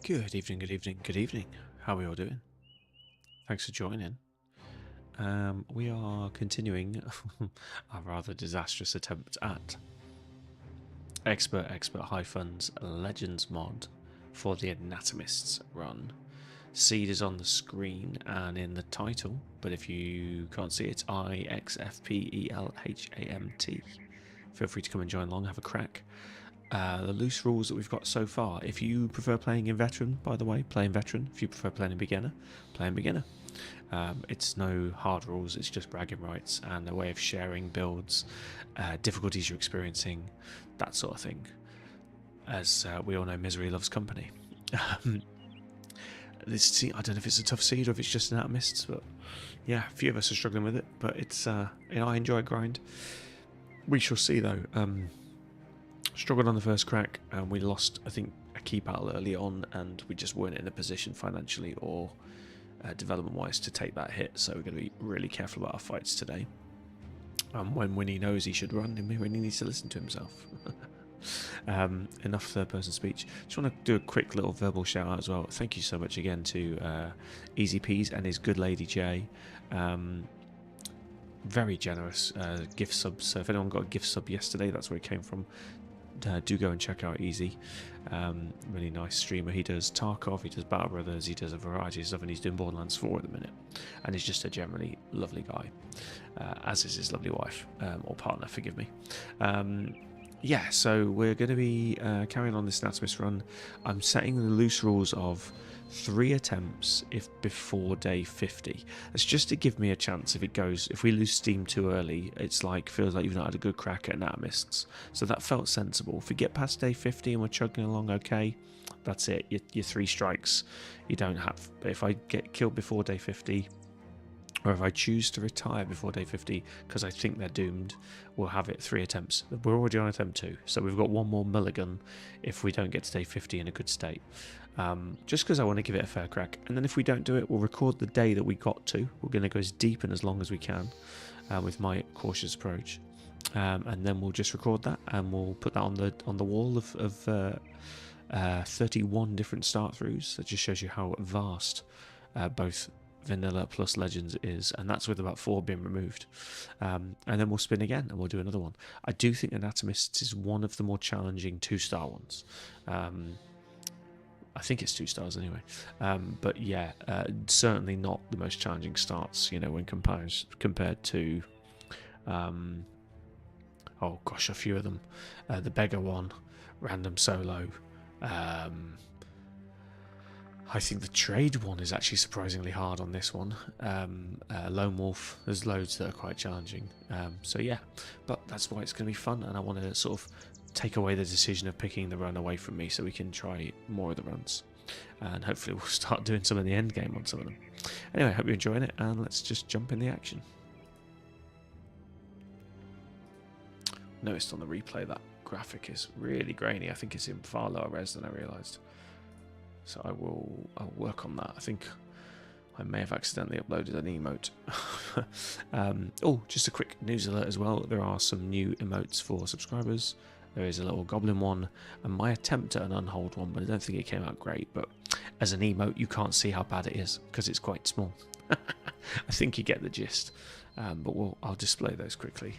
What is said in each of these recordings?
Good evening, good evening, good evening. How are we all doing? Thanks for joining. We are continuing a rather disastrous attempt at Expert hyphens Legends mod for the Anatomists run. Seed is on the screen and in the title, but if you can't see it, IXFPELHAMT. Feel free to come and join along, have a crack. The loose rules that we've got so far: if you prefer playing in veteran, by the way, play in veteran. If you prefer playing in beginner, play in beginner. It's no hard rules, it's just bragging rights and a way of sharing builds, difficulties you're experiencing, that sort of thing. As we all know, misery loves company. I don't know if it's a tough seed or if it's just Anatomists, but yeah, a few of us are struggling with it, but it's I enjoy grind. We shall see though. Struggled on the first crack and we lost, I think, a key battle early on, and we just weren't in a position financially or development wise to take that hit, so we're going to be really careful about our fights today. When Winnie knows he should run, Winnie needs to listen to himself. Enough third person speech. Just want to do a quick little verbal shout out as well. Thank you so much again to Easy Peas and his good lady Jay. Very generous gift subs, so if anyone got a gift sub yesterday, that's where it came from. Do go and check out Easy. Really nice streamer. He does Tarkov, he does Battle Brothers, he does a variety of stuff, and he's doing Borderlands 4 at the minute, and he's just a generally lovely guy, as is his lovely wife, or partner, forgive me. Yeah, so we're going to be carrying on this Anatomist run. I'm setting the loose rules of 3 attempts if before day 50. That's just to give me a chance if we lose steam too early, it's like feels like you've not had a good crack at Anatomists. So that felt sensible. If we get past day 50 and we're chugging along okay, that's it. Your 3 strikes you don't have. But if I get killed before day 50, or if I choose to retire before day 50 because I think they're doomed, we'll have it 3 attempts. We're already on attempt 2, so we've got 1 more mulligan if we don't get to day 50 in a good state. Just because I want to give it a fair crack. And then if we don't do it, we'll record the day that we got to. We're going to go as deep and as long as we can with my cautious approach. And then we'll just record that and we'll put that on the wall of 31 different start-throughs. That just shows you how vast both Vanilla plus Legends is, and that's with about 4 being removed. And then we'll spin again and we'll do another one. I do think Anatomists is one of the more challenging 2-star ones. I think it's 2 stars anyway, but yeah, certainly not the most challenging starts, when compared to oh gosh, a few of them. The Beggar one, Random Solo, I think the Trade one is actually surprisingly hard on this one. Lone Wolf, there's loads that are quite challenging. So yeah, but that's why it's going to be fun, and I want to sort of take away the decision of picking the run away from me so we can try more of the runs. And hopefully we'll start doing some of the end game on some of them. Anyway, hope you're enjoying it, and let's just jump in the action. Noticed on the replay that graphic is really grainy. I think it's in far lower res than I realised. So I'll work on that. I think I may have accidentally uploaded an emote. Oh, just a quick news alert as well. There are some new emotes for subscribers. There is a little goblin one and my attempt at an unhold one, but I don't think it came out great. But as an emote, you can't see how bad it is because it's quite small. I think you get the gist. But I'll display those quickly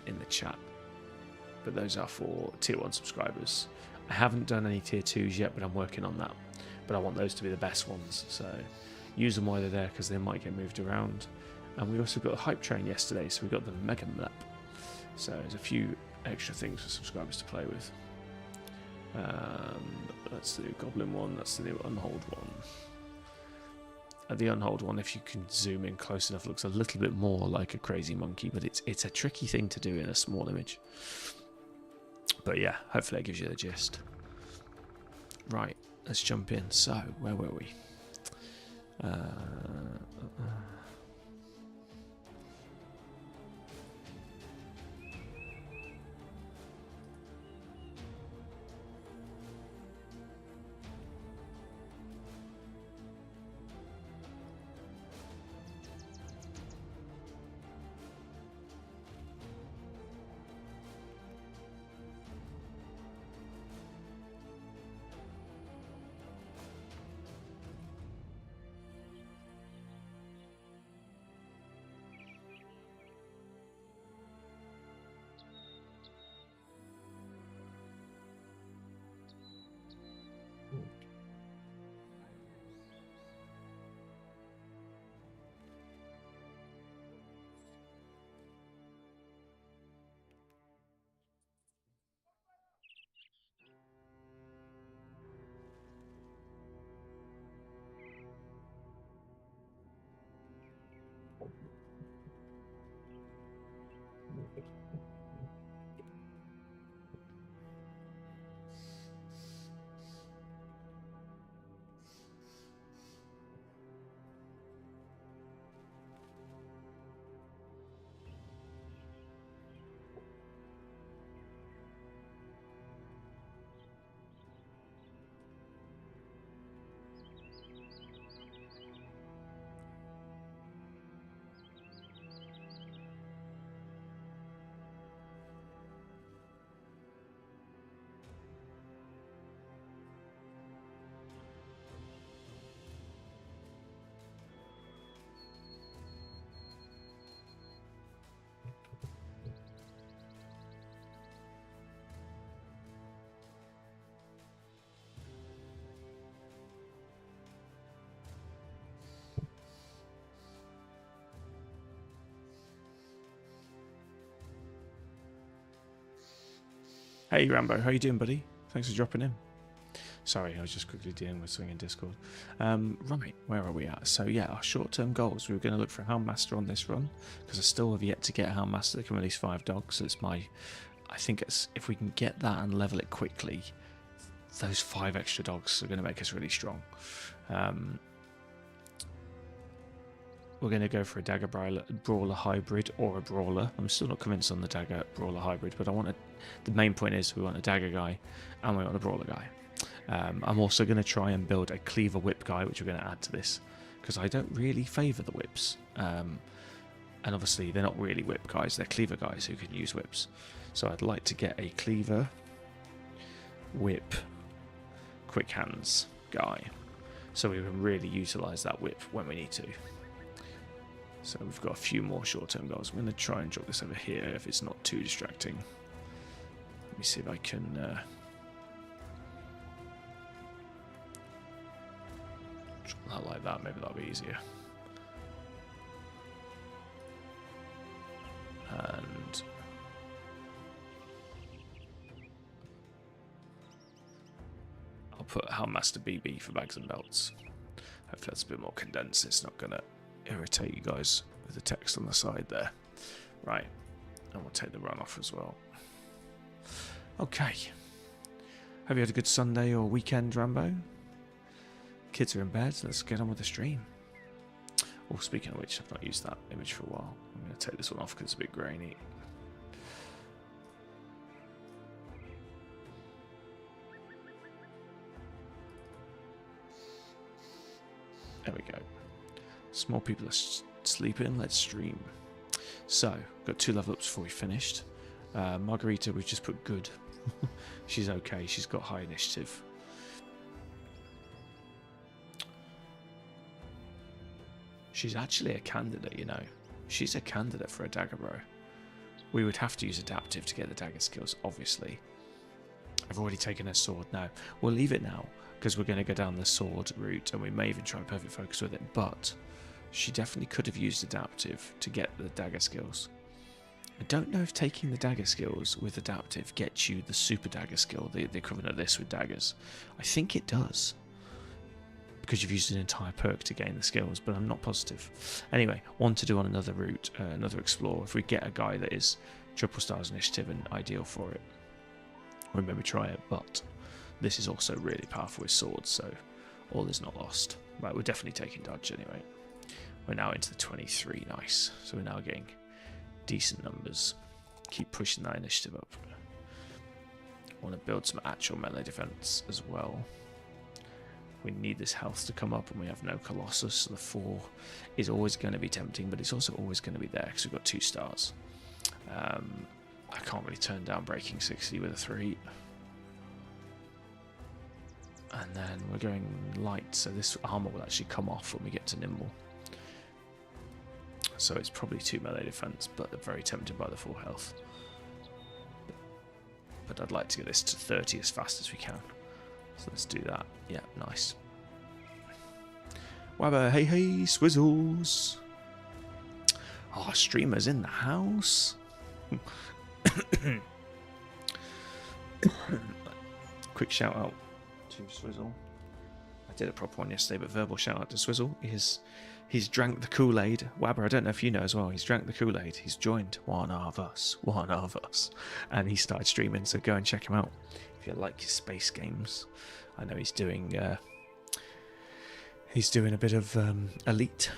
in the chat. But those are for tier 1 subscribers. I haven't done any tier 2s yet, but I'm working on that. But I want those to be the best ones, so use them while they're there because they might get moved around. And we also got a hype train yesterday, so we got the Mega Map. So there's a few extra things for subscribers to play with. That's the Goblin one, that's the new Unhold one. The Unhold one, if you can zoom in close enough, looks a little bit more like a crazy monkey, but it's a tricky thing to do in a small image. But yeah, hopefully that gives you the gist. Right, let's jump in. So, where were we? Hey Rambo, how you doing, buddy? Thanks for dropping in. Sorry, I was just quickly dealing with something in Discord. Right, where are we at? So yeah, our short-term goals. We were going to look for a Houndmaster on this run, because I still have yet to get a Houndmaster that can release 5 dogs. So it's my... I think it's, if we can get that and level it quickly, those 5 extra dogs are going to make us really strong. We're going to go for a Dagger Brawler hybrid or a Brawler. I'm still not convinced on the Dagger Brawler hybrid, but I want the main point is we want a Dagger guy and we want a Brawler guy. I'm also going to try and build a Cleaver Whip guy, which we're going to add to this, because I don't really favour the whips. And obviously they're not really whip guys, they're Cleaver guys who can use whips. So I'd like to get a Cleaver, Whip, Quick Hands guy, so we can really utilise that whip when we need to. So we've got a few more short-term goals. I'm going to try and drop this over here if it's not too distracting. Let me see if I can... drop that like that, maybe that'll be easier. And... I'll put Houndmaster BB for bags and belts. Hopefully that's a bit more condensed. It's not going to irritate you guys with the text on the side there. Right, and we'll take the run off as well. Okay. Have you had a good Sunday or weekend, Rambo? Kids are in bed, so let's get on with the stream. Oh, speaking of which, I've not used that image for a while. I'm going to take this one off because it's a bit grainy. There we go. Small people are sleeping, let's stream. So, got 2 level ups before we finished. Margarita, we've just put good. She's okay, she's got high initiative. She's actually a candidate, you know. She's a candidate for a dagger bro. We would have to use adaptive to get the dagger skills, obviously. I've already taken her sword now. We'll leave it now, because we're going to go down the sword route, and we may even try perfect focus with it, but she definitely could have used adaptive to get the dagger skills. I don't know if taking the dagger skills with adaptive gets you the super dagger skill, the equivalent of this with daggers. I think it does, because you've used an entire perk to gain the skills, but I'm not positive. Anyway, one to do on another route, another explore. If we get a guy that is triple stars initiative and ideal for it, we'll maybe try it, but this is also really powerful with swords, so all is not lost. Right, we're definitely taking dodge anyway. We're now into the 23, nice. So we're now getting decent numbers. Keep pushing that initiative up. I want to build some actual melee defense as well. We need this health to come up, and we have no Colossus, so the 4 is always going to be tempting, but it's also always going to be there because we've got 2 stars. I can't really turn down breaking 60 with a 3. And then we're going light, so this armor will actually come off when we get to nimble. So it's probably 2 melee defense, but they're very tempted by the 4 health. But I'd like to get this to 30 as fast as we can. So let's do that. Yeah, nice. Wabba, hey hey, Swizzles. Oh, streamers in the house. Quick shout out to Swizzle. I did a proper one yesterday, but verbal shout out to Swizzle. He's drank the Kool-Aid. Wabber, I don't know if you know as well. He's drank the Kool-Aid. He's joined one of us. And he started streaming, so go and check him out if you like his space games. I know he's doing a bit of Elite,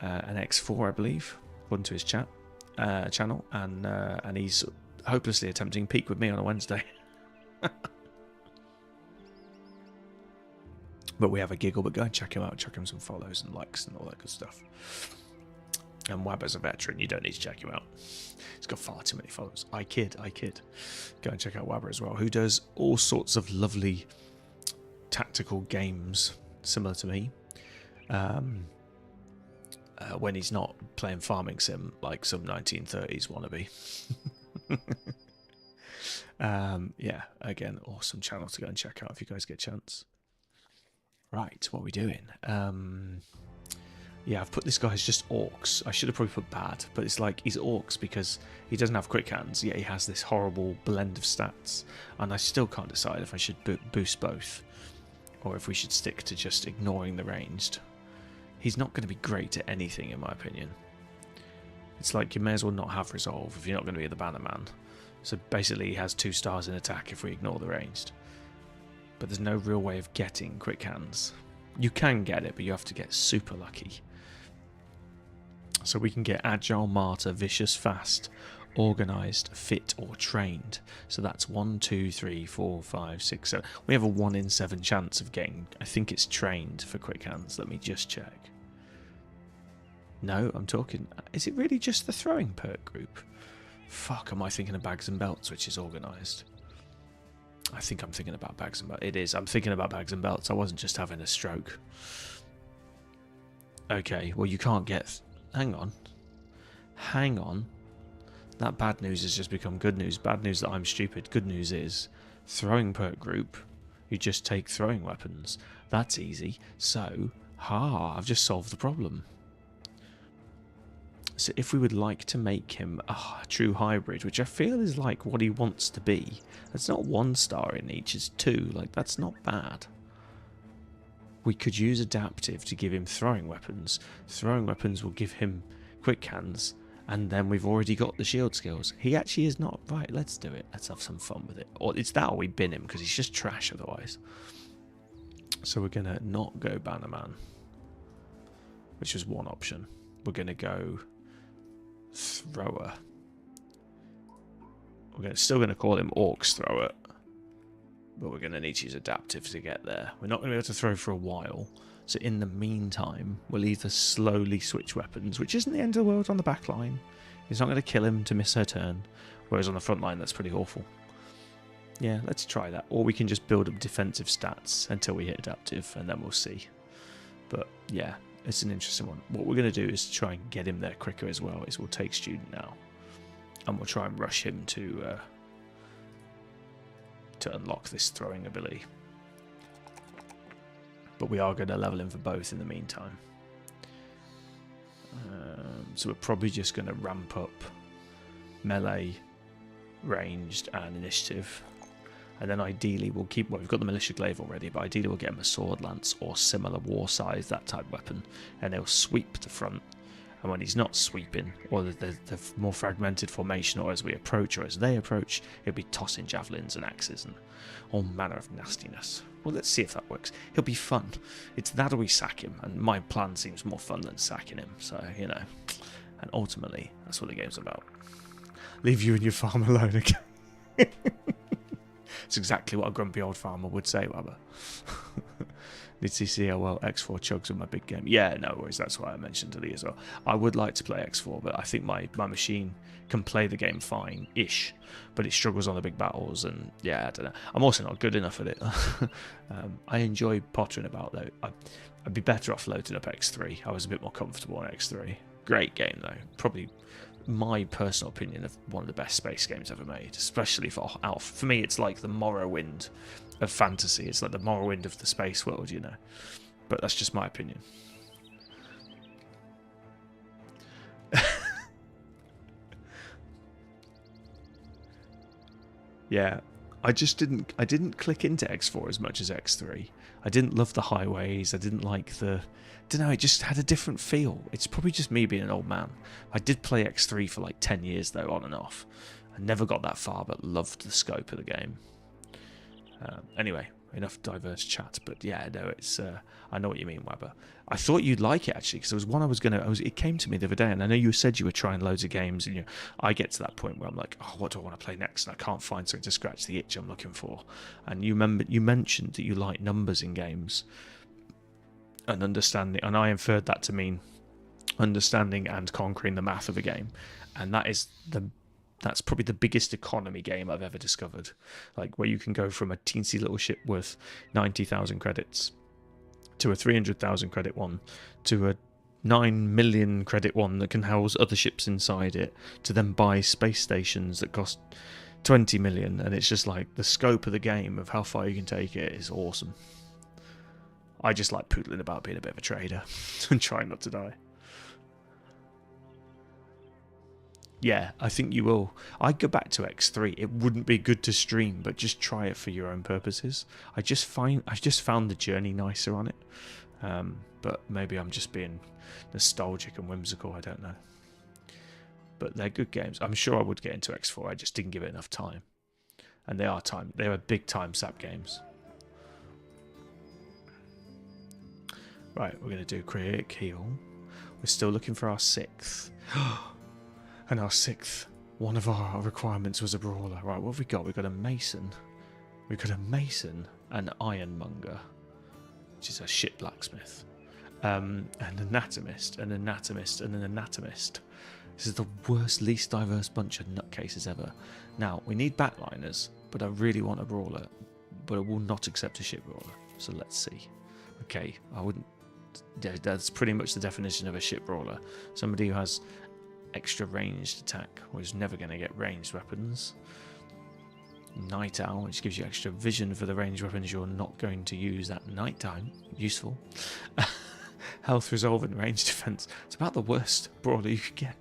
an X4, I believe, according to his channel, and he's hopelessly attempting peak with me on a Wednesday. But we have a giggle, but go and check him out. Chuck him some follows and likes and all that good stuff. And Wabber's a veteran. You don't need to check him out. He's got far too many followers. I kid. Go and check out Wabber as well, who does all sorts of lovely tactical games similar to me. When he's not playing farming sim like some 1930s wannabe. Yeah, again, awesome channel to go and check out if you guys get a chance. Right, what are we doing? Yeah, I've put this guy as just orcs. I should have probably put bad, but it's like he's orcs because he doesn't have quick hands, yet he has this horrible blend of stats. And I still can't decide if I should boost both, or if we should stick to just ignoring the ranged. He's not going to be great at anything, in my opinion. It's like you may as well not have resolve if you're not going to be the banner man. So basically he has 2 stars in attack if we ignore the ranged. But there's no real way of getting quick hands. You can get it, but you have to get super lucky. So we can get agile, martyr, vicious, fast, organised, fit, or trained. So that's 1, 2, 3, 4, 5, 6, 7. We have a 1 in 7 chance of getting, I think it's trained for quick hands. Let me just check. No, I'm talking, is it really just the throwing perk group? Fuck, am I thinking of bags and belts, which is organised? I think I'm thinking about bags and belts. It is. I'm thinking about bags and belts. I wasn't just having a stroke. Okay, well you can't get... Hang on. Hang on. That bad news has just become good news. Bad news that I'm stupid. Good news is, throwing perk group, you just take throwing weapons. That's easy. So, I've just solved the problem. So if we would like to make him a true hybrid, which I feel is like what he wants to be, it's not 1 star in each, it's 2, like that's not bad. We could use adaptive to give him throwing weapons. Throwing weapons will give him quick hands, and then we've already got the shield skills. He actually is not, right, let's do it, let's have some fun with it. Or it's that or we bin him, because he's just trash otherwise. So we're going to not go Bannerman, which was one option. We're going to go Thrower. We're still going to call him Orcs Thrower, but we're going to need to use adaptive to get there. We're not going to be able to throw for a while, so in the meantime, we'll either slowly switch weapons, which isn't the end of the world on the back line. It's not going to kill him to miss her turn, whereas on the front line, that's pretty awful. Yeah, let's try that. Or we can just build up defensive stats until we hit adaptive, and then we'll see. But yeah, it's an interesting one. What we're going to do is try and get him there quicker as well, is we'll take student now. And we'll try and rush him to unlock this throwing ability. But we are going to level him for both in the meantime. So we're probably just going to ramp up melee, ranged, and initiative. And then ideally we'll keep, well, we've got the militia glaive already, but ideally we'll get him a sword lance or similar war size, that type of weapon, and he'll sweep the front. And when he's not sweeping, or the more fragmented formation, or as we approach, or as they approach, he'll be tossing javelins and axes and all manner of nastiness. Well, let's see if that works. He'll be fun. It's that or we sack him, and my plan seems more fun than sacking him, so, you know. And ultimately, that's what the game's about. Leave you and your farm alone again. It's exactly what a grumpy old farmer would say, Wabber. Did you see how well X4 chugs with my big game? Yeah, no worries, that's why I mentioned to Lee as well. I would like to play X4, but I think my machine can play the game fine-ish, but it struggles on the big battles, and yeah, I don't know. I'm also not good enough at it. I enjoy pottering about, though. I'd be better off loading up X3. I was a bit more comfortable on X3. Great game, though. Probably my personal opinion of one of the best space games ever made, especially for Alpha. For me, it's like the Morrowind of fantasy. It's like the Morrowind of the space world, you know. But that's just my opinion. Yeah, I didn't click into X4 as much as X3. I didn't love the highways. I didn't like the... I don't know, it just had a different feel. It's probably just me being an old man. I did play X3 for like 10 years though, on and off. I never got that far, but loved the scope of the game. Anyway, enough diverse chat. But yeah, no, it's... I know what you mean, Webber. I thought you'd like it actually, because there was one I was going to... It came to me the other day, and I know you said you were trying loads of games, and I get to that point where I'm like, oh, what do I want to play next? And I can't find something to scratch the itch I'm looking for. And you mentioned that you like numbers in games and understanding, and I inferred that to mean understanding and conquering the math of a game, and that's probably the biggest economy game I've ever discovered. Like, where you can go from a teensy little ship worth 90,000 credits to a 300,000 credit one, to a 9 million credit one that can house other ships inside it, to then buy space stations that cost 20 million, and it's just like the scope of the game of how far you can take it is awesome. I just like poodling about being a bit of a trader and trying not to die. Yeah, I think you will. I'd go back to X3. It wouldn't be good to stream, but just try it for your own purposes. I just found the journey nicer on it. But maybe I'm just being nostalgic and whimsical, I don't know. But they're good games. I'm sure I would get into X4, I just didn't give it enough time. And they are big time sap games. Right, we're going to do Critic Heal. We're still looking for our 6th. And our 6th, one of our requirements was a brawler. Right, what have we got? We've got a mason. We've got a mason, an ironmonger, which is a shit blacksmith, an anatomist, an anatomist, and an anatomist. This is the worst, least diverse bunch of nutcases ever. Now, we need backliners, but I really want a brawler, but I will not accept a shit brawler. So let's see. Okay, I wouldn't... That's pretty much the definition of a shit brawler. Somebody who has extra ranged attack, or is never going to get ranged weapons. Night Owl, which gives you extra vision for the ranged weapons you're not going to use at night time. Useful. Health Resolve and Range Defense. It's about the worst brawler you could get.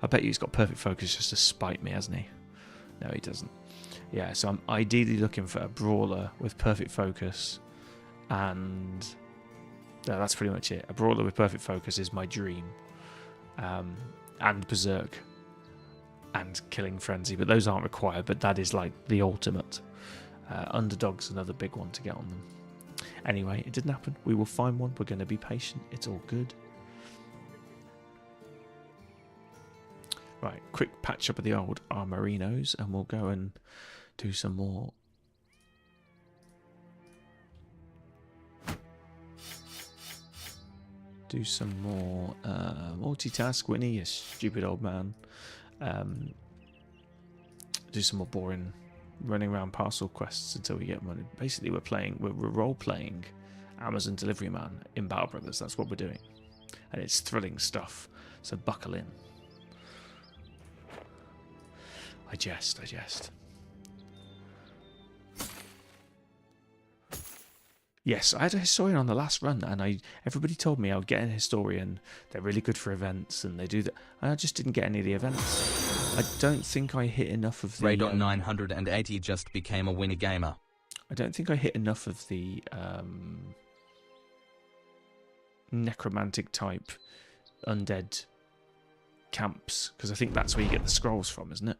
I bet he's got perfect focus just to spite me, hasn't he? No, he doesn't. Yeah, so I'm ideally looking for a brawler with perfect focus, and no, that's pretty much it. A brawler with perfect focus is my dream. And Berserk and Killing Frenzy, but those aren't required, but that is like the ultimate. Underdog's another big one to get on them. Anyway, it didn't happen. We will find one. We're going to be patient. It's all good. Right, quick patch up of the old Armorinos, and we'll go and do some more. Do some more multitask, Winnie, you stupid old man. Do some more boring running around parcel quests until we get money. Basically, we're role playing Amazon Delivery Man in Battle Brothers. That's what we're doing, and it's thrilling stuff. So buckle in. I jest. Yes, I had a historian on the last run, and everybody told me I would get a historian. They're really good for events, and they do that. And I just didn't get any of the events. I don't think I hit enough of the... Ray.980 just became a WynnieG gamer. I don't think I hit enough of the necromantic type undead camps, because I think that's where you get the scrolls from, isn't it?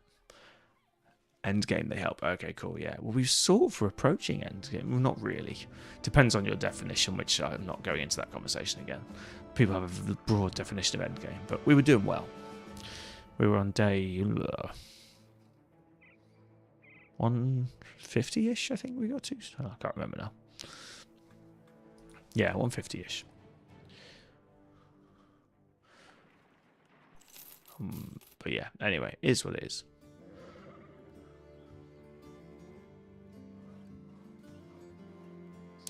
Endgame, they help. Okay, cool, yeah. Well, we're sort of approaching endgame. Well, not really. Depends on your definition, which I'm not going into that conversation again. People have a broad definition of endgame, but we were doing well. We were on day 150-ish, I think we got to. I can't remember now. Yeah, 150-ish. But yeah, anyway, it is what it is.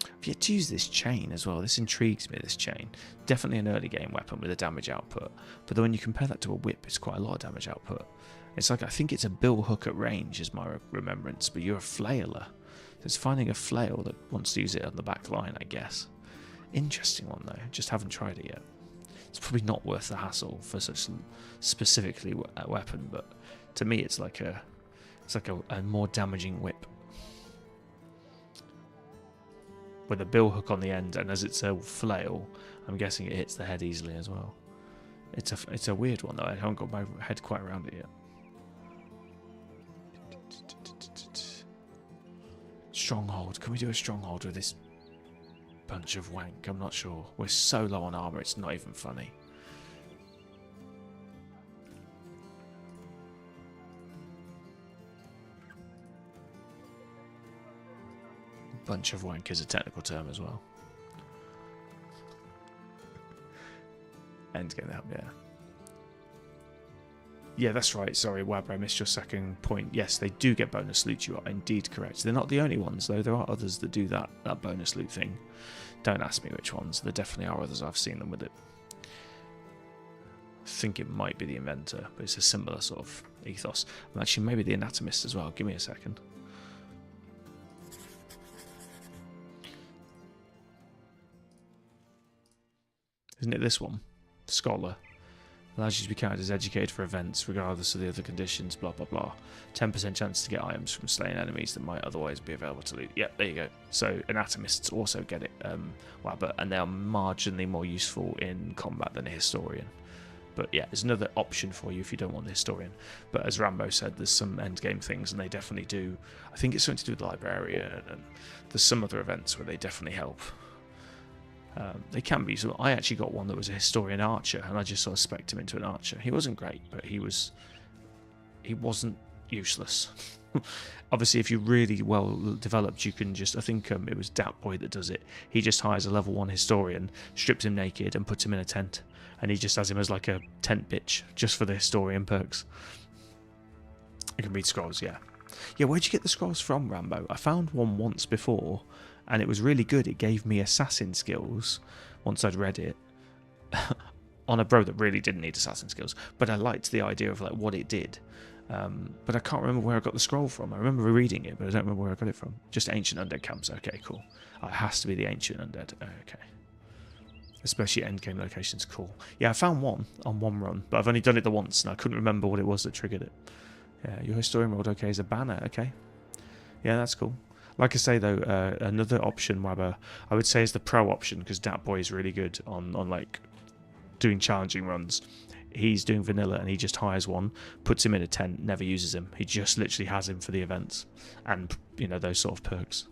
I've yet to use this chain as well. This intrigues me, this chain. Definitely an early game weapon with a damage output. But then when you compare that to a whip, it's quite a lot of damage output. It's like, I think it's a bill hook at range is my remembrance, but you're a flailer. So it's finding a flail that wants to use it on the back line, I guess. Interesting one though, just haven't tried it yet. It's probably not worth the hassle for such specifically a weapon, but to me it's like It's like a more damaging whip. With a bill hook on the end, and as it's a flail, I'm guessing it hits the head easily as well. It's a weird one though. I haven't got my head quite around it yet. Stronghold. Can we do a stronghold with this bunch of wank? I'm not sure. We're so low on armor, it's not even funny. Bunch of wank is a technical term as well. Endgame help, yeah. Yeah, that's right. Sorry, Wabber, I missed your second point. Yes, they do get bonus loot. You are indeed correct. They're not the only ones, though. There are others that do that bonus loot thing. Don't ask me which ones. There definitely are others. I've seen them with it. I think it might be the Inventor, but it's a similar sort of ethos. And actually, maybe the Anatomists as well. Give me a second. Isn't it this one? Scholar. Allows you to be counted as educated for events, regardless of the other conditions, blah blah blah. 10% chance to get items from slain enemies that might otherwise be available to loot. Yep, there you go. So Anatomists also get it, and they are marginally more useful in combat than a Historian. But yeah, there's another option for you if you don't want the Historian. But as Rambo said, there's some endgame things, and they definitely do. I think it's something to do with the Librarian, and there's some other events where they definitely help. They can be. So I actually got one that was a Historian Archer, and I just sort of spec'd him into an Archer. He wasn't great, but he wasn't useless. Obviously, if you're really well developed, you can just. I think it was Dat Boy that does it. He just hires a level 1 Historian, strips him naked, and puts him in a tent, and he just has him as like a tent bitch just for the Historian perks. You can read scrolls, yeah. Yeah, where'd you get the scrolls from, Rambo? I found one once before, and it was really good. It gave me assassin skills once I'd read it on a bro that really didn't need assassin skills, but I liked the idea of like what it did. But I can't remember where I got the scroll from. I remember reading it, but I don't remember where I got it from. Just ancient undead camps. Okay, cool. It has to be the ancient undead. Okay. Especially endgame locations. Cool. Yeah, I found one on one run, but I've only done it the once, and I couldn't remember what it was that triggered it. Yeah, your Historian rolled okay as a banner. Okay. Yeah, that's cool. Like I say though, another option, Wabber, I would say is the pro option, because Dat Boy is really good on like doing challenging runs. He's doing vanilla and he just hires one, puts him in a tent, never uses him. He just literally has him for the events and, you know, those sort of perks.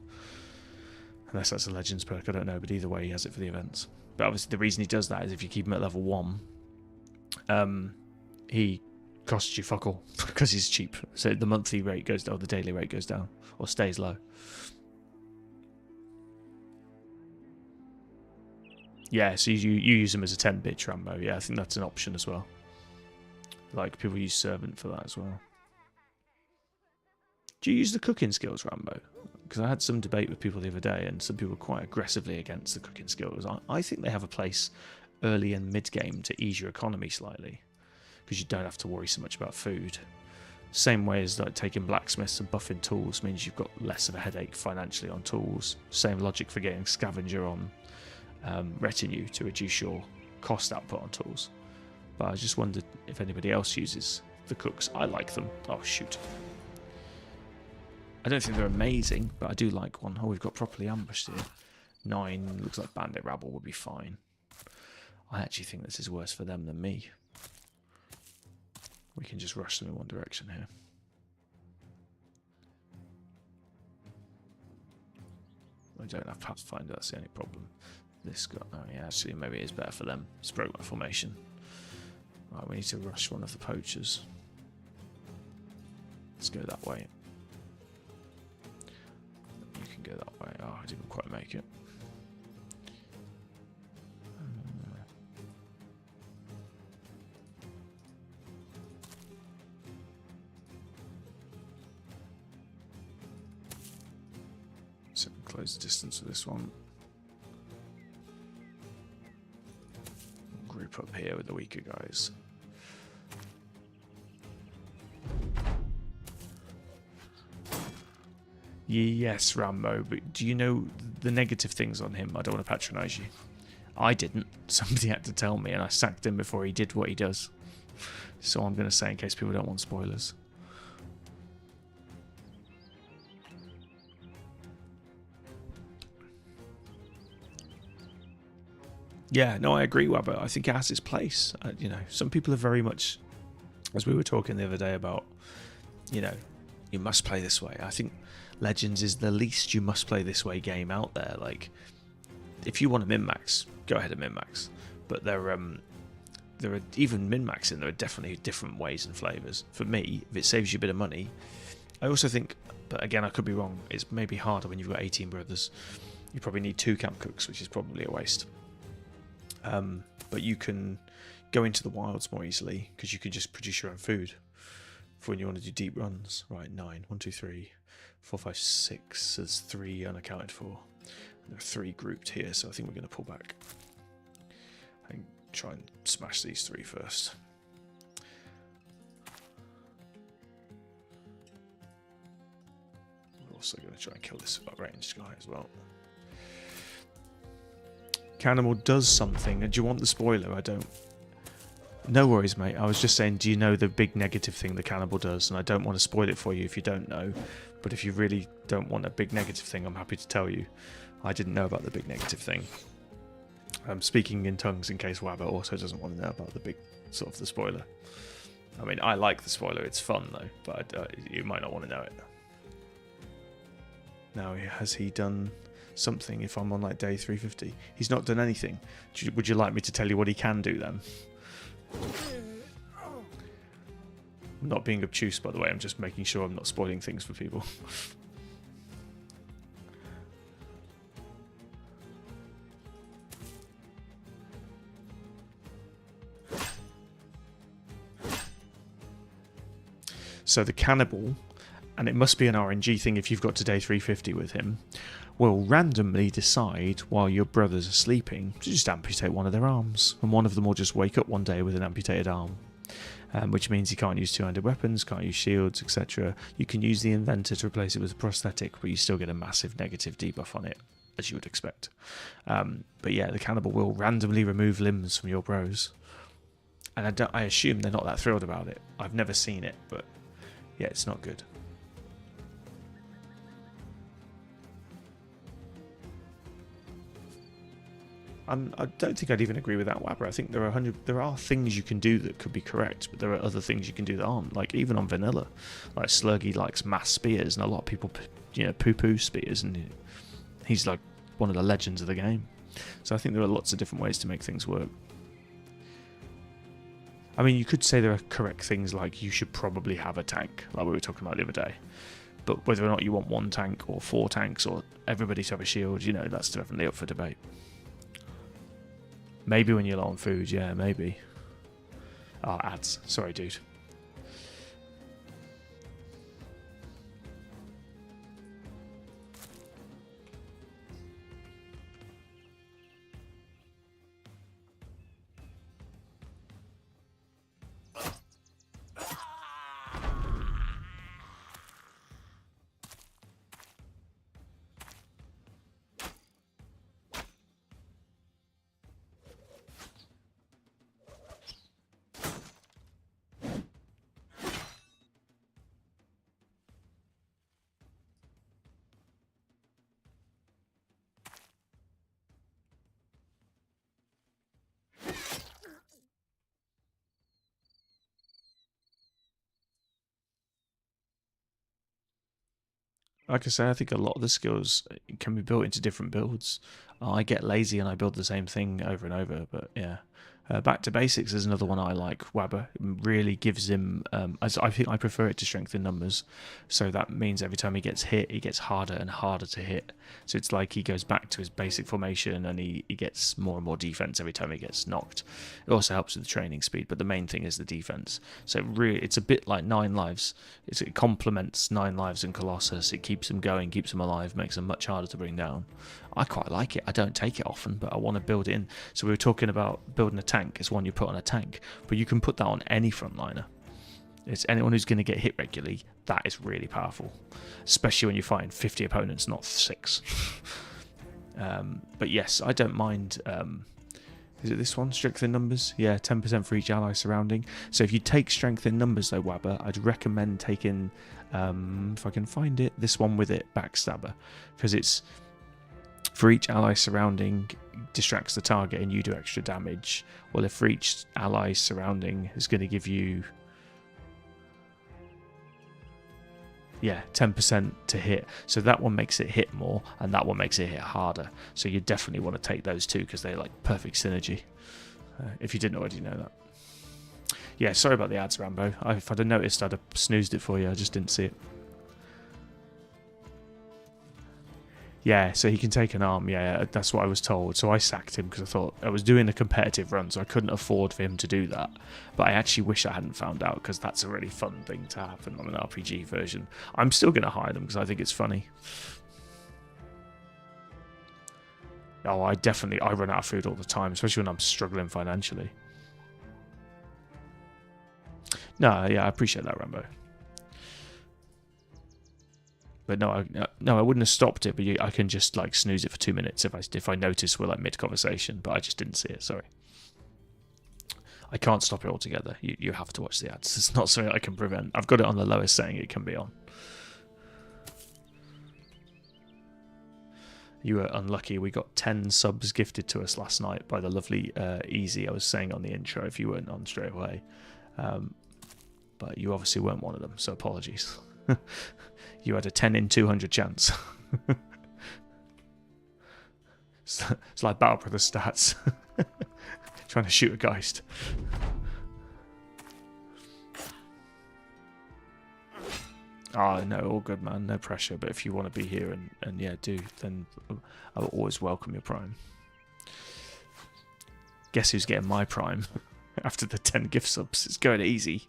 Unless that's a Legends perk, I don't know, but either way he has it for the events. But obviously the reason he does that is if you keep him at level 1, he costs you fuck all because he's cheap. So the monthly rate goes down, or the daily rate goes down, or stays low. Yeah, so you use him as a 10-bitch Rambo. Yeah, I think that's an option as well. Like, people use Servant for that as well. Do you use the cooking skills, Rambo? Because I had some debate with people the other day, and some people were quite aggressively against the cooking skills. I think they have a place early and mid-game to ease your economy slightly, because you don't have to worry so much about food. Same way as like taking blacksmiths and buffing tools means you've got less of a headache financially on tools. Same logic for getting scavenger on retinue to reduce your cost output on tools. But I just wondered if anybody else uses the cooks. I like them. Oh shoot, I don't think they're amazing, but I do like one. Oh, we've got properly ambushed here. 9 looks like bandit rabble would be fine. I actually think this is worse for them than me. We can just rush them in one direction here. I don't have Pathfinder, that's the only problem. This guy, oh yeah, actually maybe it is better for them. It's broke my formation. Right, we need to rush one of the poachers. Let's go that way. You can go that way. Oh, I didn't quite make it. So close the distance with this one. Group up here with the weaker guys. Yes, Rambo, but do you know the negative things on him? I don't want to patronise you. I didn't. Somebody had to tell me, and I sacked him before he did what he does. So I'm going to say in case people don't want spoilers. Yeah, no, I agree, Wabber. I think it has its place. You know, some people are very much, as we were talking the other day about, you know, you must play this way. I think Legends is the least you must play this way game out there. Like, if you want to min-max, go ahead and min-max. But there are even min-maxing, there are definitely different ways and flavours. For me, if it saves you a bit of money, I also think, but again, I could be wrong, it's maybe harder when you've got 18 brothers. You probably need 2 camp cooks, which is probably a waste. But you can go into the wilds more easily because you can just produce your own food for when you want to do deep runs. Right, 9. 1, 2, 3, 4, 5, 6. There's 3 unaccounted for. And there are 3 grouped here, so I think we're going to pull back and try and smash these 3 first. We're also going to try and kill this ranged guy as well. Cannibal does something. Do you want the spoiler? I don't. No worries, mate. I was just saying, do you know the big negative thing the cannibal does? And I don't want to spoil it for you if you don't know. But if you really don't want a big negative thing, I'm happy to tell you. I didn't know about the big negative thing. I'm speaking in tongues in case Wabber also doesn't want to know about the big, sort of the spoiler. I mean, I like the spoiler. It's fun, though. But you might not want to know it. Now, has he done something if I'm on like day 350? He's not done anything. Would you like me to tell you what he can do then? I'm not being obtuse, by the way. I'm just making sure I'm not spoiling things for people. So the cannibal, and it must be an RNG thing if you've got to day 350 with him, will randomly decide while your brothers are sleeping to just amputate one of their arms. And one of them will just wake up one day with an amputated arm. Which means you can't use two-handed weapons, can't use shields, etc. You can use the inventor to replace it with a prosthetic, but you still get a massive negative debuff on it, as you would expect. But yeah, the cannibal will randomly remove limbs from your bros. And I assume they're not that thrilled about it. I've never seen it, but yeah, it's not good. I don't think I'd even agree with that, Wabber. I think there are things you can do that could be correct, but there are other things you can do that aren't. Like even on vanilla, like Slurgy likes mass spears, and a lot of people, poo-poo spears, and he's like one of the legends of the game. So I think there are lots of different ways to make things work. I mean, you could say there are correct things like you should probably have a tank, like we were talking about the other day. But whether or not you want 1 tank or 4 tanks or everybody to have a shield, that's definitely up for debate. Maybe when you're low on food, yeah, maybe. Oh, ads. Sorry, dude. Like I say, I think a lot of the skills can be built into different builds. I get lazy and I build the same thing over and over, but yeah. Back to Basics is another one I like. Wabber really gives him, I think I prefer it to Strength in Numbers, so that means every time he gets hit, he gets harder and harder to hit. So it's like he goes back to his basic formation and he gets more and more defense every time he gets knocked. It also helps with the training speed, but the main thing is the defense. So really, it's a bit like 9 Lives. It complements 9 Lives and Colossus. It keeps them going, keeps them alive, makes them much harder to bring down. I quite like it. I don't take it often, but I want to build it in. So we were talking about building a tank. It's one you put on a tank, but you can put that on any frontliner. It's anyone who's going to get hit regularly. That is really powerful, especially when you're fighting 50 opponents, not 6. But yes, I don't mind. Is it this one? Strength in Numbers? Yeah, 10% for each ally surrounding. So if you take Strength in Numbers, though, Wabber, I'd recommend taking, if I can find it, this one with it, Backstabber, because it's for each ally surrounding distracts the target and you do extra damage. Well, if for each ally surrounding is going to give you 10% to hit. So that one makes it hit more, and that one makes it hit harder. So you definitely want to take those two because they're like perfect synergy. If you didn't already know that. Yeah, sorry about the ads, Rambo. If I'd have noticed, I'd have snoozed it for you. I just didn't see it. Yeah, so he can take an arm. Yeah, that's what I was told. So I sacked him because I thought I was doing a competitive run, so I couldn't afford for him to do that. But I actually wish I hadn't found out because that's a really fun thing to happen on an RPG version. I'm still going to hire them because I think it's funny. Oh, I run out of food all the time, especially when I'm struggling financially. No, yeah, I appreciate that, Rambo. But no, I wouldn't have stopped it. But I can just like snooze it for 2 minutes if I notice we're like mid conversation. But I just didn't see it. Sorry. I can't stop it altogether. You have to watch the ads. It's not something I can prevent. I've got it on the lowest setting it can be on. You were unlucky. We got 10 subs gifted to us last night by the lovely Easy. I was saying on the intro if you weren't on straight away. But you obviously weren't one of them, so apologies. You had a 10 in 200 chance. It's like Battle Brothers stats. Trying to shoot a Geist. Oh, no, all good, man. No pressure. But if you want to be here and yeah, do, then I will always welcome your Prime. Guess who's getting my Prime? After the 10 gift subs. It's going easy.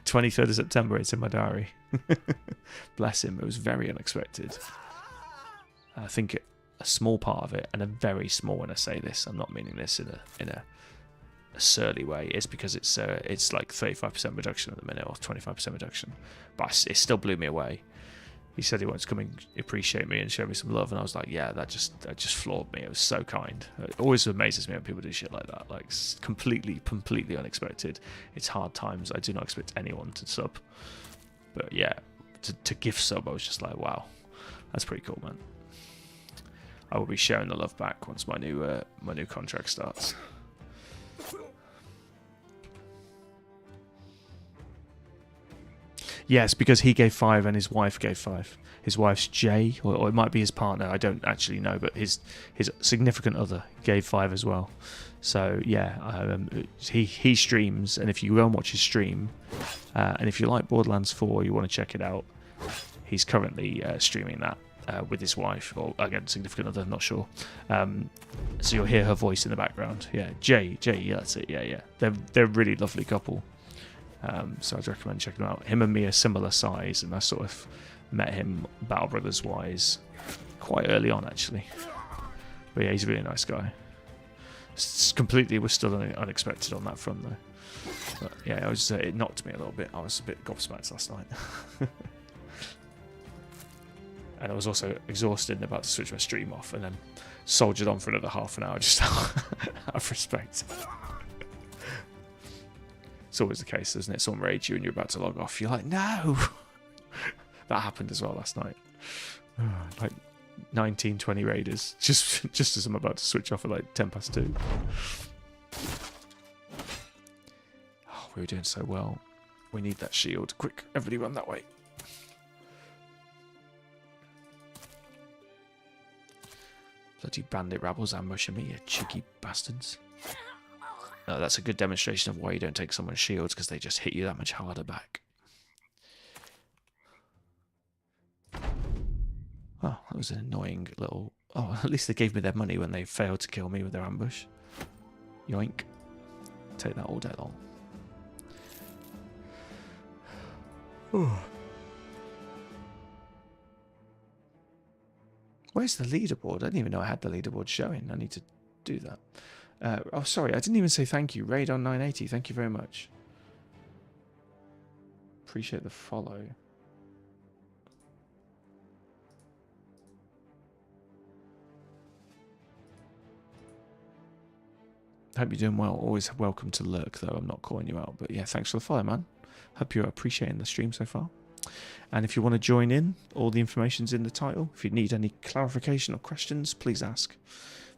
23rd of September, it's in my diary. Bless him, it was very unexpected. I think a small part of it, and a very small when I say this, I'm not meaning this in a surly way, is because it's like 35% reduction at the minute, or 25% reduction. But it still blew me away. He said he wanted to come and appreciate me and show me some love, and I was like, yeah, that just floored me. It was so kind. It always amazes me when people do shit like that. Like, completely unexpected. It's hard times. I do not expect anyone to sub. But yeah, to gift sub, I was just like, wow, that's pretty cool, man. I will be sharing the love back once my new contract starts. Yes, because he gave 5 and his wife gave 5. His wife's Jay, or it might be his partner. I don't actually know, but his significant other gave 5 as well. So yeah, he streams, and if you go and watch his stream, and if you like Borderlands 4, you want to check it out. He's currently streaming that with his wife, or again significant other, not sure. So you'll hear her voice in the background. Yeah, Jay, yeah, that's it. Yeah. They're a really lovely couple. So I'd recommend checking them out. Him and me are similar size, and I sort of met him Battle Brothers wise quite early on, actually. But yeah, he's a really nice guy. Completely was still unexpected on that front, though. But yeah, it knocked me a little bit. I was a bit gobsmacked last night. And I was also exhausted and about to switch my stream off, and then soldiered on for another half an hour just out of respect. It's always the case, isn't it? Someone raids you and you're about to log off. You're like, no! That happened as well last night. Like 19, 20 raiders. Just as I'm about to switch off at like 10 past 2. Oh, we were doing so well. We need that shield. Quick, everybody run that way. Bloody bandit rabbles ambushing me, you cheeky bastards. No, that's a good demonstration of why you don't take someone's shields, because they just hit you that much harder back. Oh, that was an annoying little... Oh, at least they gave me their money when they failed to kill me with their ambush. Yoink. Take that all day long. Oh. Where's the leaderboard? I didn't even know I had the leaderboard showing. I need to do that. Oh, sorry, I didn't even say thank you. Raid on 980, thank you very much. Appreciate the follow. Hope you're doing well. Always welcome to lurk, though. I'm not calling you out. But yeah, thanks for the follow, man. Hope you're appreciating the stream so far. And if you want to join in, all the information's in the title. If you need any clarification or questions, please ask.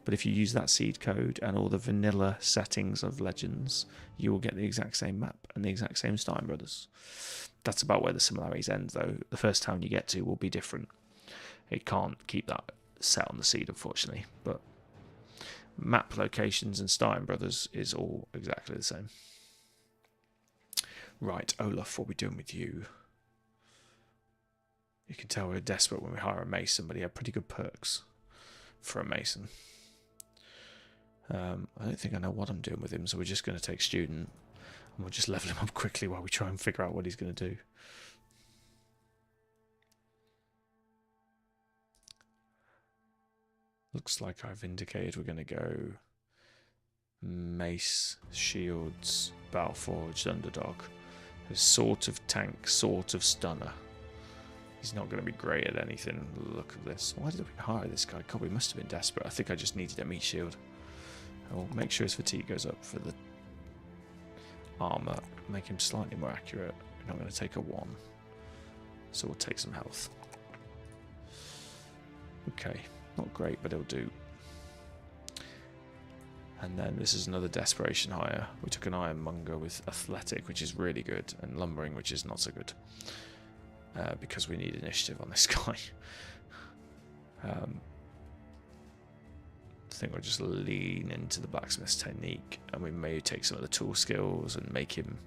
But if you use that seed code and all the vanilla settings of Legends, you will get the exact same map and the exact same Stein Brothers. That's about where the similarities end, though. The first town you get to will be different. It can't keep that set on the seed, unfortunately. But map locations and Stein Brothers is all exactly the same. Right, Olaf, what are we doing with you? You can tell we're desperate when we hire a mason, but he had pretty good perks for a mason. I don't think I know what I'm doing with him, so we're just going to take student and we'll just level him up quickly while we try and figure out what he's going to do. Looks like I've indicated we're going to go mace, shields, battleforged, underdog. A sort of tank, sort of stunner. He's not going to be great at anything. Look at this. Why did we hire this guy? God, we must have been desperate. I think I just needed a meat shield. I'll make sure his fatigue goes up for the armor. Make him slightly more accurate. We're not going to take a 1. So we'll take some health. Okay. Not great, but it'll do. And then this is another desperation hire. We took an ironmonger with athletic, which is really good, and lumbering, which is not so good. Because we need initiative on this guy. I think we'll just lean into the blacksmith's technique, and we may take some of the tool skills and make him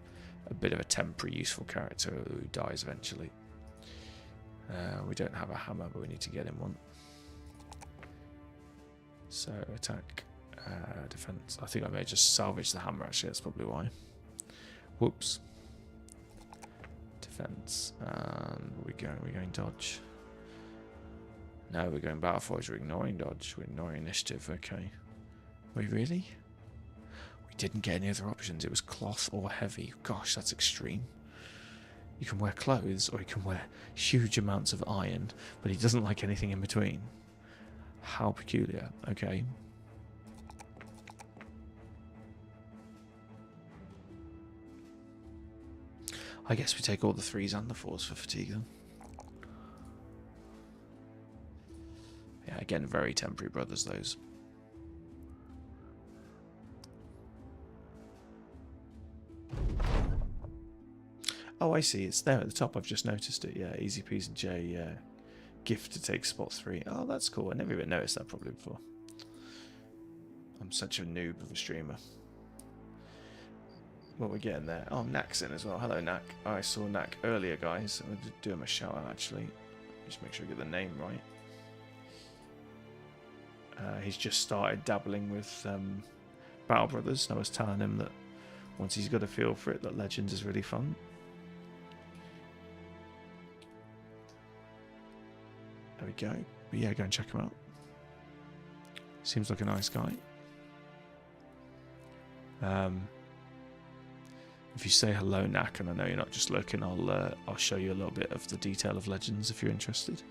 a bit of a temporary useful character who dies eventually. We don't have a hammer, but we need to get him one. So attack, defense. I think I may just salvage the hammer, actually. That's probably why. Whoops. Defense. And we're going dodge. No, we're going battle forge. We're ignoring dodge. We're ignoring initiative. Okay. Wait, really? We didn't get any other options. It was cloth or heavy. Gosh, that's extreme. You can wear clothes or you can wear huge amounts of iron, but he doesn't like anything in between. How peculiar. Okay. I guess we take all the 3s and the 4s for fatigue then. Yeah, again, very temporary brothers, those. Oh, I see. It's there at the top. I've just noticed it. Yeah, easy peasy J. Yeah. Gift to take spot 3. Oh, that's cool. I never even noticed that probably before. I'm such a noob of a streamer. What we're getting there. Oh, Knack's in as well. Hello, Knack. I saw Knack earlier, guys. I'm going to do him a shout out, actually. Just make sure I get the name right. He's just started dabbling with Battle Brothers. I was telling him that once he's got a feel for it, that Legends is really fun. There we go. But yeah, go and check him out. Seems like a nice guy. If you say hello, Knack, and I know you're not just looking, I'll show you a little bit of the detail of Legends if you're interested.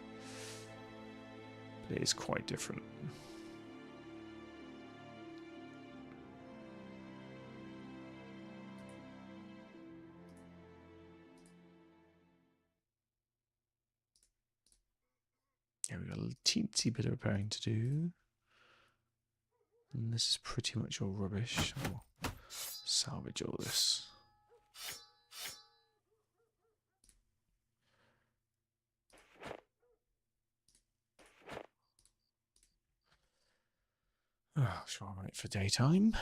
But it is quite different. Yeah, we've got a teensy bit of repairing to do. And this is pretty much all rubbish. I'll salvage all this. Oh, shall I wait for daytime?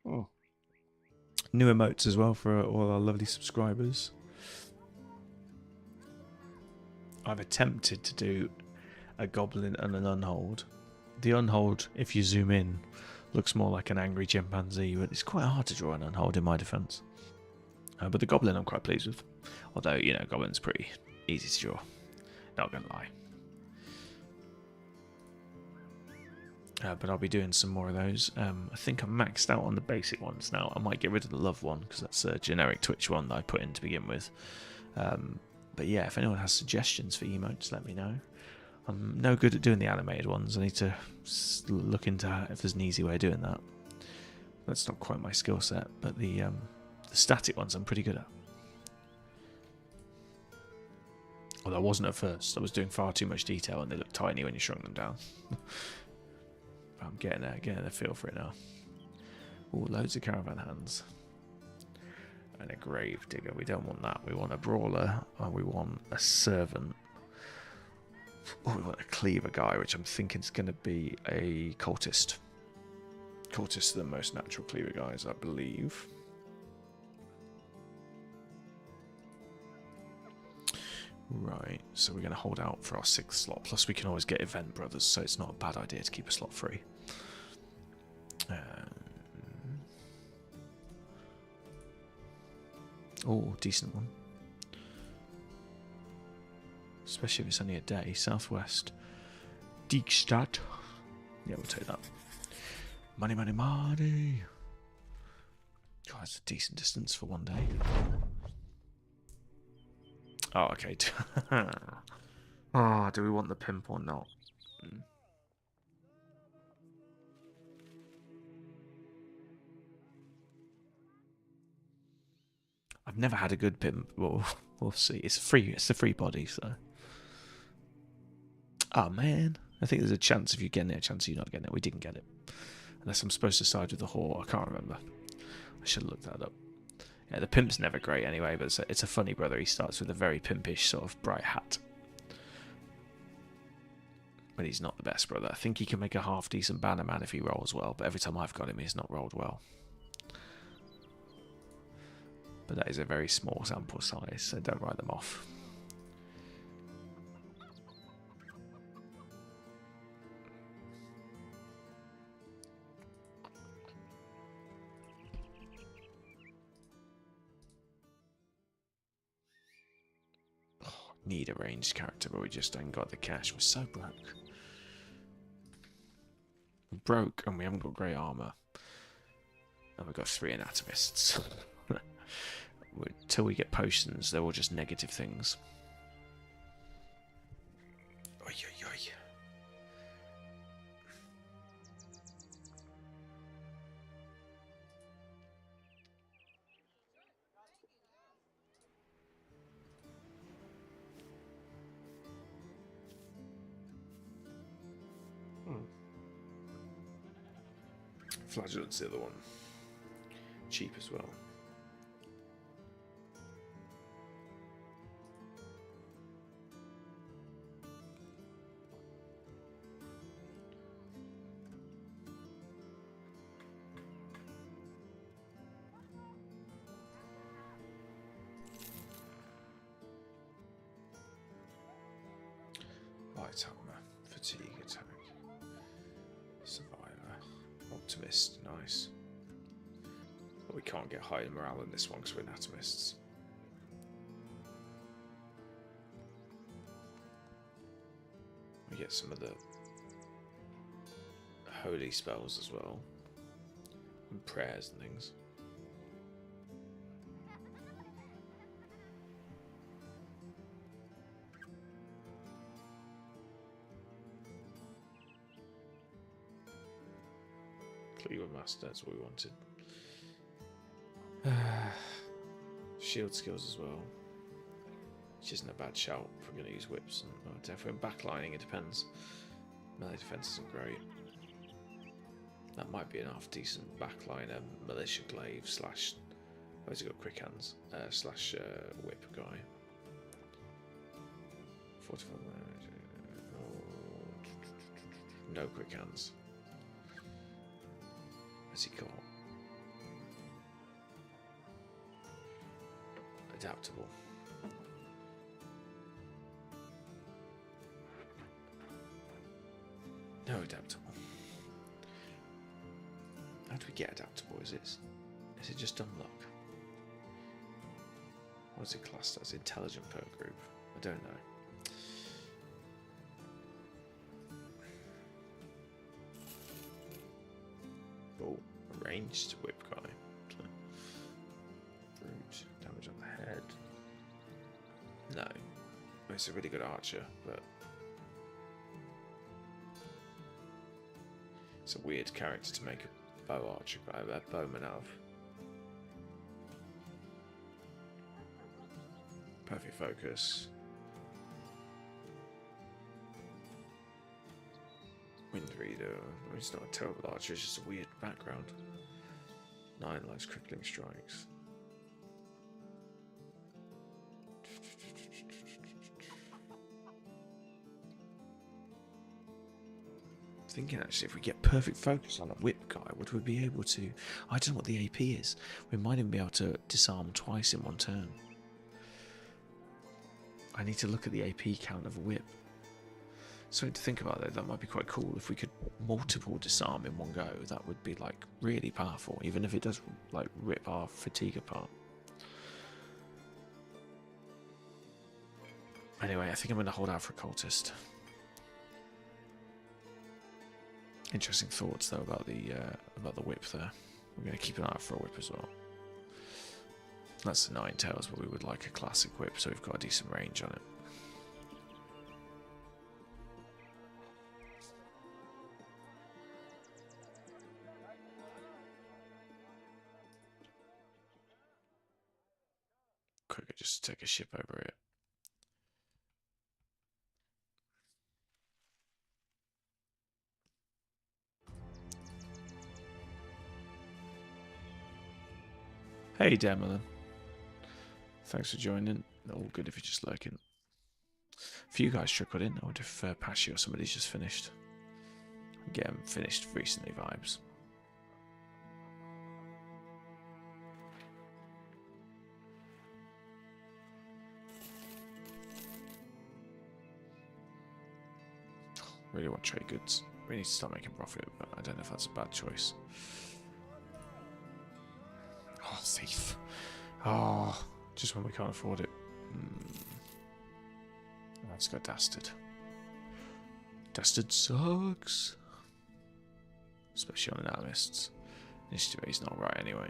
Oh. New emotes as well for all our lovely subscribers. I've attempted to do a goblin and an unhold. The unhold, if you zoom in, looks more like an angry chimpanzee, but it's quite hard to draw an unhold in my defense. But the goblin I'm quite pleased with. Although, you know, goblin's pretty easy to draw. Not gonna lie. But I'll be doing some more of those. I think I'm maxed out on the basic ones now. I might get rid of the love one because that's a generic Twitch one that I put in to begin with. But yeah, if anyone has suggestions for emotes, let me know. I'm no good at doing the animated ones. I need to look into if there's an easy way of doing that. That's not quite my skill set, but the static ones I'm pretty good at. Although I wasn't at first. I was doing far too much detail and they look tiny when you shrunk them down. I'm getting a feel for it now. Ooh, loads of caravan hands. And a grave digger. We don't want that. We want a brawler, or we want a servant. Oh, we want a cleaver guy, which I'm thinking is going to be a cultist. Cultists are the most natural cleaver guys, I believe. Right, so we're going to hold out for our 6th slot. Plus, we can always get event brothers, so it's not a bad idea to keep a slot free. Oh, decent one. Especially if it's only a day. Southwest. Diekstad. Yeah, we'll take that. Money, money, money. God, that's a decent distance for one day. Oh, okay. Oh, do we want the pimp or not? I've never had a good pimp. Well, we'll see. It's free. It's a free body, so. Oh man, I think there's a chance of you getting it, a chance of you not getting it. We didn't get it, unless I'm supposed to side with the whore. I can't remember. I should have looked that up. Yeah, the pimp's never great anyway, but it's a funny brother. He starts with a very pimpish sort of bright hat. But he's not the best brother. I think he can make a half-decent bannerman if he rolls well, but every time I've got him, he's not rolled well. But that is a very small sample size, so don't write them off. Need a ranged character, but we just ain't got the cash. We're so broke. We're broke, and we haven't got grey armour. And we've got 3 anatomists. Until we get potions, they're all just negative things. Oi, oi, oi. Flagellant's the other one. Cheap as well. Light armor, fatigue attack, survivor, optimist, nice. But we can't get high morale in this one because we're anatomists. We get some of the holy spells as well, and prayers and things. Cleaver Master, that's what we wanted. Shield skills as well. Which isn't a bad shout if we're going to use whips. And if we're backlining, it depends. Melee defense isn't great. That might be enough. Decent backliner, militia glaive slash. Oh, he's got quick hands. Slash whip guy. 45. No quick hands. What's he got? Adaptable. No adaptable. How do we get adaptable? Is it just unlock? What is it classed as? Intelligent perk group? I don't know. ranged whip guy. Brute, damage on the head. No. He's a really good archer, but it's a weird character to make a bow archer, a bowman of. Perfect focus. Wind reader. He's not a terrible archer, it's just a weird background. 9 lives, crippling strikes. Thinking actually, if we get perfect focus on a whip guy, would we be able to? I don't know what the AP is. We might even be able to disarm twice in one turn. I need to look at the AP count of a whip. Something to think about though. That might be quite cool if we could multiple disarm in one go. That would be like really powerful, even if it does like rip our fatigue apart. Anyway, I think I'm going to hold out for a cultist. Interesting thoughts though about the whip there. We're going to keep an eye out for a whip as well. That's the 9 tails, but we would like a classic whip, so we've got a decent range on it. Quicker, just take a ship over it. Hey, Demelin. Thanks for joining. All good if you're just lurking. A few guys trickled in. I wonder if Pashy or somebody's just finished. Get them finished recently vibes. Really want trade goods. We need to start making profit, but I don't know if that's a bad choice. Oh, thief. Oh, just when we can't afford it. Let's go Dastard. Dastard sucks. Especially on Anatomists. Initiative is not right anyway.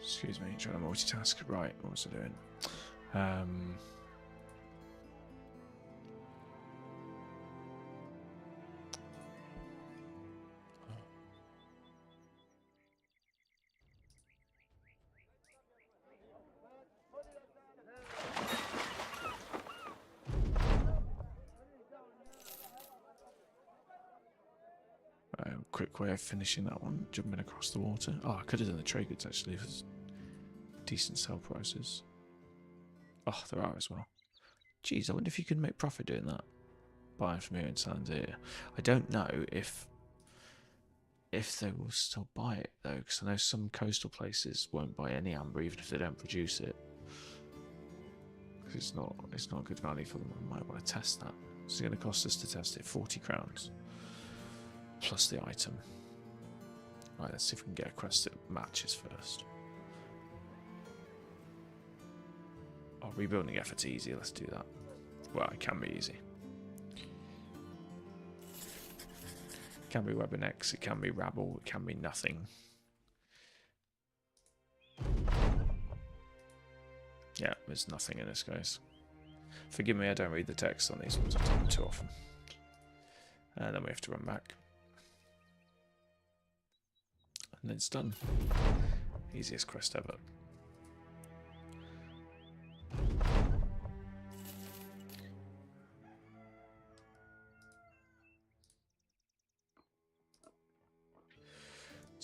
Excuse me, trying to multitask. Right, what was I doing? Quick way of finishing that one, jumping across the water. Oh, I could have done the trade goods actually for decent sell prices. Oh, there are as well. Jeez, I wonder if you can make profit doing that. Buying from here and selling here. I don't know if they will still buy it though, because I know some coastal places won't buy any amber even if they don't produce it. Because it's not good value for them. I might want to test that. It's going to cost us to test it 40 crowns. Plus the item. Right, let's see if we can get a quest that matches first. Oh, rebuilding effort's easy, let's do that. Well, it can be easy. It can be Weapon X, it can be Rabble, it can be nothing. Yeah, there's nothing in this, guys. Forgive me, I don't read the text on these ones, I've done them too often. And then we have to run back. And it's done. Easiest quest ever.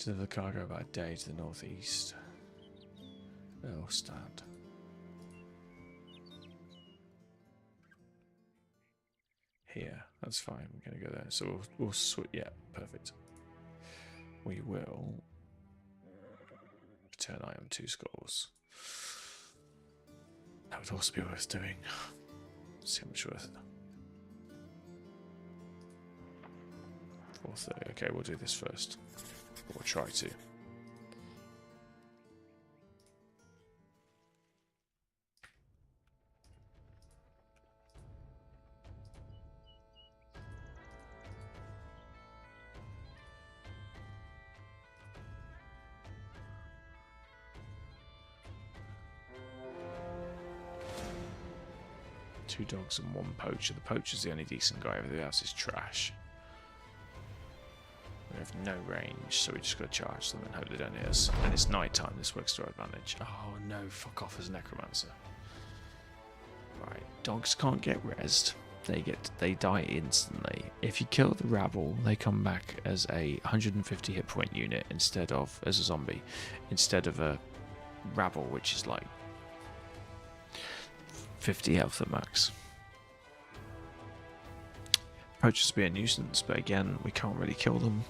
Deliver the cargo about a day to the northeast. Oh, stand. Here, that's fine. We're going to go there. So we'll switch. Yeah, perfect. We will return item 2 scores. That would also be worth doing. Let's see how much worth. 430. Okay, we'll do this first. We'll try to. Two dogs and one poacher. The poacher's the only decent guy. Everything else is trash. We have no range, so we just got to charge them and hope they don't hit us. And it's night time. This works to our advantage. Oh no! Fuck off as a necromancer. Right, dogs can't get rezzed. They die instantly. If you kill the rabble, they come back as a 150 hit point unit instead of as a zombie, instead of a rabble, which is like 50 health at max. Poachers be a nuisance, but again, we can't really kill them.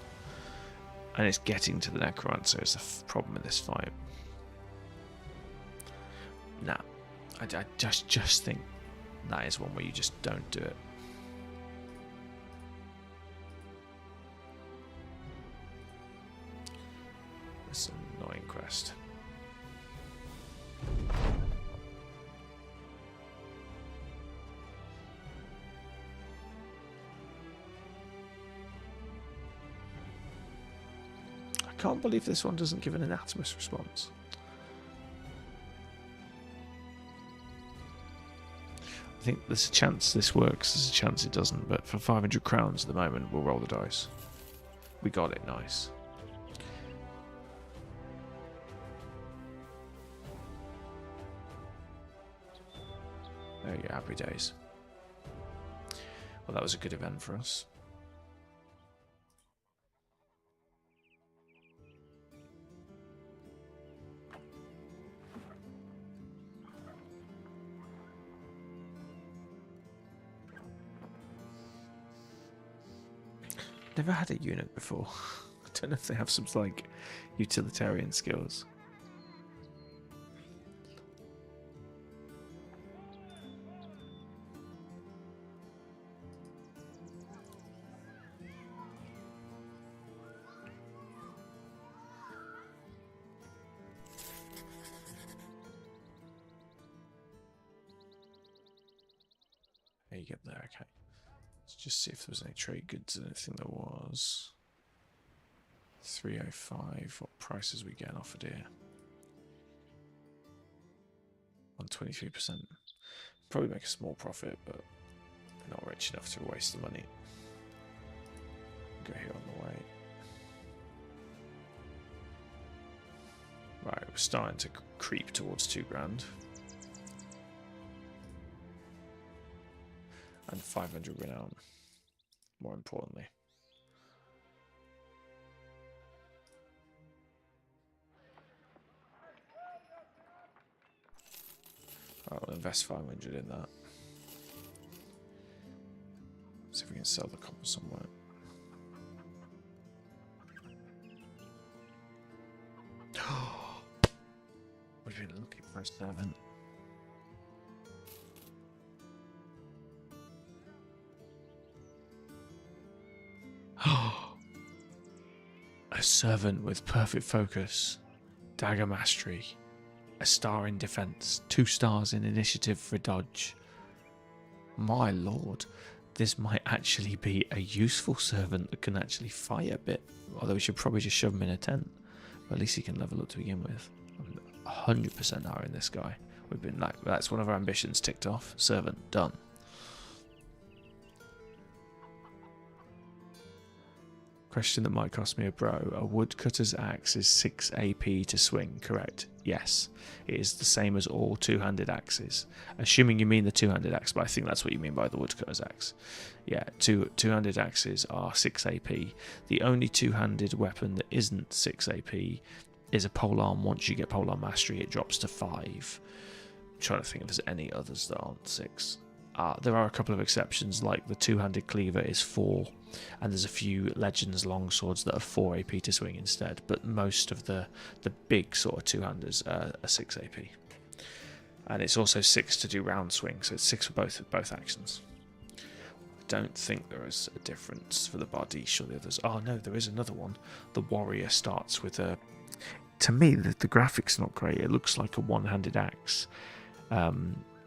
And it's getting to the necromancer is the problem in this fight. Nah, I just think that is one where you just don't do it. It's an annoying quest. I can't believe this one doesn't give an anatomist response. I think there's a chance this works, there's a chance it doesn't, but for 500 crowns at the moment, we'll roll the dice. We got it, nice. There you go, happy days. Well, that was a good event for us. Never had a unit before. I don't know if they have some like utilitarian skills. There you get there, okay. Let's just see if there was any trade goods and anything there was. 305. What prices we getting offered here? 123%. Probably make a small profit, but we're not rich enough to waste the money. Go here on the way. Right, we're starting to creep towards 2 grand. And 500 renown, more importantly. Alright, we'll invest 500 in that. See if we can sell the copper somewhere. We've been looking for a 7. A servant with perfect focus, dagger mastery, a star in defense, 2 stars in initiative for dodge. My lord, this might actually be a useful servant that can actually fight a bit. Although we should probably just shove him in a tent. But at least he can level up to begin with. 100% higher in this guy. We've been like, that's one of our ambitions ticked off. Servant done. Question that might cost me a bro. A woodcutter's axe is 6 AP to swing, correct? Yes, it is the same as all two-handed axes. Assuming you mean the two-handed axe, but I think that's what you mean by the woodcutter's axe. Yeah, two-handed axes are 6 AP. The only two-handed weapon that isn't 6 AP is a polearm. Once you get polearm mastery, it drops to 5. I'm trying to think if there's any others that aren't 6. There are a couple of exceptions, like the two-handed cleaver is 4, and there's a few legends longswords that are 4 AP to swing instead, but most of the big sort of two-handers are 6 AP. And it's also 6 to do round swing, so it's 6 for both actions. I don't think there is a difference for the Bardiche or the others. Oh no, there is another one. The warrior starts with a... To me, the graphics are not great. It looks like a one-handed axe.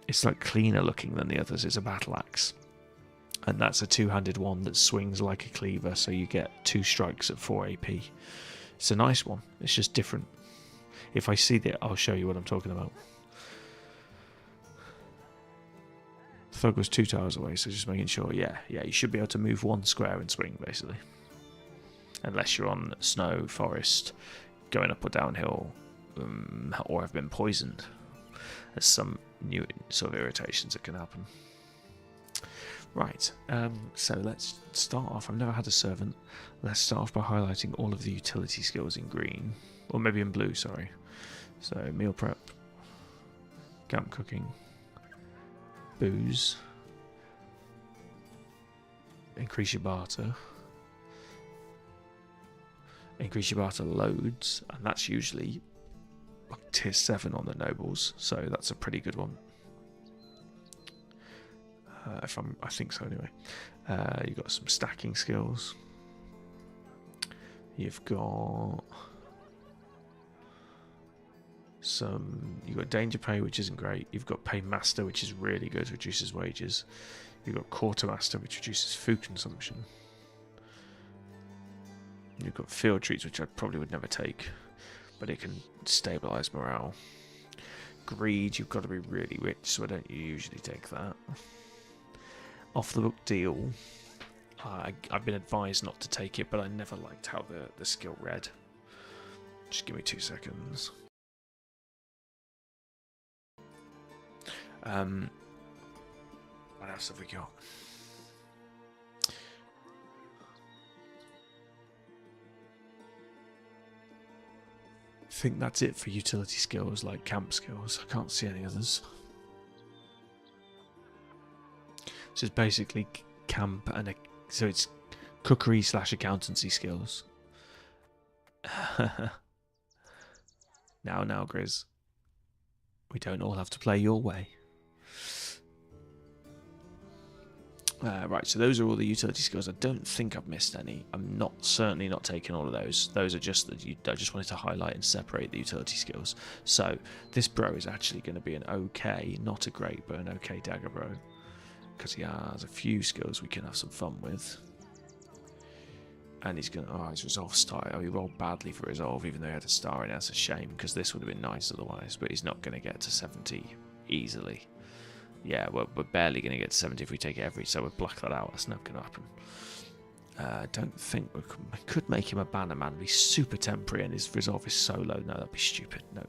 It's like cleaner looking than the others. It's a battle axe, and that's a two-handed one that swings like a cleaver, so you get 2 strikes at 4 AP. It's a nice one. It's just different. If I see it, I'll show you what I'm talking about. Thug was 2 towers away, so just making sure. Yeah, you should be able to move 1 square and swing, basically, unless you're on snow, forest, going up or downhill, or have been poisoned. There's some new sort of irritations that can happen. Right, so let's start off. I've never had a servant. Let's start off by highlighting all of the utility skills in green, or maybe in blue, sorry. So meal prep, camp cooking, booze, increase your barter loads, and that's usually tier 7 on the nobles, so that's a pretty good one. I think so anyway. You've got some stacking skills. You've got danger pay, which isn't great. You've got pay master, which is really good, reduces wages. You've got quartermaster, which reduces food consumption. You've got field treats, which I probably would never take, but it can stabilise morale. Greed, you've got to be really rich, so I don't usually take that. Off the book deal, I've been advised not to take it, but I never liked how the skill read. Just give me 2 seconds. What else have we got? I think that's it for utility skills, like camp skills. I can't see any others. So it's basically camp so it's cookery / accountancy skills. Now, Grizz. We don't all have to play your way. Right, so those are all the utility skills. I don't think I've missed any. I'm certainly not taking all of those. Those are just I just wanted to highlight and separate the utility skills. So this bro is actually going to be an okay, not a great, but an okay dagger bro, because he has a few skills we can have some fun with. And he's going to... his resolve star. He rolled badly for resolve, even though he had a star in it. That's a shame, because this would have been nice otherwise. But he's not going to get to 70 easily. Yeah, we're barely going to get to 70 if we take every, so we'll black that out. That's not going to happen. Don't think we could make him a banner man. Be super temporary, and his resolve is so low. No, that'd be stupid. No.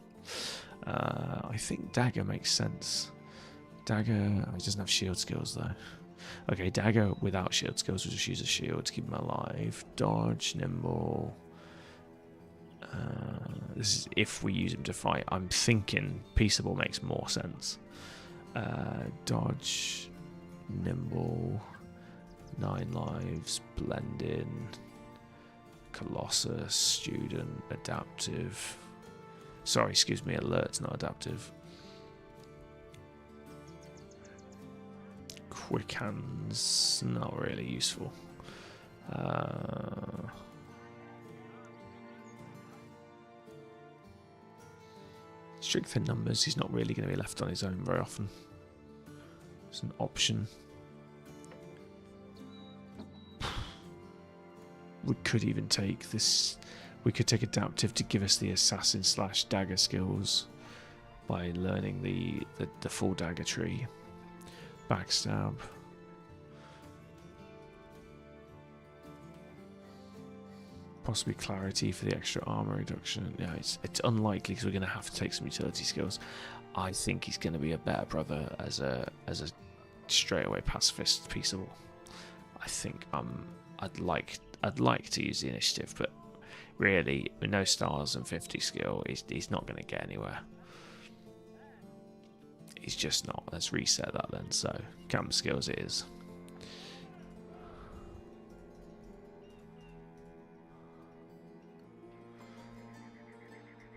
I think dagger makes sense. Dagger, he doesn't have shield skills though. Okay, dagger without shield skills, we'll just use a shield to keep him alive. Dodge, nimble. This is if we use him to fight. I'm thinking peaceable makes more sense. Dodge, nimble, 9 lives, blend in, Colossus, student, adaptive. Sorry, excuse me, alert's not adaptive. Quick hands, not really useful. Strength in numbers, he's not really going to be left on his own very often. It's an option. We could even take this. We could take adaptive to give us the assassin / dagger skills by learning the full dagger tree. Backstab. Possibly clarity for the extra armor reduction. Yeah, it's unlikely because we're going to have to take some utility skills. I think he's going to be a better brother as a straightaway pacifist peaceable. I think I'd like to use the initiative, but really with no stars and 50 skill, he's not going to get anywhere. He's just not. Let's reset that then. So camp skills it is.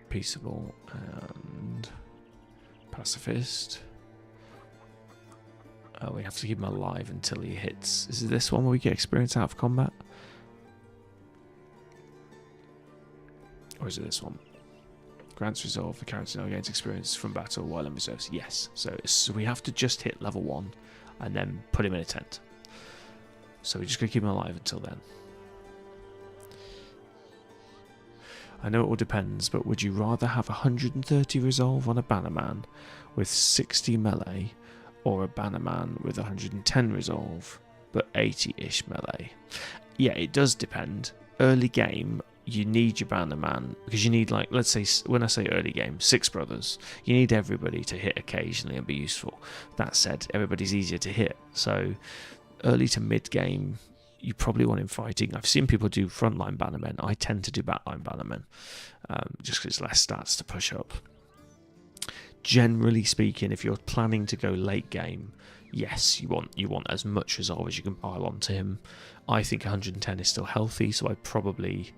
Peaceable and pacifist. We have to keep him alive until he hits. Is it this one where we get experience out of combat? Or is it this one? Grants resolve. The character now gains experience from battle while in reserves. Yes. So we have to just hit level 1 and then put him in a tent. So we're just going to keep him alive until then. I know it all depends, but would you rather have 130 resolve on a Bannerman with 60 melee, or a Bannerman with 110 resolve but 80-ish melee? Yeah, it does depend. Early game, you need your Bannerman because you need, like, let's say, when I say early game, 6 brothers, you need everybody to hit occasionally and be useful. That said, everybody's easier to hit, so early to mid game, you probably want him fighting. I've seen people do frontline Bannermen. I tend to do backline Bannermen, just because it's less stats to push up. Generally speaking, if you're planning to go late game, yes, you want as much resolve as you can pile onto him. I think 110 is still healthy, so I'd probably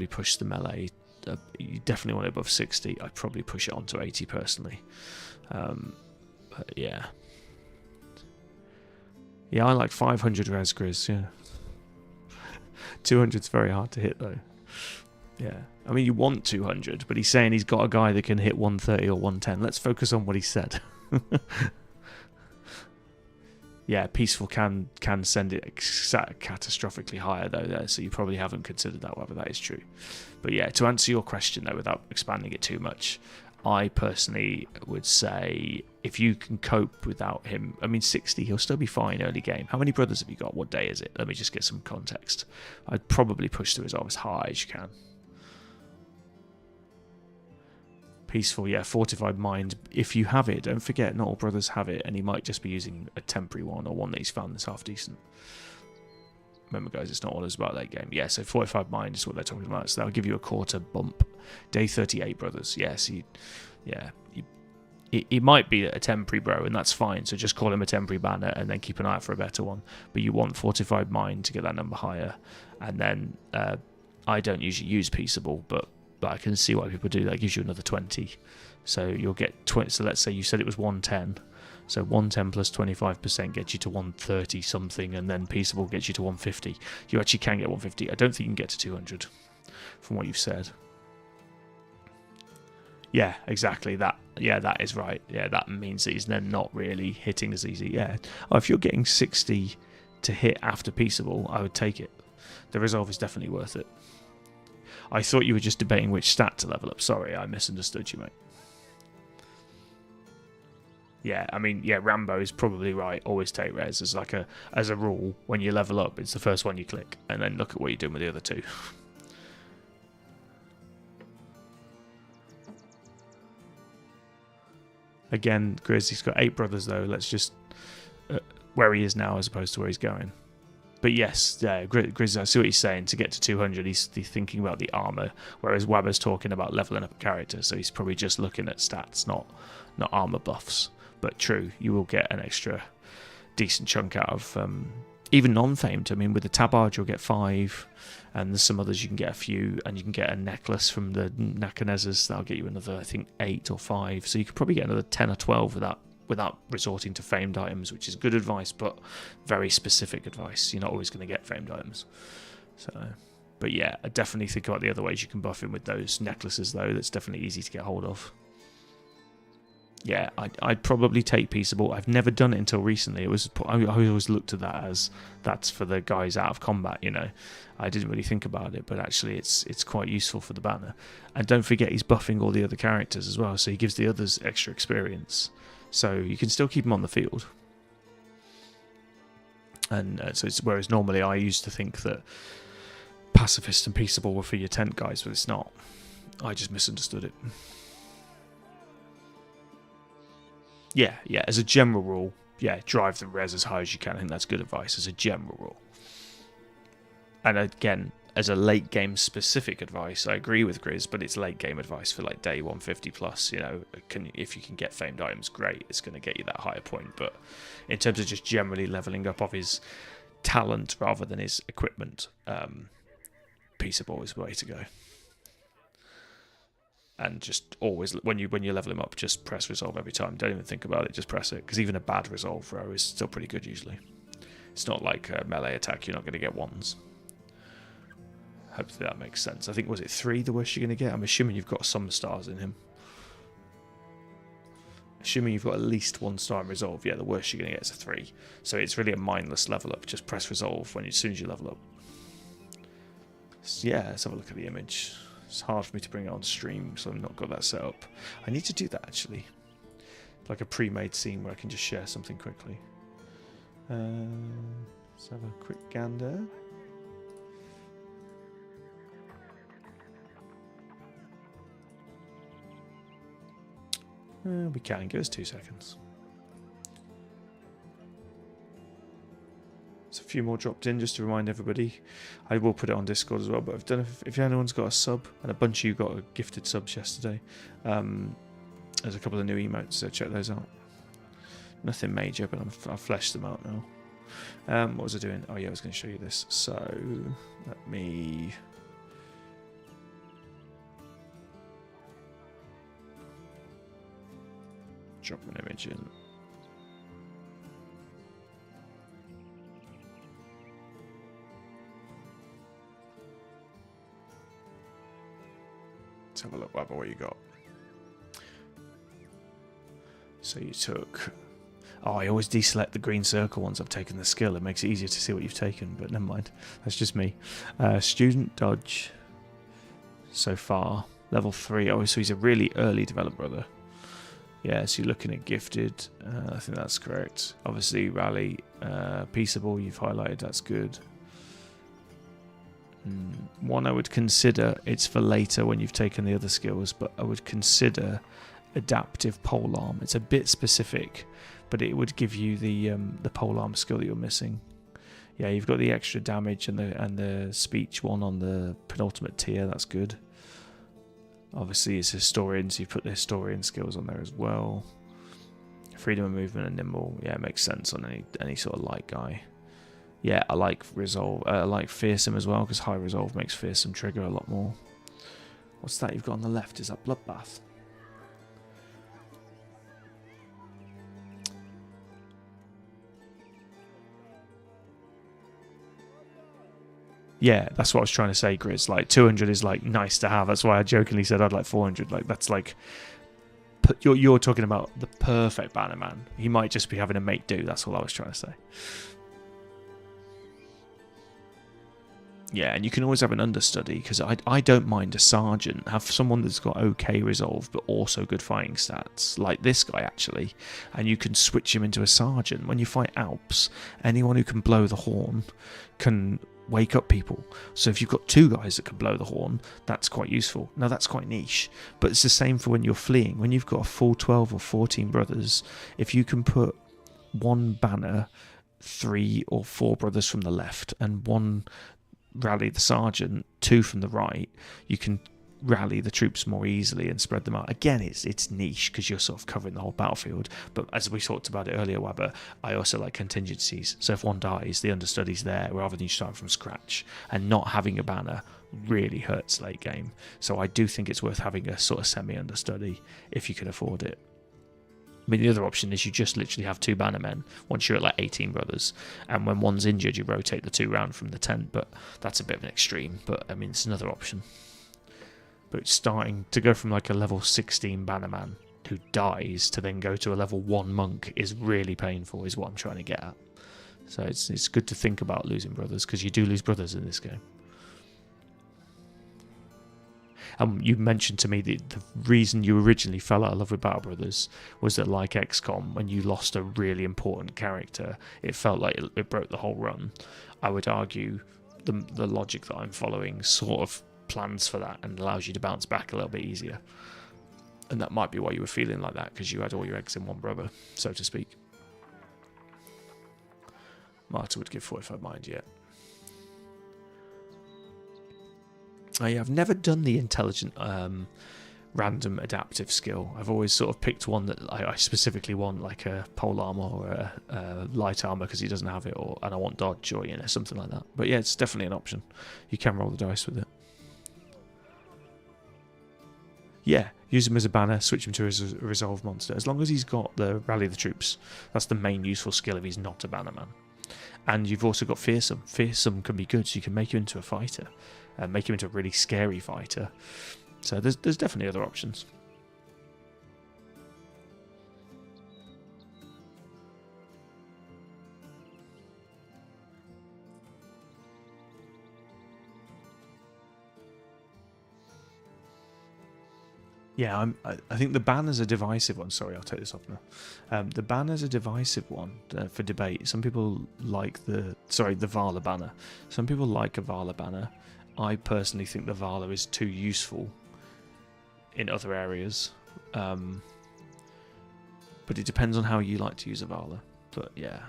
push the melee. You definitely want it above 60. I'd probably push it onto 80 personally. But yeah. Yeah, I like 500 res Grizz, yeah. 200's very hard to hit, though. Yeah. I mean, you want 200, but he's saying he's got a guy that can hit 130 or 110. Let's focus on what he said. Yeah, Peaceful can send it catastrophically higher, though, so you probably haven't considered that, whether that is true. But yeah, to answer your question, though, without expanding it too much, I personally would say if you can cope without him, I mean 60, he'll still be fine early game. How many brothers have you got? What day is it? Let me just get some context. I'd probably push the resolve as high as you can. Peaceful, yeah, Fortified Mind. If you have it, don't forget not all brothers have it, and he might just be using a temporary one or one that he's found that's half decent. Remember, guys, it's not all about late game. Yeah, so Fortified Mind is what they're talking about. So that'll give you a quarter bump. Day 38, brothers. Yes, he might be a temporary bro, and that's fine. So just call him a temporary banner, and then keep an eye out for a better one. But you want Fortified Mind to get that number higher. And then I don't usually use Peaceable, but I can see why people do. That gives you another 20. So you'll get 20. So let's say you said it was 110. So 110 plus 25% gets you to 130 something, and then Peaceable gets you to 150. You actually can get 150. I don't think you can get to 200 from what you've said. Yeah, exactly. That is right. Yeah, that means that he's then not really hitting as easy. Yeah. Oh, if you're getting 60 to hit after Peaceable, I would take it. The resolve is definitely worth it. I thought you were just debating which stat to level up. Sorry, I misunderstood you, mate. Yeah, I mean, yeah, Rambo is probably right. Always take res as a rule. When you level up, it's the first one you click, and then look at what you're doing with the other two. Again, Grizz, he's got 8 brothers though. Let's just where he is now as opposed to where he's going. But yes, Grizz, I see what he's saying. To get to 200, he's thinking about the armor, whereas Wabber's talking about leveling up a character. So he's probably just looking at stats, not armor buffs. But true, you will get an extra decent chunk out of even non-famed. I mean, with the tabard, you'll get 5, and there's some others you can get a few, and you can get a necklace from the Nakanezas. That'll get you another, I think, 8 or 5. So you could probably get another 10 or 12 without resorting to famed items, which is good advice, but very specific advice. You're not always going to get famed items. So, but yeah, I definitely think about the other ways you can buff him with those necklaces, though. That's definitely easy to get hold of. Yeah, I'd probably take Peaceable. I've never done it until recently. I always looked at that as that's for the guys out of combat, you know. I didn't really think about it, but actually it's quite useful for the banner. And don't forget, he's buffing all the other characters as well, so he gives the others extra experience. So you can still keep him on the field. And whereas normally I used to think that pacifist and peaceable were for your tent guys, but it's not. I just misunderstood it. Yeah, as a general rule, yeah, drive the res as high as you can. I think that's good advice as a general rule. And again, as a late game specific advice, I agree with Grizz, but it's late game advice for like day 150 plus. You know, if you can get famed items, great. It's going to get you that higher point. But in terms of just generally leveling up of his talent rather than his equipment, peaceable is the way to go. And just always, when you level him up, just press resolve every time. Don't even think about it, just press it. Because even a bad resolve throw is still pretty good usually. It's not like a melee attack, you're not going to get ones. Hopefully that makes sense. I think, was it 3 the worst you're going to get? I'm assuming you've got some stars in him. Assuming you've got at least 1 star in resolve, yeah, the worst you're going to get is a 3. So it's really a mindless level up. Just press resolve as soon as you level up. So yeah, let's have a look at the image. It's hard for me to bring it on stream, so I've not got that set up. I need to do that actually. Like a pre-made scene where I can just share something quickly. Let's have a quick gander. We can. Give us 2 seconds. There's a few more dropped in just to remind everybody. I will put it on Discord as well, but if anyone's got a sub, and a bunch of you got a gifted subs yesterday, there's a couple of new emotes, so check those out. Nothing major, but I've fleshed them out now. What was I doing? Oh yeah, I was going to show you this. So let me... drop an image in. Let's have a look, Wabba, what you got. So you took... Oh, I always deselect the green circle once I've taken the skill. It makes it easier to see what you've taken, but never mind. That's just me. Student dodge so far. Level 3. Oh, so he's a really early developed brother. Yeah, so you're looking at gifted. I think that's correct. Obviously, rally. Peaceable, you've highlighted. That's good. One I would consider, it's for later when you've taken the other skills, but I would consider adaptive polearm. It's a bit specific, but it would give you the polearm skill that you're missing. Yeah, you've got the extra damage and the speech one on the penultimate tier. That's good. Obviously, it's historian, so you put the historian skills on there as well. Freedom of movement and nimble. Yeah, it makes sense on any sort of light guy. Yeah, I like resolve. I like fearsome as well, because high resolve makes fearsome trigger a lot more. What's that you've got on the left? Is that bloodbath? Yeah, that's what I was trying to say, Grizz. Like 200 is like nice to have. That's why I jokingly said I'd like 400. Like that's like you're talking about the perfect banner man. He might just be having a mate do. That's all I was trying to say. Yeah, and you can always have an understudy, because I don't mind a sergeant. Have someone that's got okay resolve but also good fighting stats, like this guy actually, and you can switch him into a sergeant. When you fight Alps, anyone who can blow the horn can wake up people. So if you've got 2 guys that can blow the horn, that's quite useful. Now that's quite niche, but it's the same for when you're fleeing. When you've got a full 12 or 14 brothers, if you can put 1 banner, 3 or 4 brothers from the left, and 1 rally the sergeant, 2 from the right, you can rally the troops more easily and spread them out. Again, it's niche because you're sort of covering the whole battlefield, but as we talked about it earlier, Wabba, I also like contingencies. So if one dies, the understudy's there rather than you starting from scratch, and not having a banner really hurts late game. So I do think it's worth having a sort of semi-understudy if you can afford it. I mean, the other option is you just literally have 2 banner men once you're at like 18 brothers, and when one's injured, you rotate the 2 round from the tent, but that's a bit of an extreme, but I mean, it's another option. But starting to go from like a level 16 banner man who dies to then go to a level 1 monk is really painful, is what I'm trying to get at. So it's good to think about losing brothers, because you do lose brothers in this game. You mentioned to me that the reason you originally fell out of love with Battle Brothers was that, like XCOM, when you lost a really important character, it felt like it broke the whole run. I would argue the logic that I'm following sort of plans for that and allows you to bounce back a little bit easier. And that might be why you were feeling like that, because you had all your eggs in one brother, so to speak. Marta would give 45 mind, yeah. Oh yeah, I've never done the intelligent random adaptive skill. I've always sort of picked one that I specifically want, like a pole armor or a light armor because he doesn't have it, and I want dodge or something like that. But yeah, it's definitely an option. You can roll the dice with it. Yeah, use him as a banner, switch him to a resolve monster. As long as he's got the rally the troops, that's the main useful skill if he's not a banner man. And you've also got fearsome. Fearsome can be good, so you can make him into a fighter, and make him into a really scary fighter. So there's definitely other options. Yeah, I think the banner's a divisive one. Sorry, I'll take this off now. The banner's a divisive one for debate. Some people like the Vala banner. Some people like a Vala banner. I personally think the Vala is too useful in other areas. But it depends on how you like to use a Vala. But yeah,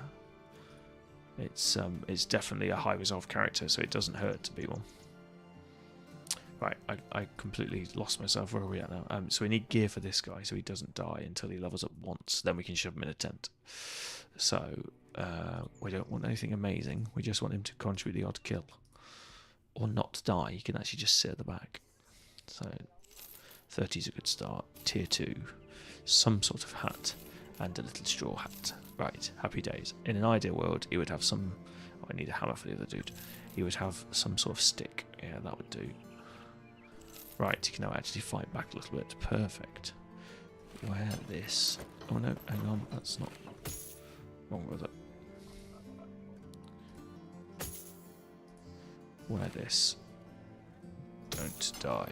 it's definitely a high resolve character, so it doesn't hurt to be one. Right, I completely lost myself. Where are we at now? So we need gear for this guy so he doesn't die until he levels up once. Then we can shove him in a tent. So we don't want anything amazing. We just want him to contribute the odd kill. Or not die. He can actually just sit at the back. So 30 is a good start. Tier 2. Some sort of hat. And a little straw hat. Right, happy days. In an ideal world, he would have some... Oh, I need a hammer for the other dude. He would have some sort of stick. Yeah, that would do. Right, you can now actually fight back a little bit. Perfect. Wear this. Oh no, hang on, that's not wrong with it. Wear this. Don't die.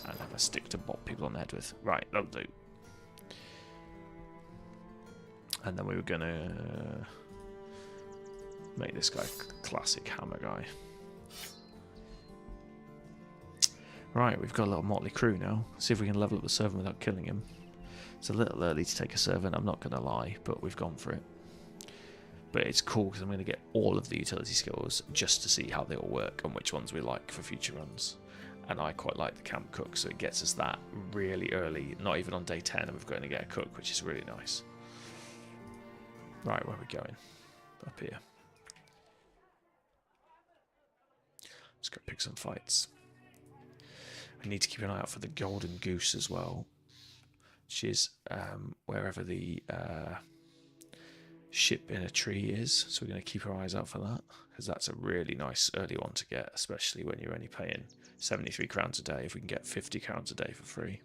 And have a stick to bop people on the head with. Right, that'll do. And then we were gonna make this guy classic hammer guy. Right, we've got a little motley crew now. See if we can level up the servant without killing him. It's a little early to take a servant, I'm not going to lie, but we've gone for it. But it's cool because I'm going to get all of the utility skills just to see how they all work and which ones we like for future runs. And I quite like the camp cook, so it gets us that really early, not even on day 10, and we're going to get a cook, which is really nice. Right, where are we going? Up here. Let's go pick some fights. I need to keep an eye out for the golden goose as well, which is wherever the ship in a tree is. So we're going to keep our eyes out for that, because that's a really nice early one to get, especially when you're only paying 73 crowns a day. If we can get 50 crowns a day for free.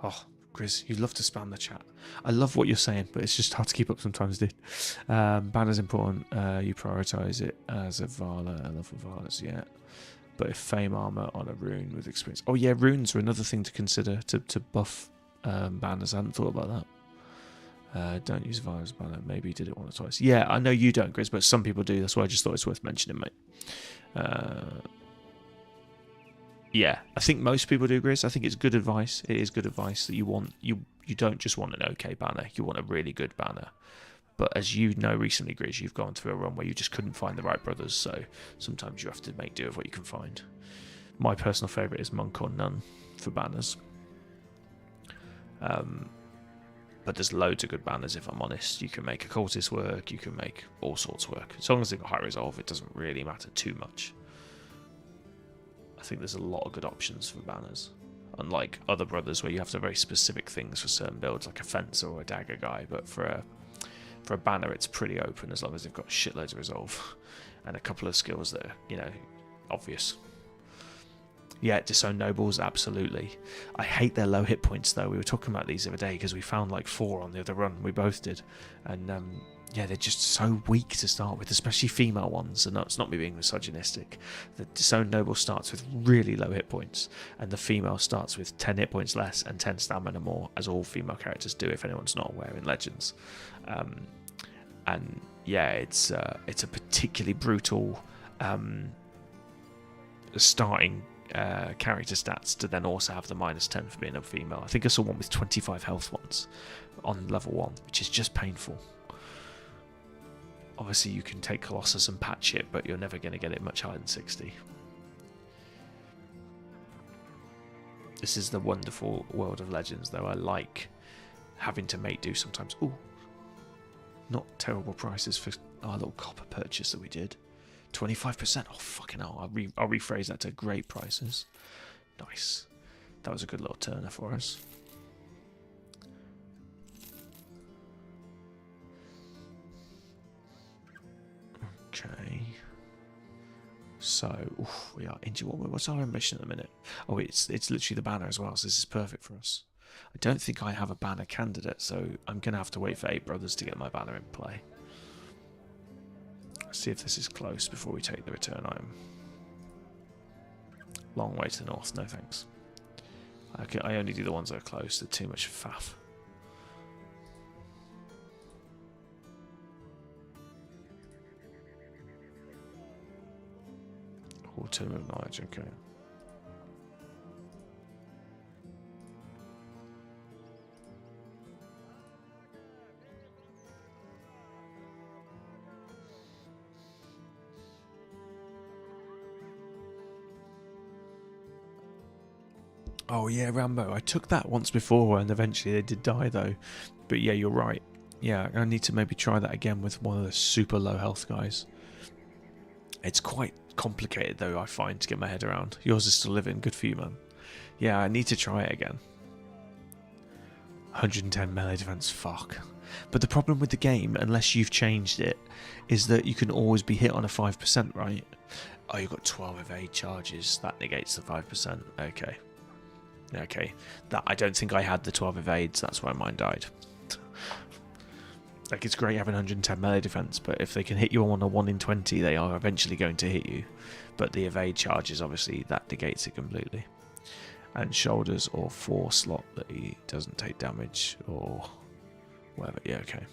Oh, Grizz, you love to spam the chat. I love what you're saying, but it's just hard to keep up sometimes, dude. Banner's important. You prioritise it as a Vala. I love Valas, yeah. But if fame armor on a rune with experience... Oh yeah, runes are another thing to consider to buff banners. I hadn't thought about that. Don't use Vala's banner. Maybe you did it once or twice. Yeah, I know you don't, Grizz, but some people do. That's why I just thought it's worth mentioning, mate. Yeah, I think most people do, Grizz. I think it's good advice. It is good advice that you don't just want an okay banner. You want a really good banner. But as you know recently, Grizz, you've gone through a run where you just couldn't find the right brothers. So sometimes you have to make do with what you can find. My personal favourite is Monk or Nun for banners. But there's loads of good banners, if I'm honest. You can make a cultist work. You can make all sorts work. As long as they've got high resolve, it doesn't really matter too much. I think there's a lot of good options for banners, unlike other brothers where you have to have very specific things for certain builds, like a fencer or a dagger guy. But for a banner, it's pretty open as long as they've got shitloads of resolve and a couple of skills that are, obvious. Yeah, Disown Nobles, absolutely. I hate their low hit points though. We were talking about these the other day because we found like 4 on the other run. We both did, and yeah, they're just so weak to start with, especially female ones. And that's not me being misogynistic. The Disowned Noble starts with really low hit points, and the female starts with 10 hit points less and 10 stamina more, as all female characters do, if anyone's not aware in Legends. And yeah, it's a particularly brutal starting character stats to then also have the -10 for being a female. I think I saw one with 25 health once on level 1, which is just painful. Obviously you can take Colossus and patch it, but you're never going to get it much higher than 60. This is the wonderful world of Legends, though. I like having to make do sometimes. Ooh, not terrible prices for our little copper purchase that we did. 25%. Oh, fucking hell. I'll rephrase that to great prices. Nice. That was a good little turner for us. Okay. So, oof, we are into what's our ambition at the minute? Oh, it's literally the banner as well, so this is perfect for us. I don't think I have a banner candidate, so I'm going to have to wait for 8 Brothers to get my banner in play. Let's see if this is close before we take the return item. Long way to the north, no thanks. I only do the ones that are close, they're too much faff. Tomb of Knowledge, okay. Oh yeah, Rambo. I took that once before and eventually they did die though. But yeah, you're right. Yeah, I need to maybe try that again with one of the super low health guys. It's quite complicated though, I find, to get my head around. Yours is still living. Good for you, man. Yeah, I need to try it again. 110 melee defense, fuck. But the problem with the game, unless you've changed it, is that you can always be hit on a 5%, right? Oh, you've got 12 evade charges. That negates the 5%. Okay. Okay. That, I don't think I had the 12 evades. That's why mine died. Like, it's great having 110 melee defense, but if they can hit you on a 1 in 20, they are eventually going to hit you. But the evade charges, obviously, that negates it completely. And shoulders or 4 slot that he doesn't take damage or whatever. Yeah, okay.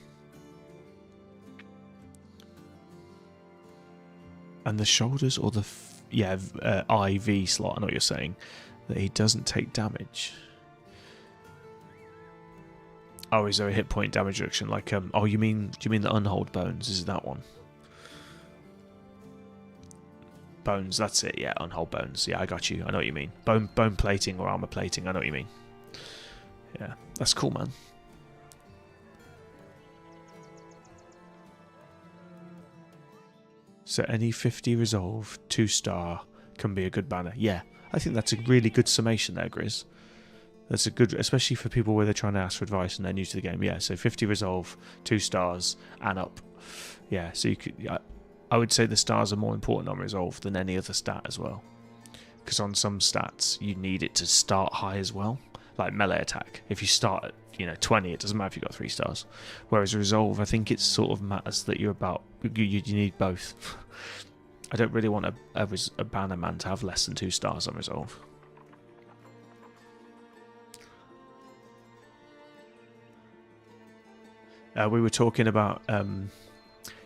And the shoulders or the IV slot, I know what you're saying, that he doesn't take damage. Oh, is there a hit point damage reduction? Like, oh, do you mean the unhold bones? Is that one? Bones, that's it. Yeah, unhold bones. Yeah, I got you. I know what you mean. Bone plating or armor plating. I know what you mean. Yeah, that's cool, man. So any 50 resolve 2-star can be a good banner. Yeah, I think that's a really good summation there, Grizz. That's a good, especially for people where they're trying to ask for advice and they're new to the game. Yeah, so 50 resolve, 2 stars, and up. Yeah, so you could. I would say the stars are more important on resolve than any other stat as well. Because on some stats, you need it to start high as well. Like melee attack. If you start at 20, it doesn't matter if you've got 3 stars. Whereas resolve, I think it sort of matters that you're about. You need both. I don't really want a banner man to have less than 2 stars on resolve. We were talking about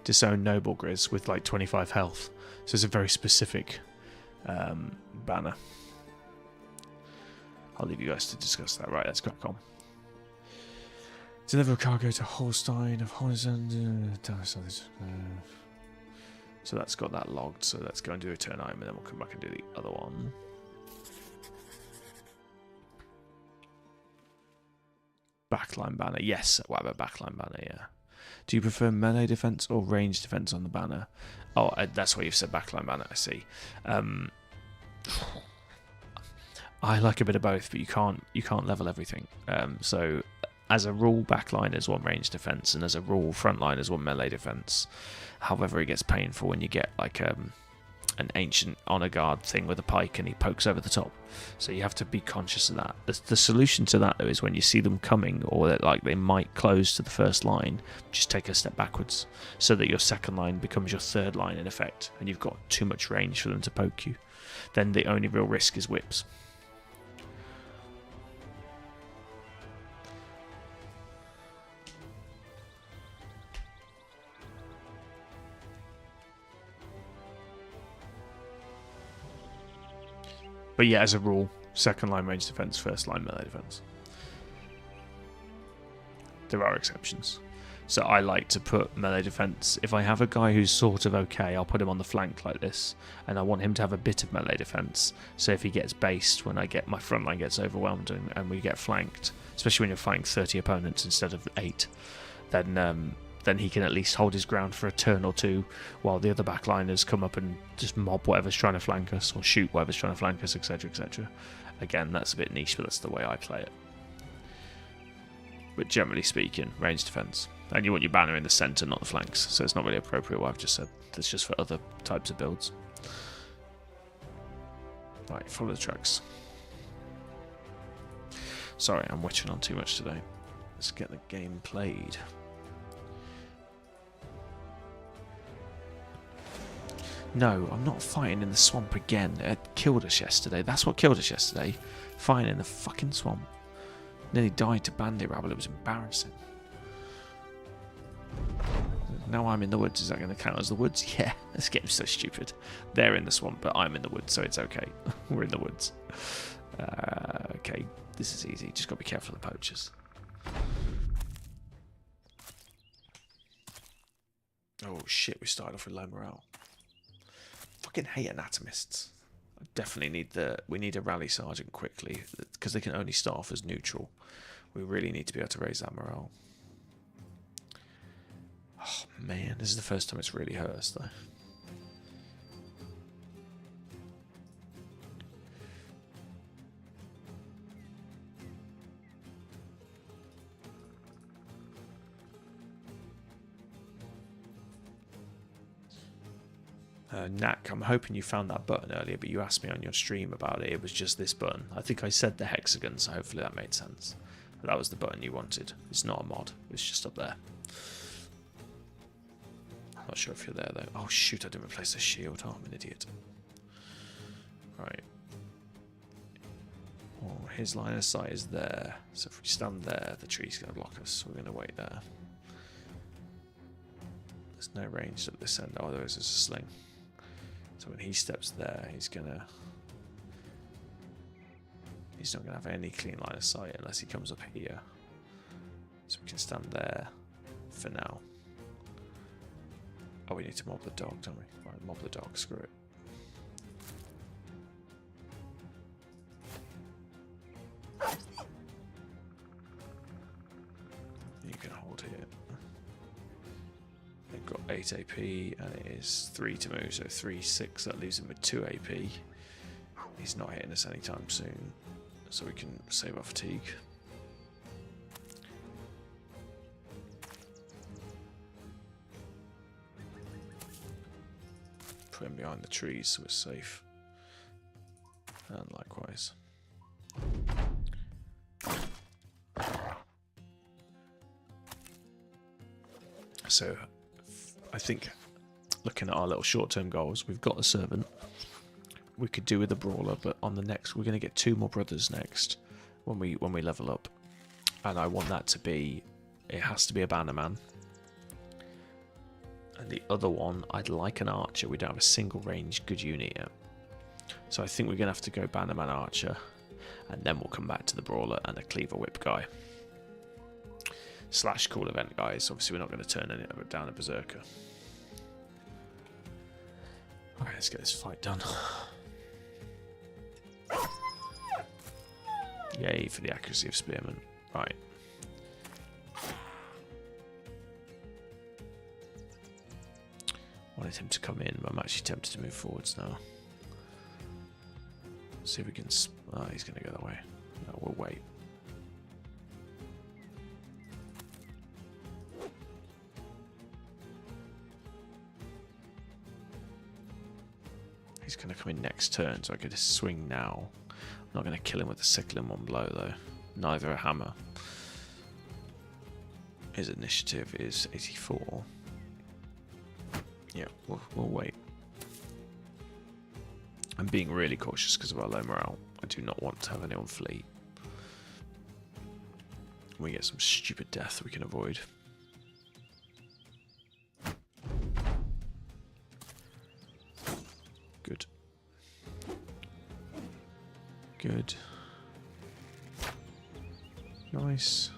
Disown Noble Grizz with like 25 health. So it's a very specific banner. I'll leave you guys to discuss that. Right, let's crack on. Deliver cargo to Holstein of Horizon. So that's got that logged. So let's go and do a return item and then we'll come back and do the other one. Backline banner. Yes, what about backline banner? Yeah. Do you prefer melee defense or range defense on the banner? Oh, that's why you've said backline banner. I see. I like a bit of both, but you can't level everything. So, as a rule, backline is 1 range defense, and as a rule, frontline is 1 melee defense. However, it gets painful when you get like an ancient honor guard thing with a pike and he pokes over the top. So you have to be conscious of that. The solution to that though is when you see them coming or that like they might close to the first line, just take a step backwards so that your second line becomes your third line in effect and you've got too much range for them to poke you. Then the only real risk is whips. But yeah, as a rule, second line range defense, first line melee defense. There are exceptions. So I like to put melee defense. If I have a guy who's sort of okay, I'll put him on the flank like this, and I want him to have a bit of melee defense. So if he gets based when my front line gets overwhelmed and we get flanked, especially when you're fighting 30 opponents instead of 8, then he can at least hold his ground for a turn or two while the other backliners come up and just mob whatever's trying to flank us or shoot whatever's trying to flank us, etc., etc. Again, that's a bit niche, but that's the way I play it. But generally speaking, range defense. And you want your banner in the centre, not the flanks. So it's not really appropriate what I've just said. That's just for other types of builds. Right, follow the tracks. Sorry, I'm witching on too much today. Let's get the game played. No, I'm not fighting in the swamp again. It killed us yesterday. That's what killed us yesterday. Fighting in the fucking swamp. Nearly died to bandit rabble. It was embarrassing. Now I'm in the woods. Is that going to count as the woods? Yeah, this game's so stupid. They're in the swamp, but I'm in the woods, so it's okay. We're in the woods. Okay, this is easy. Just got to be careful of the poachers. Oh shit, we started off with low morale. Fucking hate anatomists. I definitely we need a rally sergeant quickly, because they can only start off as neutral. We really need to be able to raise that morale. Oh man, this is the first time it's really hurt us though. Knack, I'm hoping you found that button earlier, but you asked me on your stream about it. It was just this button. I think I said the hexagon, so hopefully that made sense. But that was the button you wanted. It's not a mod. It's just up there. Not sure if you're there though. Oh shoot, I didn't replace the shield. Oh, I'm an idiot. Right. Oh, his line of sight is there. So if we stand there, the tree's going to block us. So we're going to wait there. There's no range at this end. Oh, there is a sling. So when he steps there, he's not going to have any clean line of sight unless he comes up here. So we can stand there for now. Oh, we need to mob the dog, don't we? Right, mob the dog, screw it. You can hold here. They've got 8 AP and it is 3 to move, so 3, 6, that leaves him with 2 AP. He's not hitting us anytime soon, so we can save our fatigue. Put him behind the trees so we're safe. And likewise. So I think looking at our little short-term goals, we've got a servant. We could do with a brawler, but on the next we're going to get 2 more brothers next when we level up. And I want that to be, it has to be a bannerman. And the other one, I'd like an archer. We don't have a single range good unit yet. So I think we're going to have to go bannerman archer. And then we'll come back to the brawler and a cleaver whip guy. / cool event guys. Obviously we're not going to turn any of it down a berserker. Alright, let's get this fight done. Yay for the accuracy of spearmen. Right. Wanted him to come in, but I'm actually tempted to move forwards now. See if we can... Oh, he's going to go that way. No, we'll wait. He's going to come in next turn, so I could just swing now. I'm not going to kill him with a sickle in one blow, though. Neither a hammer. His initiative is 84. Yeah, we'll wait. I'm being really cautious because of our low morale. I do not want to have anyone flee. We get some stupid death we can avoid. Good. good. Nice.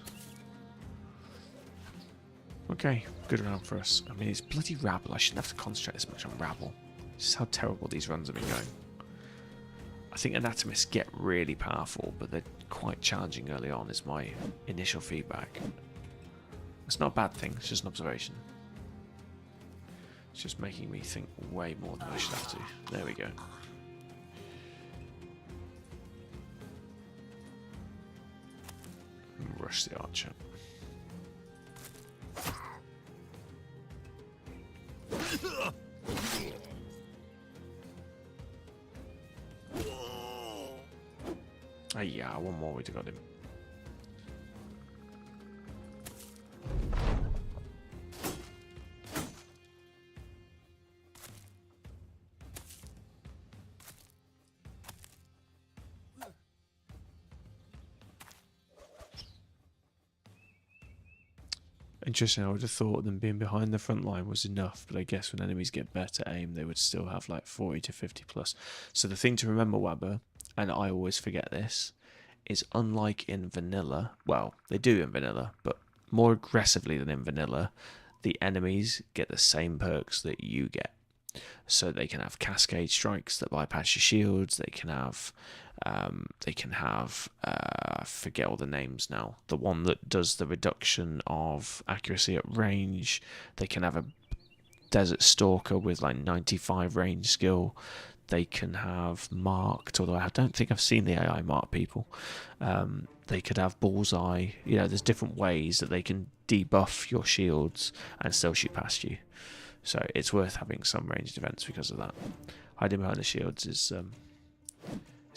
Okay, good round for us. I mean, it's bloody rabble. I shouldn't have to concentrate this much on rabble. Just how terrible these runs have been going. I think Anatomists get really powerful, but they're quite challenging early on, is my initial feedback. It's not a bad thing, it's just an observation. It's just making me think way more than I should have to. There we go. Rush the archer. Oh yeah, one more we'd have got him. Interesting, I would have thought them being behind the front line was enough, but I guess when enemies get better aim, they would still have like 40 to 50 plus. So the thing to remember, Wabber, and I always forget this, is unlike in vanilla, well, they do in vanilla, but more aggressively than in vanilla, the enemies get the same perks that you get. So they can have cascade strikes that bypass your shields. They can have, I forget all the names now. The one that does the reduction of accuracy at range. They can have a Desert Stalker with like 95 range skill. They can have marked, although I don't think I've seen the AI mark people. They could have bullseye. You know, there's different ways that they can debuff your shields and still shoot past you. So it's worth having some ranged defense because of that. Hiding behind the shields is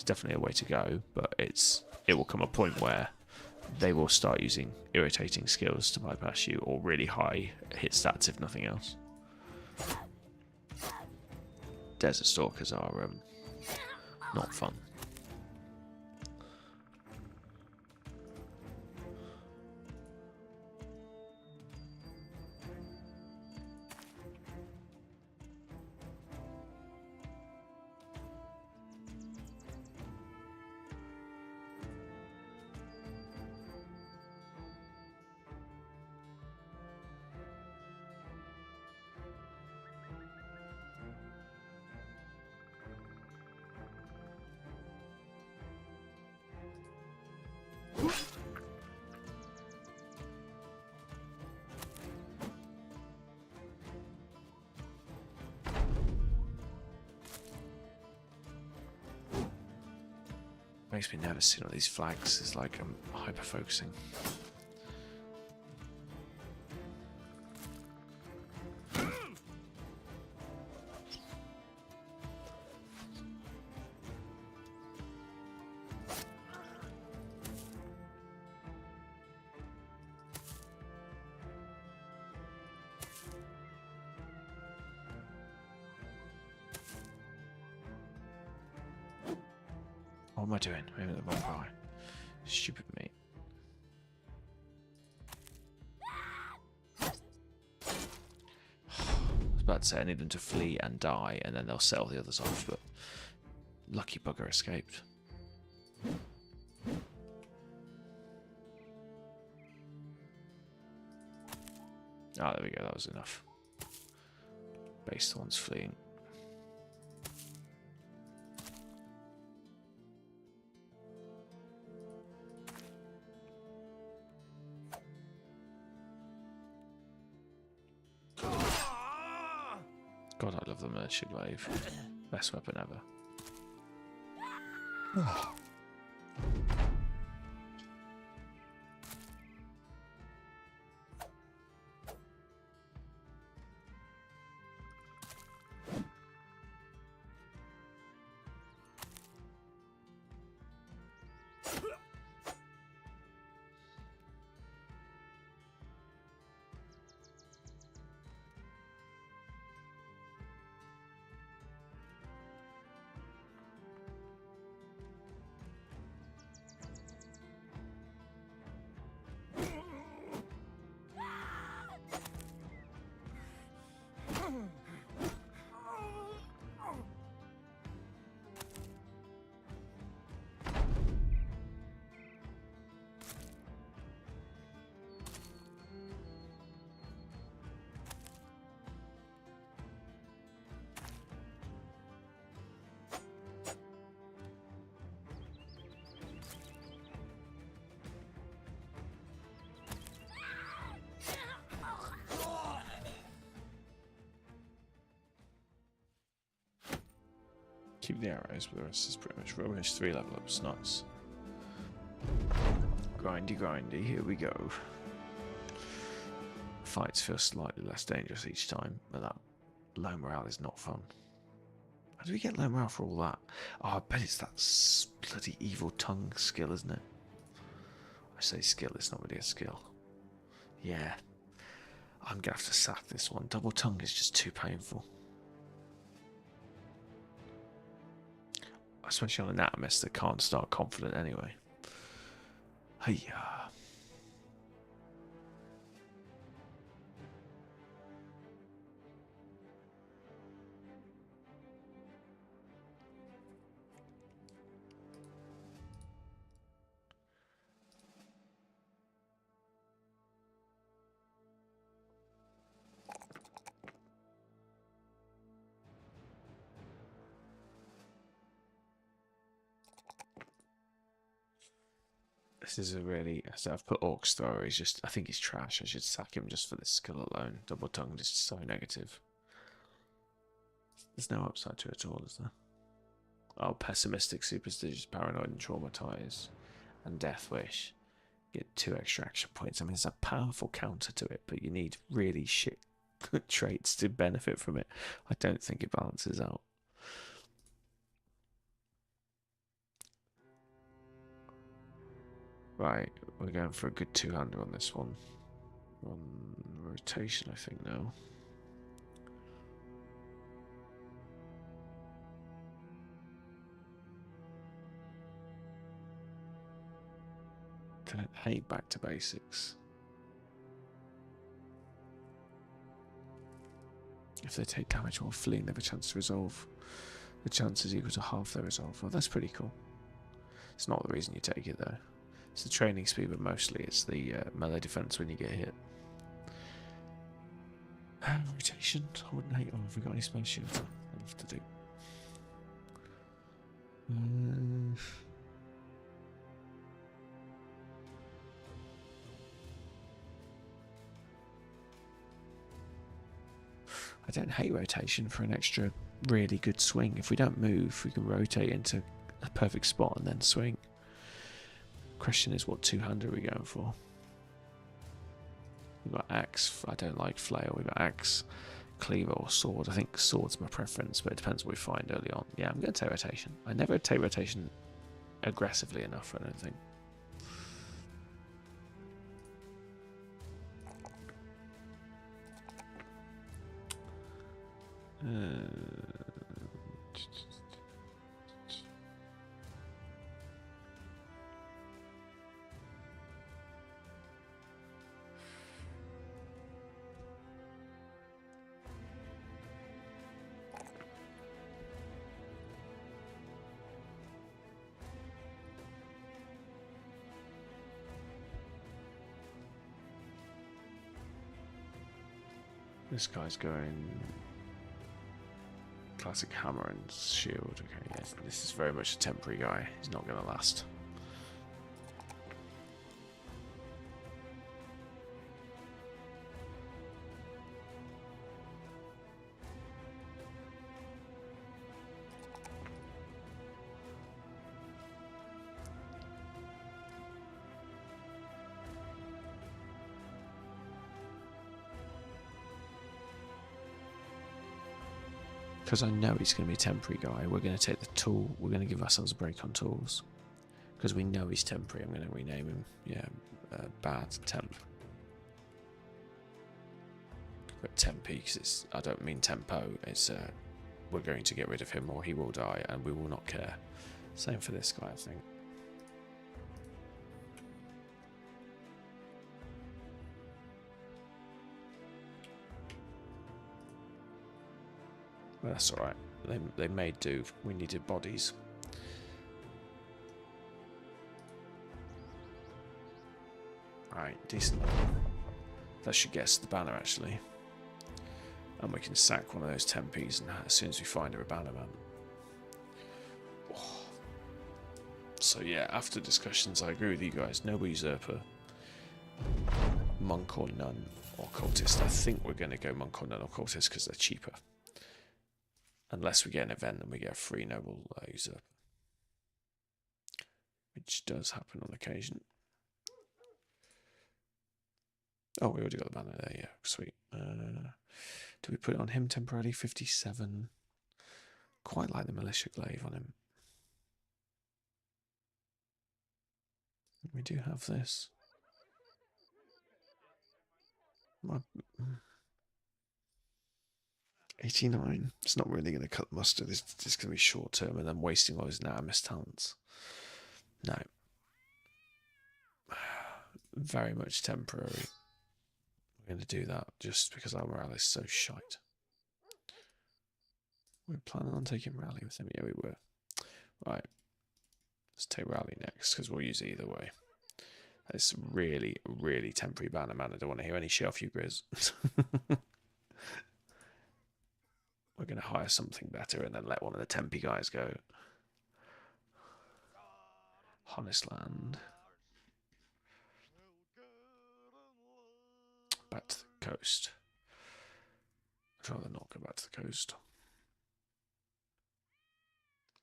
definitely a way to go, but it will come a point where they will start using irritating skills to bypass you, or really high hit stats if nothing else. Desert Stalkers are not fun. Makes me nervous seeing all these flags. It's like I'm hyper focusing. What am I doing? I'm in the wrong eye. Stupid me. I was about to say I need them to flee and die, and then they'll settle the others off, but lucky bugger escaped. Ah, there we go. That was enough. Base the ones fleeing. God, I love the Militia Glaive. Best weapon ever. Keep the arrows, but the rest is pretty much rubbish. 3 level ups, nice. Grindy, grindy, here we go. Fights feel slightly less dangerous each time, but that low morale is not fun. How do we get low morale for all that? Oh, I bet it's that bloody evil tongue skill, isn't it? I say skill, it's not really a skill. Yeah. I'm gonna have to sack this one. Double tongue is just too painful. Especially on Anatomists that can't start confident anyway. Hey-ya. This is a really... So I've put Orc's Thrower. He's just... I think he's trash. I should sack him just for this skill alone. Double tongued is so negative. There's no upside to it at all, is there? Oh, pessimistic, superstitious, paranoid, and traumatized. And Death Wish. Get 2 extra action points. I mean, it's a powerful counter to it, but you need really shit traits to benefit from it. I don't think it balances out. Right, we're going for a good 200 on this one. We're on rotation, I think, now. Don't hate back to basics. If they take damage while fleeing, they have a chance to resolve. The chance is equal to half their resolve. Well, that's pretty cool. It's not the reason you take it, though. It's the training speed, but mostly it's the melee defense when you get hit. Rotation. I wouldn't hate. Oh, have we got any spell shield? I'd have to do. I don't hate rotation for an extra really good swing. If we don't move, we can rotate into a perfect spot and then swing. Question is, what 200 are we going for? We've got axe. I don't like flail. We've got axe, cleaver, or sword. I think sword's my preference, but it depends what we find early on. Yeah, I'm going to take rotation. I never take rotation aggressively enough, I don't think. This guy's going classic hammer and shield. Okay, yeah, this is very much a temporary guy. He's not going to last. Because I know he's going to be a temporary guy, we're going to take the tool. We're going to give ourselves a break on tools. Because we know he's temporary, I'm going to rename him, yeah, Bad Temp. But Tempy, because I don't mean tempo, it's we're going to get rid of him or he will die and we will not care. Same for this guy, I think. But that's alright. They made do. We needed bodies. Alright, decent. That should get us the banner, actually. And we can sack one of those Tempies and as soon as we find her a banner man. Oh. So yeah, after discussions, I agree with you guys. Noble Usurper, Monk or Nun, or Cultist. I think we're going to go Monk or Nun or Cultist because they're cheaper. Unless we get an event and we get a free noble usurper, which does happen on occasion. Oh, we already got the banner there, yeah, sweet. Do we put it on him temporarily? 57. Quite like the militia glaive on him. We do have this. 89. It's not really going to cut the mustard. It's just going to be short term and then wasting all his Anatomist talents. No. Very much temporary. We're going to do that just because our morale is so shite. We're planning on taking rally with him. Yeah, we were. Right. Let's take rally next because we'll use it either way. It's really, really temporary banner, man. I don't want to hear any shit off you, Grizz. We're going to hire something better and then let one of the Tempe guys go. Honestland. Back to the coast. I'd rather not go back to the coast.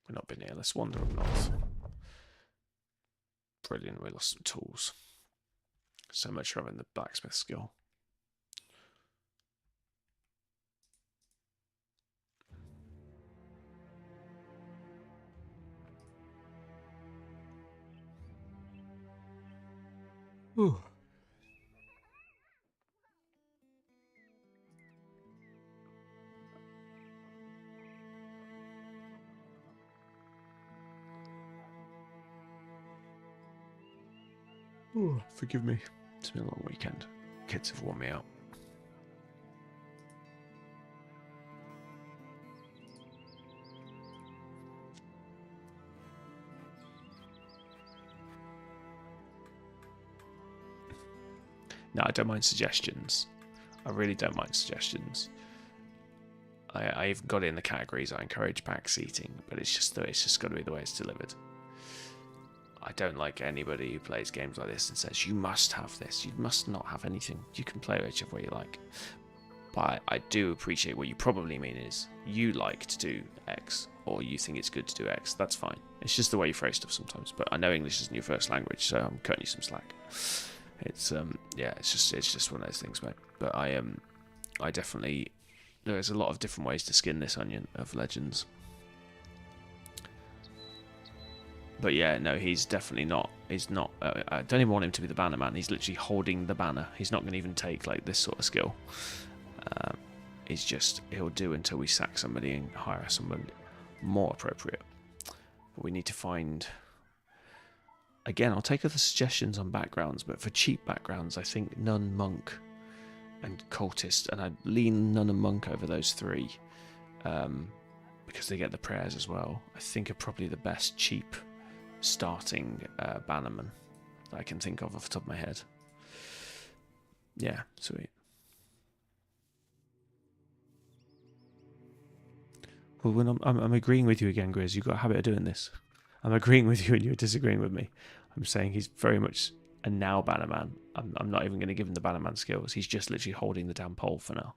We've not been here. Let's wander up north. Brilliant. We lost some tools. So much for having the blacksmith skill. Ooh. Ooh, forgive me. It's been a long weekend. Kids have worn me out. No, I don't mind suggestions. I really don't mind suggestions. I even got it in the categories. I encourage back seating, but it's just got to be the way it's delivered. I don't like anybody who plays games like this and says you must have this. You must not have anything. You can play whichever way you like. But I do appreciate what you probably mean is you like to do X or you think it's good to do X. That's fine. It's just the way you phrase stuff sometimes. But I know English isn't your first language, so I'm cutting you some slack. It's yeah, it's just one of those things, mate. But I definitely, there's a lot of different ways to skin this onion of Legends. But yeah, no, he's definitely not. He's not. I don't even want him to be the banner man. He's literally holding the banner. He's not going to even take like this sort of skill. He's just, he'll do until we sack somebody and hire someone more appropriate. But we need to find. Again, I'll take other suggestions on backgrounds, but for cheap backgrounds, I think Nun, Monk, and Cultist, and I lean Nun and Monk over those three, because they get the prayers as well. I think are probably the best cheap starting bannerman that I can think of off the top of my head. Yeah, sweet. Well, when I'm agreeing with you again, Grizz. You've got a habit of doing this. I'm agreeing with you and you're disagreeing with me. I'm saying he's very much a now bannerman. I'm not even going to give him the bannerman skills. He's just literally holding the damn pole for now.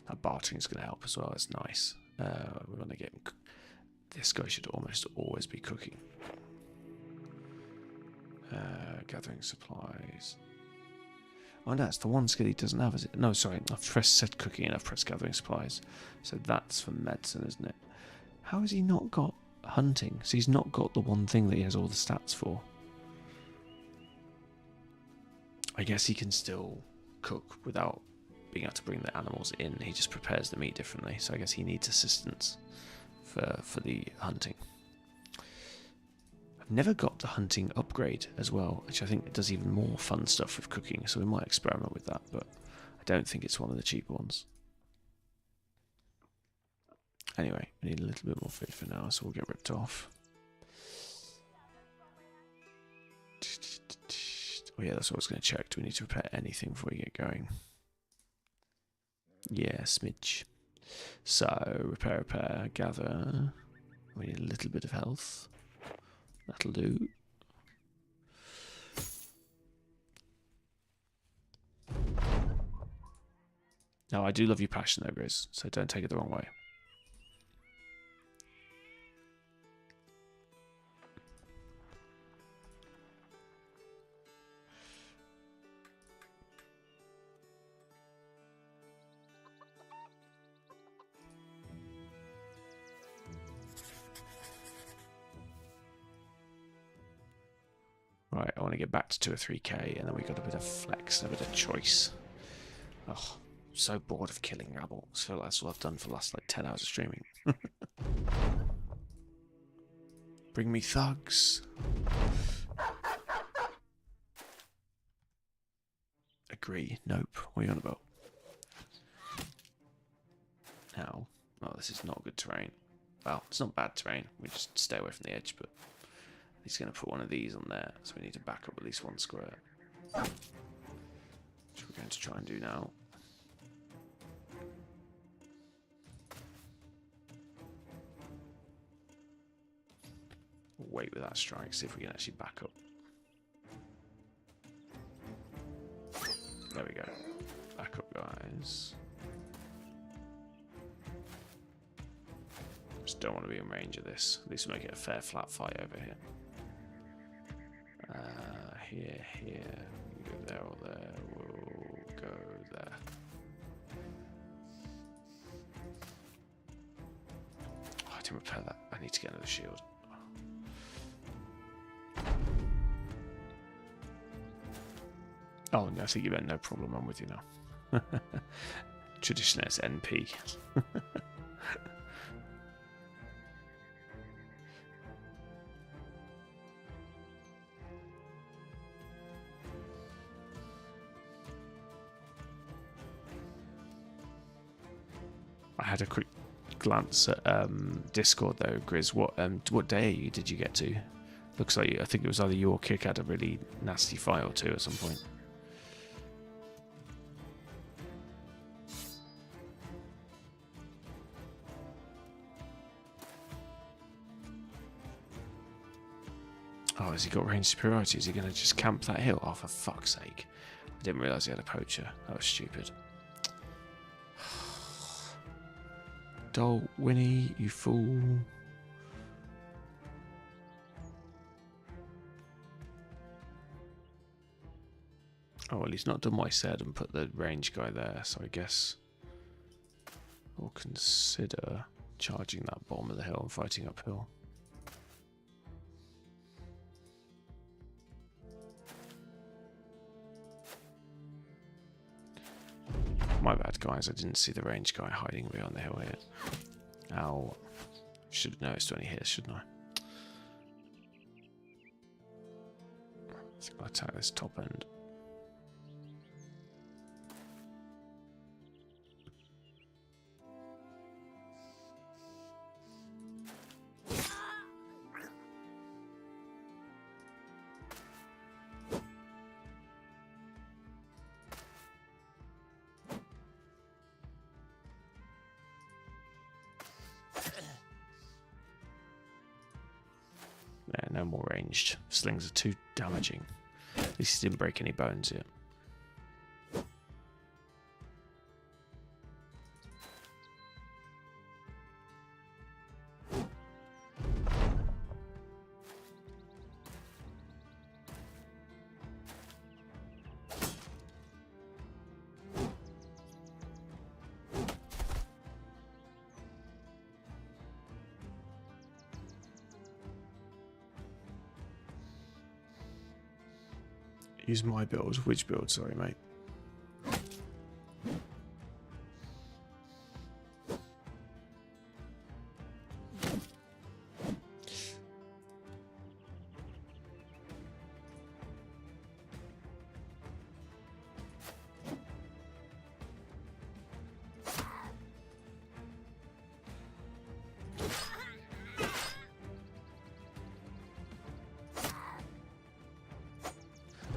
That bartering's going to help as well. It's nice. We're going to get... This guy should almost always be cooking. Gathering supplies. Oh, no, it's the one skill he doesn't have, is it? No, sorry. I've pressed set cooking and I've pressed gathering supplies. So that's for medicine, isn't it? How has he not got hunting? So he's not got the one thing that he has all the stats for. I guess he can still cook without being able to bring the animals in. He just prepares the meat differently. So I guess he needs assistance for the hunting. I've never got the hunting upgrade as well, which I think it does even more fun stuff with cooking, so we might experiment with that, but I don't think it's one of the cheaper ones. Anyway, we need a little bit more food for now, so we'll get ripped off. Oh yeah, that's what I was going to check. Do we need to repair anything before we get going? Yeah, smidge. So, repair, gather. We need a little bit of health. That'll do. No, I do love your passion though, Grizz, so don't take it the wrong way. Right, I want to get back to 2 or 3k, and then we got a bit of flex and a bit of choice. Oh, I'm so bored of killing rabble. I feel like that's what I've done for the last like 10 hours of streaming. Bring me thugs. Agree. Nope. What are you on about? Now, oh, this is not good terrain. Well, it's not bad terrain. We just stay away from the edge, but he's going to put one of these on there, so we need to back up at least one square. Which we're going to try and do now. We'll wait with that strike, see if we can actually back up. There we go. Back up, guys. Just don't want to be in range of this. At least make it a fair flat fight over here. Here. We can go there or there. We'll go there. Oh, I didn't repair that. I need to get another shield. Oh, no, I think you meant no problem. I'm with you now. Traditionally, it's NP. I had a quick glance at Discord though, Grizz. What day did you get to? Looks like I think it was either you or Kick had a really nasty fight or two at some point. Oh, has he got range superiority? Is he going to just camp that hill? Oh, for fuck's sake. I didn't realise he had a poacher. That was stupid. Don't, Winnie, you fool. Oh, well, he's not done what I said and put the range guy there, so I guess we'll consider charging that bottom of the hill and fighting uphill. My bad, guys. I didn't see the range guy hiding behind the hill here. Ow. Should have noticed when he hit, shouldn't I? I think I'll attack this top end. Yeah, no more ranged. Slings are too damaging. At least he didn't break any bones yet. Use my build. Which build? Sorry, mate.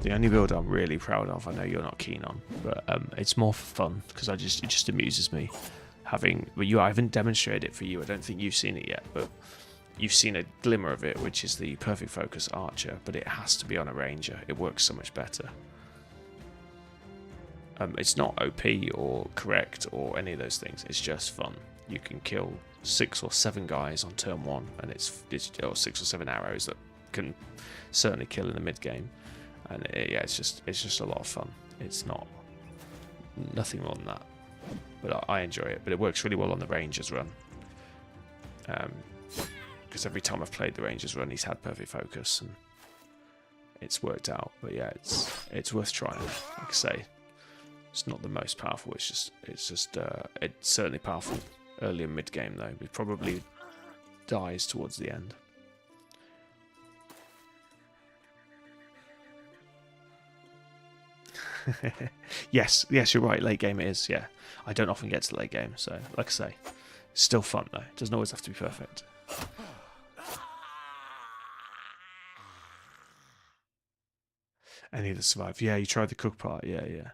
The only build I'm really proud of, I know you're not keen on, but it's more for fun because it just amuses me having. Well, I haven't demonstrated it for you. I don't think you've seen it yet, but you've seen a glimmer of it, which is the perfect focus archer. But it has to be on a ranger. It works so much better. It's not OP or correct or any of those things. It's just fun. You can kill 6 or 7 guys on turn 1, and it's or 6 or 7 arrows that can certainly kill in the mid game. And yeah, it's just a lot of fun. It's nothing more than that. But I enjoy it. But it works really well on the Rangers run. Because every time I've played the Rangers run, he's had perfect focus, and it's worked out. But yeah, it's worth trying. Like I say, it's not the most powerful. It's certainly powerful early and mid game though. It probably dies towards the end. yes, you're right. Late game it is. Yeah, I don't often get to late game, so like I say, it's still fun though. It doesn't always have to be perfect. Any of the survive? Yeah, you tried the cook part. Yeah.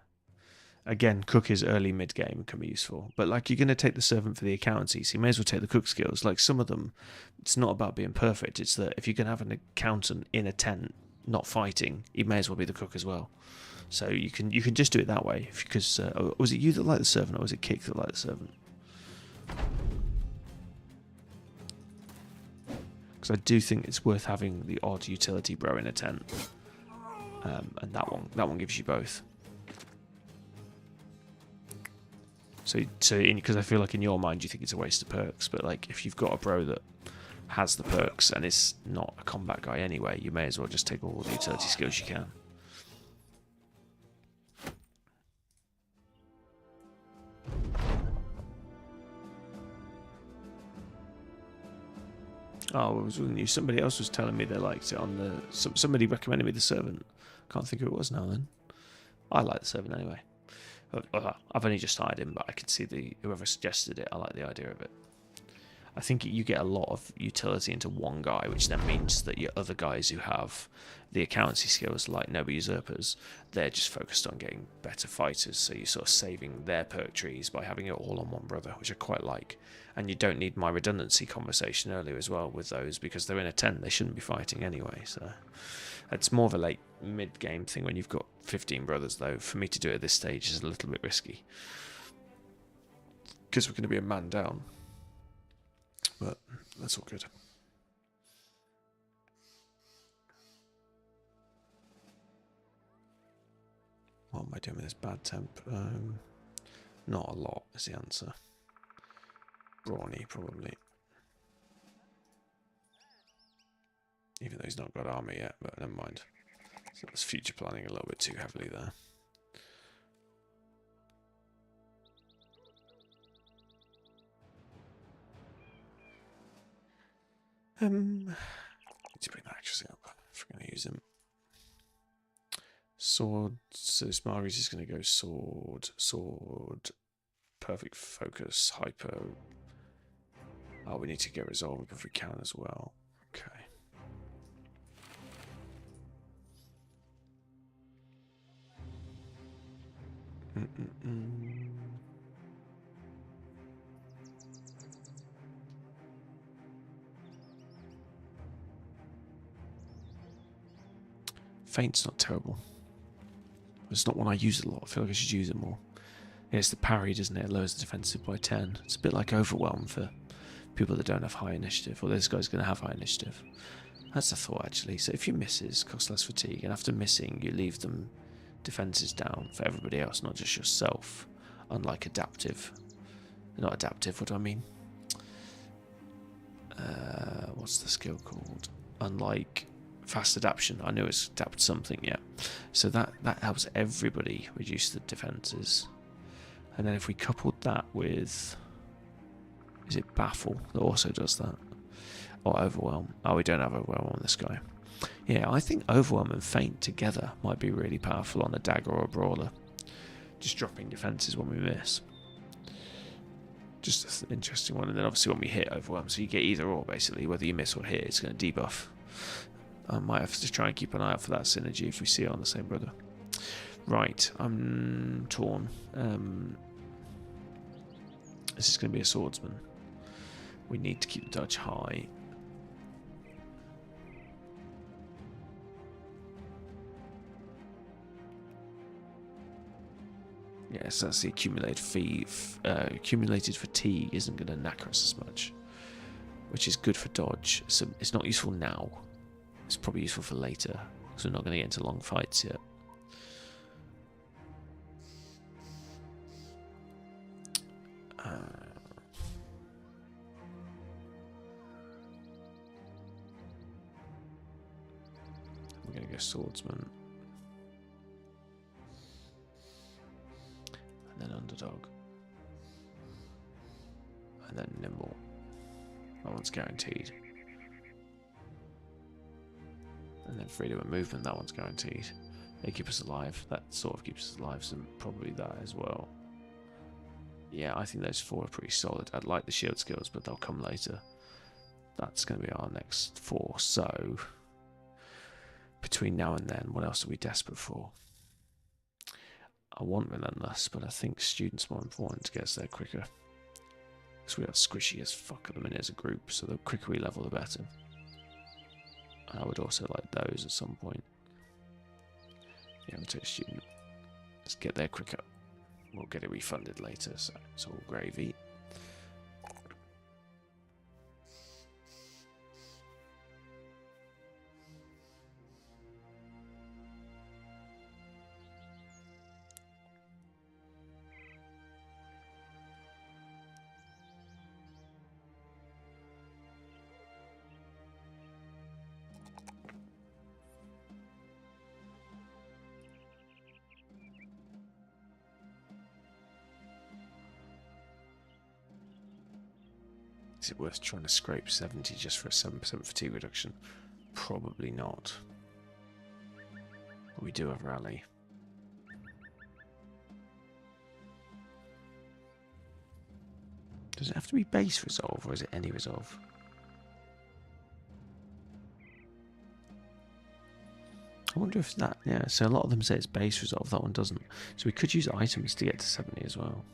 Again, cook is early mid game can be useful, but like you're going to take the servant for the accountancy, so you may as well take the cook skills. Like some of them, it's not about being perfect. It's that if you can have an accountant in a tent, not fighting, he may as well be the cook as well. So you can just do it that way. Because was it you that liked the servant, or was it Kick that liked the servant? Because I do think it's worth having the odd utility bro in a tent, and that one gives you both. So because I feel like in your mind you think it's a waste of perks, but like if you've got a bro that has the perks and is not a combat guy anyway, you may as well just take all the utility skills you can. Oh, it wasn't you. Somebody else was telling me they liked it on the. Somebody recommended me the servant. Can't think who it was now. Then I like the servant anyway. I've only just started him, but I can see whoever suggested it. I like the idea of it. I think you get a lot of utility into one guy, which then means that your other guys who have the accountancy skills, like Noble Usurpers, they're just focused on getting better fighters. So you're sort of saving their perk trees by having it all on one brother, which I quite like. And you don't need my redundancy conversation earlier as well with those, because they're in a 10, they shouldn't be fighting anyway. So it's more of a late mid-game thing when you've got 15 brothers, though. For me to do it at this stage is a little bit risky, because we're going to be a man down. But that's all good. What am I doing with this bad temp? Not a lot is the answer. Brawny, probably. Even though he's not got armor yet, but never mind. So that's future planning a little bit too heavily there. Need to bring that accuracy up if we're going to use him. Sword, so Smari's is going to go sword, perfect focus, hypo. Oh, we need to get resolve if we can as well. Okay. Feint's not terrible. It's not one I use a lot. I feel like I should use it more. Yeah, it's the parry, doesn't it? It lowers the defensive by 10. It's a bit like Overwhelm for people that don't have high initiative. Or this guy's going to have high initiative. That's the thought, actually. So if you misses, cost less fatigue. And after missing, you leave them defenses down for everybody else, not just yourself. Unlike adaptive. Not adaptive, what do I mean? What's the skill called? Unlike fast adaptation. I know it's adapt something, yeah. So that helps everybody reduce the defenses. And then if we coupled that with, is it Baffle that also does that? Or Overwhelm? Oh, we don't have Overwhelm on this guy. Yeah, I think Overwhelm and Feint together might be really powerful on a dagger or a brawler. Just dropping defenses when we miss. Just an interesting one. And then obviously when we hit Overwhelm, so you get either or basically, whether you miss or hit, it's going to debuff. I might have to try and keep an eye out for that synergy if we see it on the same brother. Right, I'm torn. This is going to be a swordsman. We need to keep the dodge high. Yes, that's the accumulated fatigue isn't going to knacker us as much, which is good for dodge. So it's not useful now. It's probably useful for later, because we're not going to get into long fights yet. We're going to go swordsman. And then underdog. And then nimble. That one's guaranteed. And then freedom of movement, that one's guaranteed. They keep us alive. That sort of keeps us alive, so probably that as well. Yeah, I think those 4 are pretty solid. I'd like the shield skills, but they'll come later. That's going to be our next 4. So, between now and then, what else are we desperate for? I want relentless, but I think student's more important to get us there quicker. Because we are squishy as fuck at the minute as a group, so the quicker we level, the better. I would also like those at some point. Yeah, we'll take a student. Let's get there quicker. We'll get it refunded later, so it's all gravy. Is it worth trying to scrape 70 just for a 7% fatigue reduction? Probably not. But we do have rally. Does it have to be base resolve, or is it any resolve? I wonder if that, yeah, so a lot of them say it's base resolve, that one doesn't. So we could use items to get to 70 as well.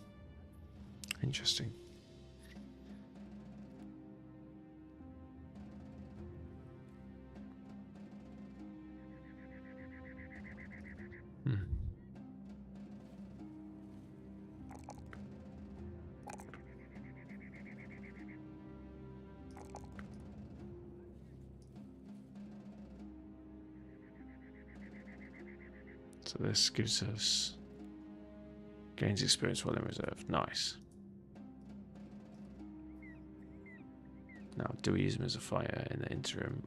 Interesting. So this gives us gains experience while in reserve. Nice. Now, do we use him as a fighter in the interim,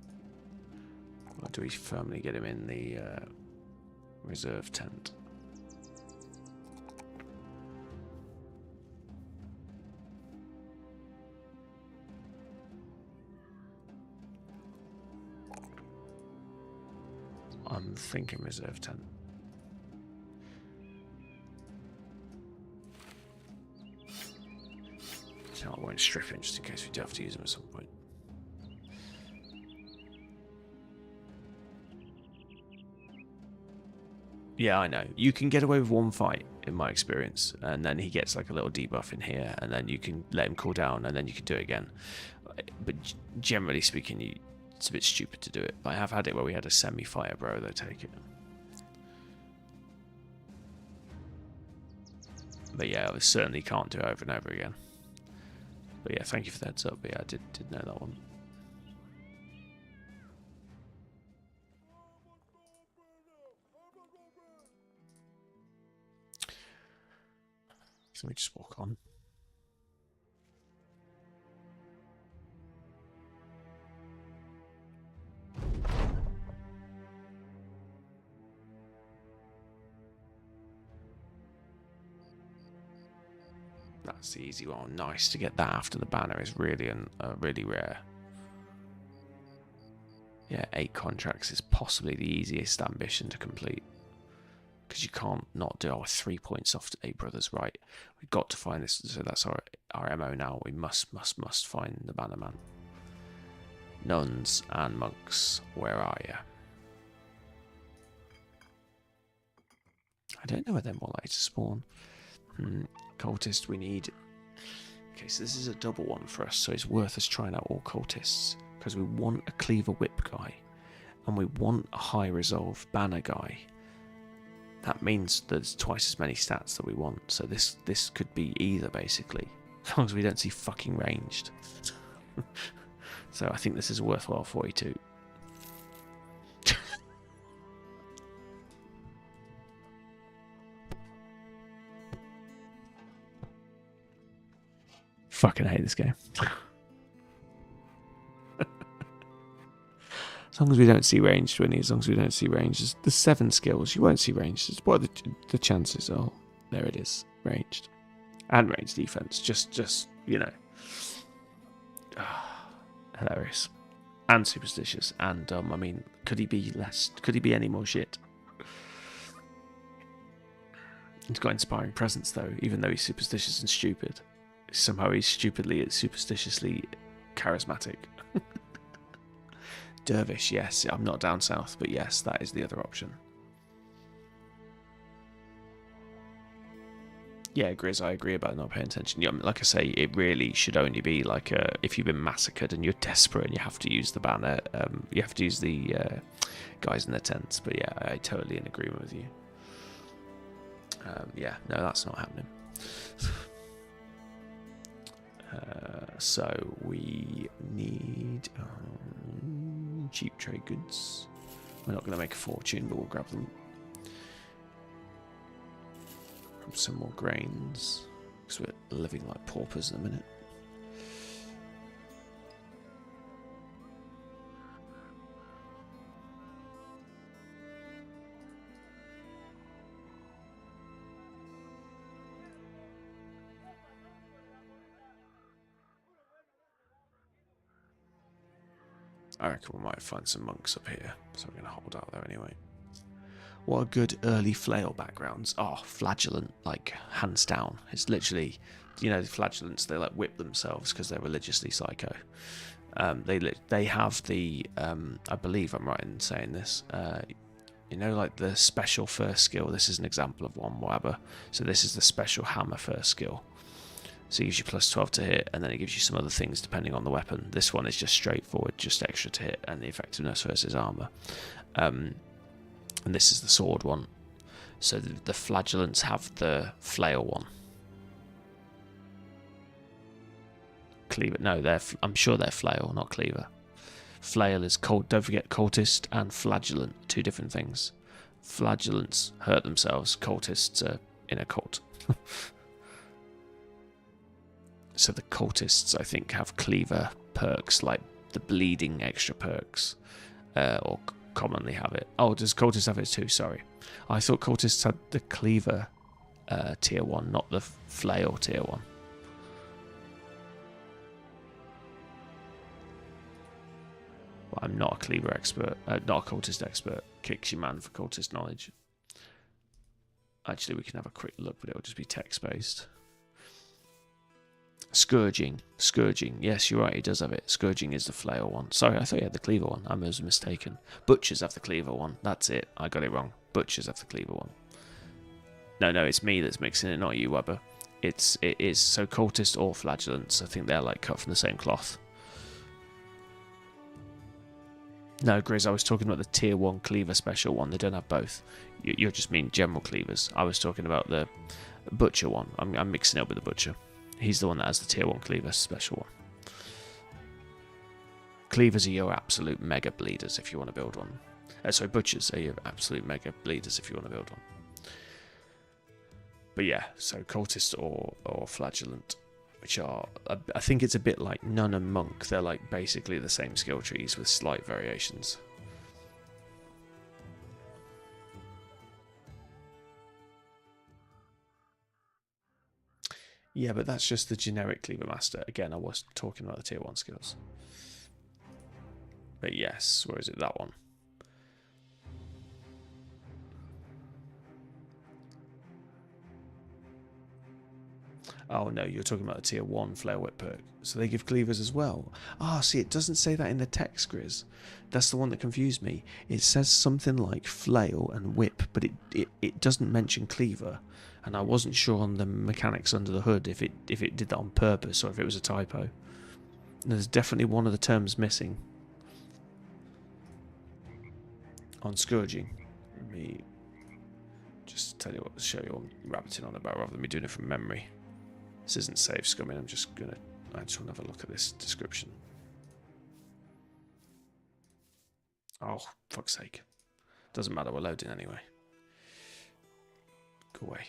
or do we firmly get him in the reserve tent? I'm thinking reserve tent. So I won't strip him just in case we do have to use him at some point. Yeah, I know. You can get away with one fight, in my experience, and then he gets like a little debuff in here, and then you can let him cool down, and then you can do it again. But generally speaking, it's a bit stupid to do it. But I have had it where we had a semi-fighter bro, they'll take it. But yeah, I certainly can't do it over and over again. But yeah, thank you for the heads up. But yeah, I did know that one. So we just walk on. That's the easy one. Nice to get that after the banner is really really rare. Yeah, 8 contracts is possibly the easiest ambition to complete. Because you can't not do our 3 points off to 8 brothers, right? We've got to find this, so that's our MO now. We must find the Bannerman. Nuns and monks, where are you? I don't know where they're more likely to spawn. Cultist, we need... Okay, so this is a double one for us, so it's worth us trying out all cultists. Because we want a cleaver whip guy, and we want a high resolve banner guy. that means there's twice as many stats that we want. So this could be either, basically, as long as we don't see fucking ranged. So I think this is a worthwhile 42. Fucking hate this game. As long as we don't see ranged, Winnie, as long as we don't see ranged. There's 7 skills. You won't see ranged. What are the chances? Oh, there it is. Ranged. And ranged defense. Just you know. Hilarious. And superstitious. And dumb. I mean, could he be less? Could he be any more shit? He's got inspiring presence, though, even though he's superstitious and stupid. Somehow he's stupidly and superstitiously charismatic. Dervish, yes. I'm not down south, but yes, that is the other option. Yeah, Grizz, I agree about not paying attention. Yeah, like I say, it really should only be like if you've been massacred and you're desperate and you have to use the banner, you have to use the guys in the tents. But yeah, I totally in agreement with you. Yeah, no, that's not happening. So we need cheap trade goods. We're not going to make a fortune, but we'll grab them. Grab some more grains, because we're living like paupers in a minute. I reckon we might find some monks up here, so we're going to hold out there anyway. What a good early flail backgrounds. Oh, flagellant, like, hands down. It's literally, you know, the flagellants, they like whip themselves because they're religiously psycho. They have the, I believe I'm right in saying this, you know, like the special first skill. This is an example of one, whatever. So this is the special hammer first skill. So it gives you plus 12 to hit, and then it gives you some other things depending on the weapon. This one is just straightforward, just extra to hit, and the effectiveness versus armor. And this is the sword one. So the flagellants have the flail one. Cleaver, no, I'm sure they're flail, not cleaver. Flail is cold. Don't forget, cultist and flagellant, 2 different things. Flagellants hurt themselves. Cultists are in a cult. So the cultists, I think, have cleaver perks, like the bleeding extra perks, or commonly have it. Oh, does cultists have it too? Sorry. I thought cultists had the cleaver tier 1, not the flail tier 1. But I'm not a cleaver expert, not a cultist expert. Kicks your man for cultist knowledge. Actually, we can have a quick look, but it'll just be text-based. Scourging. Yes, you're right, he does have it. Scourging is the flail one. Sorry, I thought he had the cleaver one. I was mistaken. Butchers have the cleaver one. That's it. I got it wrong. Butchers have the cleaver one. No, it's me that's mixing it, not you, Weber. It is. So cultist or flagellants, I think they're like cut from the same cloth. No, Grizz, I was talking about the tier 1 cleaver special one. They don't have both. You just mean general cleavers. I was talking about the butcher one. I'm mixing it up with the butcher. He's the one that has the tier 1 cleaver special one. Cleavers are your absolute mega bleeders if you want to build one. Sorry, butchers are your absolute mega bleeders if you want to build one. But yeah, so cultist or flagellant, which are, I think it's a bit like nun and monk. They're like basically the same skill trees with slight variations. Yeah, but that's just the generic Cleaver Master. Again, I was talking about the tier 1 skills. But yes, where is it? That one. Oh no, you're talking about the tier 1 Flare Whip perk. So they give cleavers as well. Ah, see, it doesn't say that in the text, Grizz. That's the one that confused me. It says something like flail and whip, but it doesn't mention cleaver. And I wasn't sure on the mechanics under the hood if it did that on purpose or if it was a typo. There's definitely one of the terms missing. On scourging. Let me just tell you what, show you what I'm rabbiting on about rather than me doing it from memory. This isn't save scumming. I just want to have a look at this description. Oh, fuck's sake. Doesn't matter, we're loading anyway. Go away.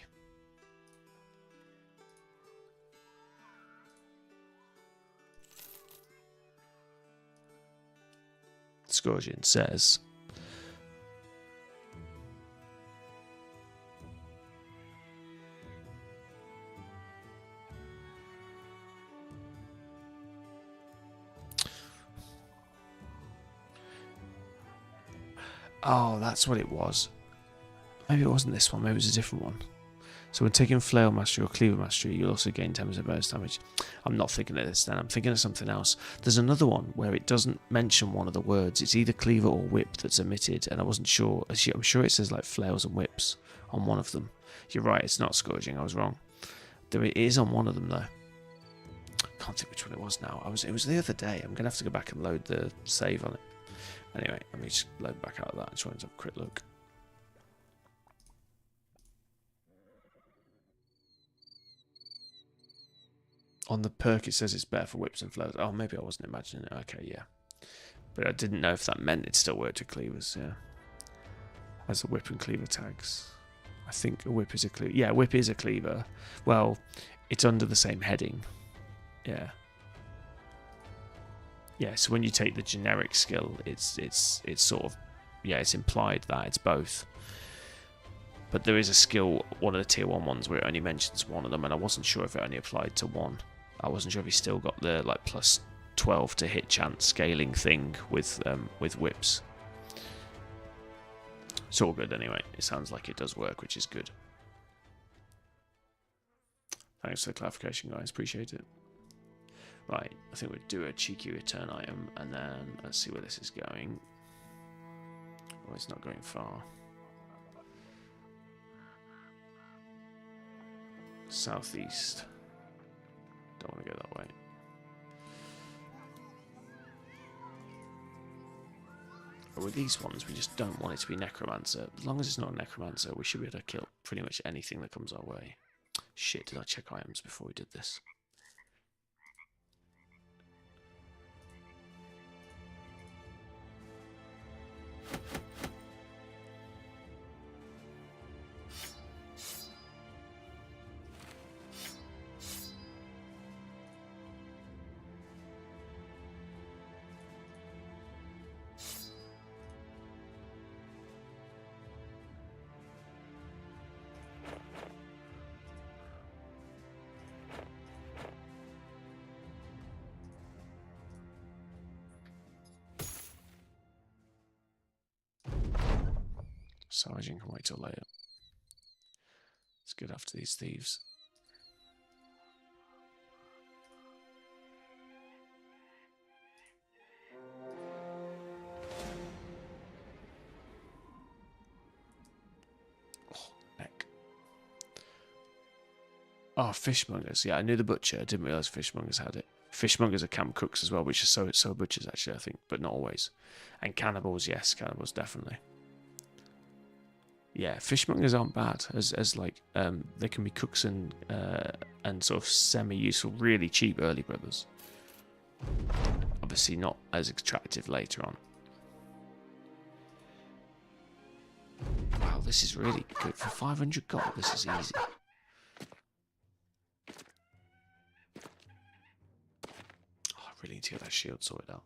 Scourgeon says, oh, that's what it was. Maybe it wasn't this one, maybe it was a different one. So when taking Flail Mastery or Cleaver Mastery, you'll also gain 10% bonus damage. I'm not thinking of this then, I'm thinking of something else. There's another one where it doesn't mention one of the words. It's either Cleaver or Whip that's omitted, and I wasn't sure. I'm sure it says like Flails and Whips on one of them. You're right, it's not Scourging, I was wrong. It is on one of them though. Can't think which one it was now. It was the other day. I'm going to have to go back and load the save on it. Anyway, let me just load back out of that and try and have a quick look. On the perk it says it's better for whips and flails. Oh, maybe I wasn't imagining it. Okay, yeah. But I didn't know if that meant it still worked with cleavers, yeah. As a whip and cleaver tags. I think a whip is a cleaver. Yeah, whip is a cleaver. Well, it's under the same heading. Yeah. Yeah, so when you take the generic skill, it's sort of, yeah, it's implied that it's both. But there is a skill, one of the tier 1 ones, where it only mentions one of them, and I wasn't sure if it only applied to one. I wasn't sure if he still got the like plus 12 to hit chance scaling thing with whips. It's all good anyway. It sounds like it does work, which is good. Thanks for the clarification, guys. Appreciate it. Right, I think we'd do a cheeky return item, and then let's see where this is going. Oh, it's not going far. Southeast. Don't want to go that way. But with these ones, we just don't want it to be Necromancer. As long as it's not a Necromancer, we should be able to kill pretty much anything that comes our way. Shit, did I check items before we did this? Sergeant can wait till later. It's good after these thieves. Oh, neck. Oh, fishmongers. Yeah, I knew the butcher. I didn't realise fishmongers had it. Fishmongers are camp cooks as well, which is so butchers actually, I think, but not always. And cannibals, yes, cannibals definitely. Yeah, fishmongers aren't bad as like they can be cooks and sort of semi-useful, really cheap early brothers. Obviously not as attractive later on. Wow, this is really good for 500 gold. This is easy. Oh, I really need to get that shield sorted out.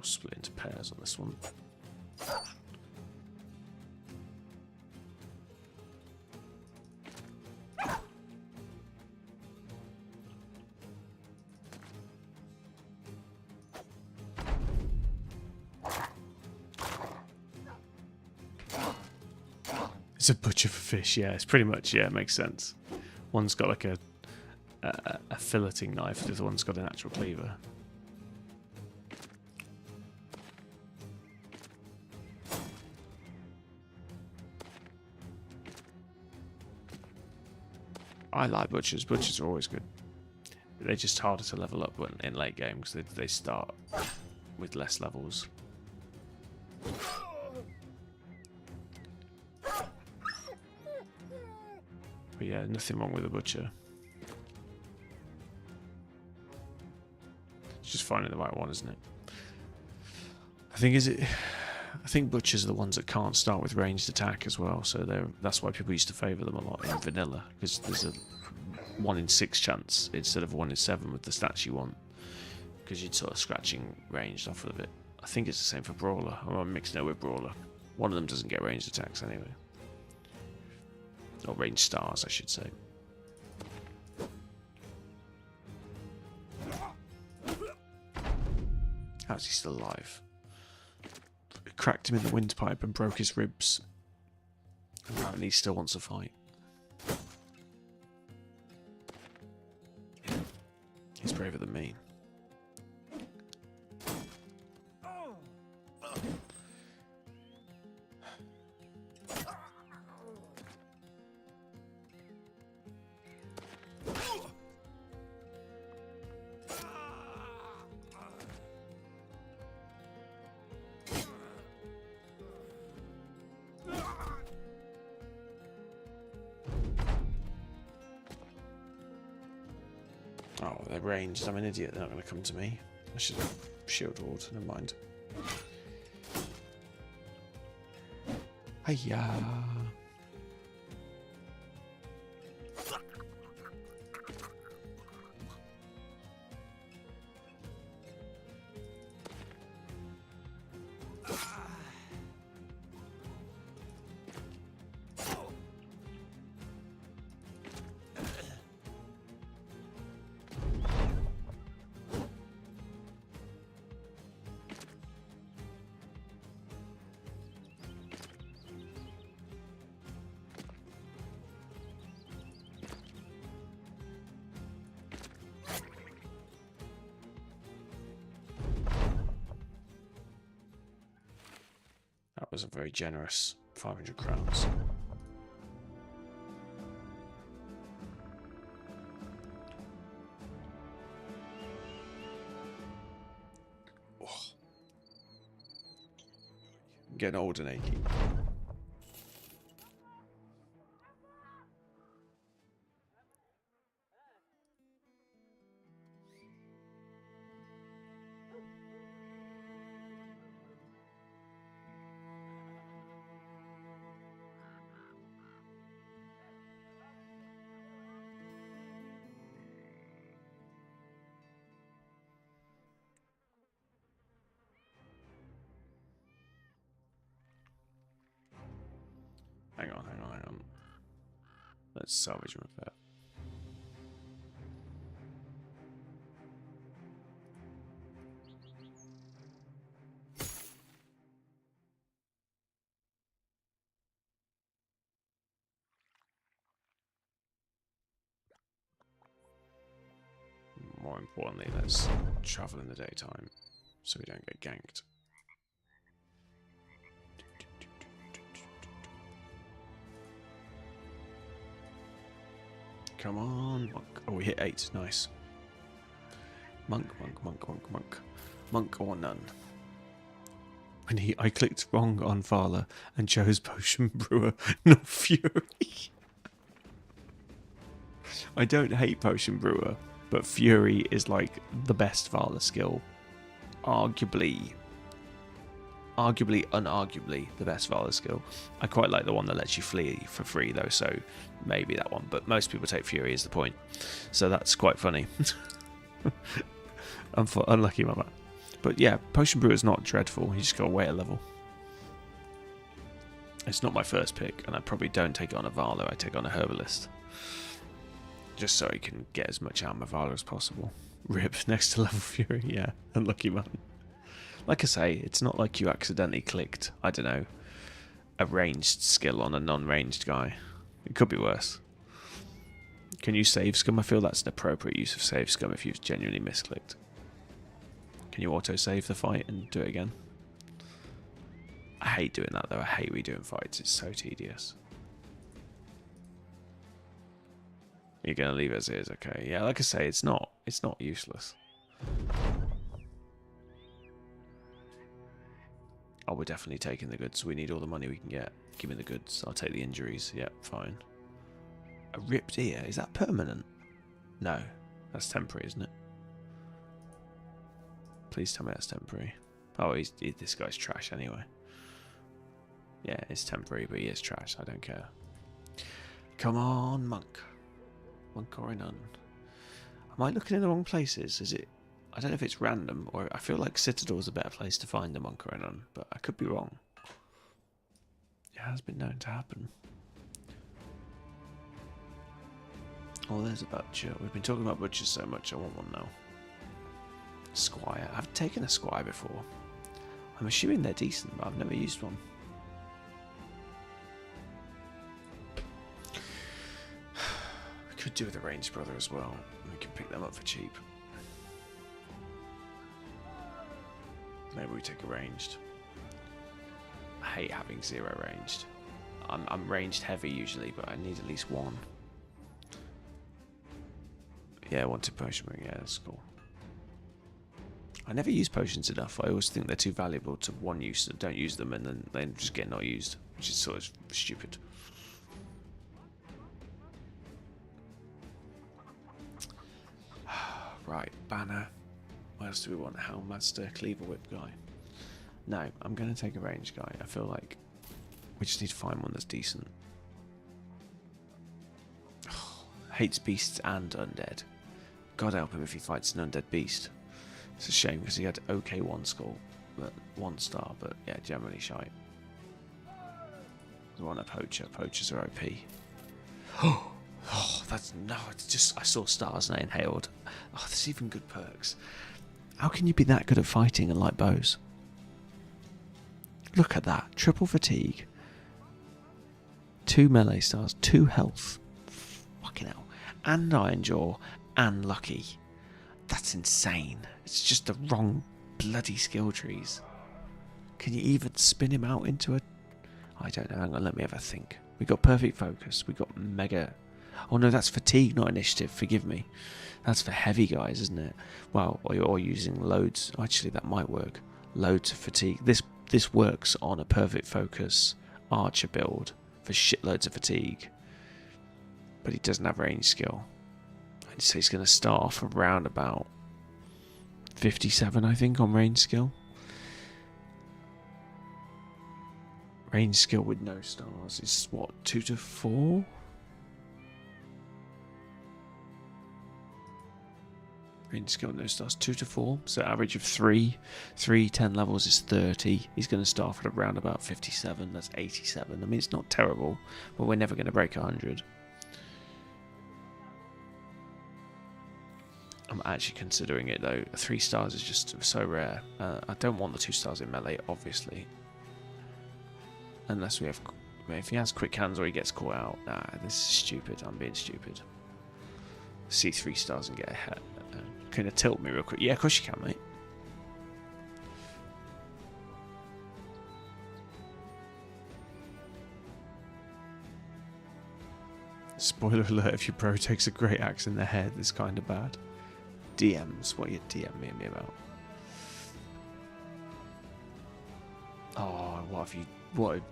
Split into pairs on this one. It's a butcher for fish, yeah, it's pretty much, yeah, it makes sense. One's got like a filleting knife, the other one's got an actual cleaver. I like butchers. Butchers are always good. They're just harder to level up when in late game because they start with less levels. But yeah, nothing wrong with a butcher. It's just finding the right one, isn't it? I think butchers are the ones that can't start with ranged attack as well, so that's why people used to favour them a lot in vanilla, because there's a 1 in 6 chance instead of 1 in 7 with the stats you want, because you're sort of scratching ranged off of it. I think it's the same for brawler. I'm mixing it with brawler. One of them doesn't get ranged attacks anyway, or ranged stars, I should say. How's he still alive? Cracked him in the windpipe and broke his ribs. Apparently he still wants to fight. He's braver than me. Oh, they're ranged. I'm an idiot. They're not going to come to me. I should have shield walled. Never mind. Hiya. That was a very generous 500 crowns. Oh. I'm getting old and achy. Hang on. Let's salvage and repair. More importantly, let's travel in the daytime so we don't get ganked. Come on, monk. Oh, we hit 8. Nice. Monk. Monk or none. I clicked wrong on Vala and chose Potion Brewer, not Fury. I don't hate Potion Brewer, but Fury is like the best Vala skill. Arguably, unarguably the best Vala skill. I quite like the one that lets you flee for free though, so maybe that one. But most people take Fury is the point. So that's quite funny. I'm unlucky about that. But yeah, Potion Brewer is not dreadful. You just got to wait a level. It's not my first pick, and I probably don't take it on a Vala. I take it on a Herbalist. Just so he can get as much out of my Vala as possible. Rip next to level Fury, yeah. Unlucky man. Like I say, it's not like you accidentally clicked, I don't know, a ranged skill on a non-ranged guy. It could be worse. Can you save scum? I feel that's an appropriate use of save scum if you've genuinely misclicked. Can you auto-save the fight and do it again? I hate doing that though. I hate redoing fights. It's so tedious. You're gonna leave it as it is, okay? Yeah, like I say, it's not useless. Oh, we're definitely taking the goods. We need all the money we can get. Give me the goods. I'll take the injuries. Yep, fine. A ripped ear. Is that permanent? No. That's temporary, isn't it? Please tell me that's temporary. Oh, this guy's trash anyway. Yeah, it's temporary, but he is trash. I don't care. Come on, monk. Monk or none. Am I looking in the wrong places? Is it... I don't know if it's random, or I feel like Citadel's a better place to find a monk or none, but I could be wrong. It has been known to happen. Oh, there's a butcher. We've been talking about butchers so much, I want one now. Squire. I've taken a squire before. I'm assuming they're decent, but I've never used one. We could do with a ranged brother as well. We can pick them up for cheap. Maybe we take a ranged. I hate having 0 ranged. I'm ranged heavy usually, but I need at least 1. Yeah, 1 to potion ring. Yeah, that's cool. I never use potions enough. I always think they're too valuable to one use, so don't use them, and then they just get not used, which is sort of stupid. Right, banner. What else do we want? Helmmaster, cleaver whip guy. No, I'm going to take a range guy. I feel like we just need to find one that's decent. Hates beasts and undead. God help him if he fights an undead beast. It's a shame because he had okay 1 skull, but 1 star, but yeah, generally shite. We want a poacher. Poachers are OP. Oh, that's no. It's just I saw stars and I inhaled. Oh, there's even good perks. How can you be that good at fighting and like bows? Look at that. Triple fatigue. 2 melee stars. 2 health. Fucking hell. And iron jaw. And lucky. That's insane. It's just the wrong bloody skill trees. Can you even spin him out into a... I don't know. Hang on. Let me have a think. We got perfect focus. We got mega... Oh no, that's fatigue, not initiative. Forgive me. That's for heavy guys, isn't it? Well, or using loads. Actually, that might work. Loads of fatigue. This works on a perfect focus archer build for shitloads of fatigue. But he doesn't have range skill. I'd say he's going to start off around about 57, I think, on range skill. Range skill with no stars is what, 2 to 4? Range skill no stars 2 to 4, so average of 3. 10 levels is 30. He's going to start at around about 57. That's 87. I mean, it's not terrible, but we're never going to break 100. I'm actually considering it though. 3 stars is just so rare. I don't want the 2 stars in melee, obviously, unless we have. If he has quick hands or he gets caught out, nah, this is stupid. I'm being stupid. See 3 stars and get ahead. Can you tilt me real quick? Yeah, of course you can, mate. Spoiler alert, if your bro takes a great axe in the head, it's kind of bad. DMs, what are you DMing me about? Oh, what have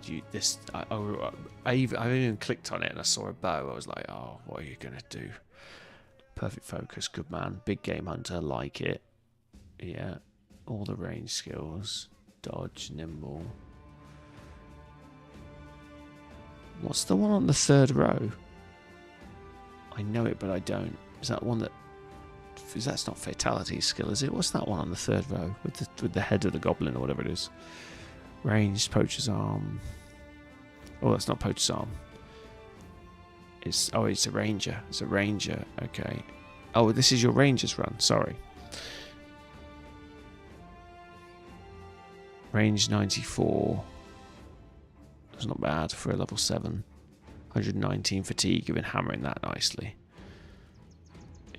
you, this, I even clicked on it and I saw a bow. I was like, oh, what are you going to do? Perfect focus, good man. Big game hunter, like it. Yeah. All the range skills. Dodge, nimble. What's the one on the 3rd row? I know it, but I don't. Is that one that... That's not fatality skill, is it? What's that one on the 3rd row? With the head of the goblin or whatever it is. Ranged, poacher's arm. Oh, that's not poacher's arm. It's a ranger. It's a ranger. Okay. Oh, this is your ranger's run. Sorry. Range 94. That's not bad for a level 7. 119 fatigue. You've been hammering that nicely.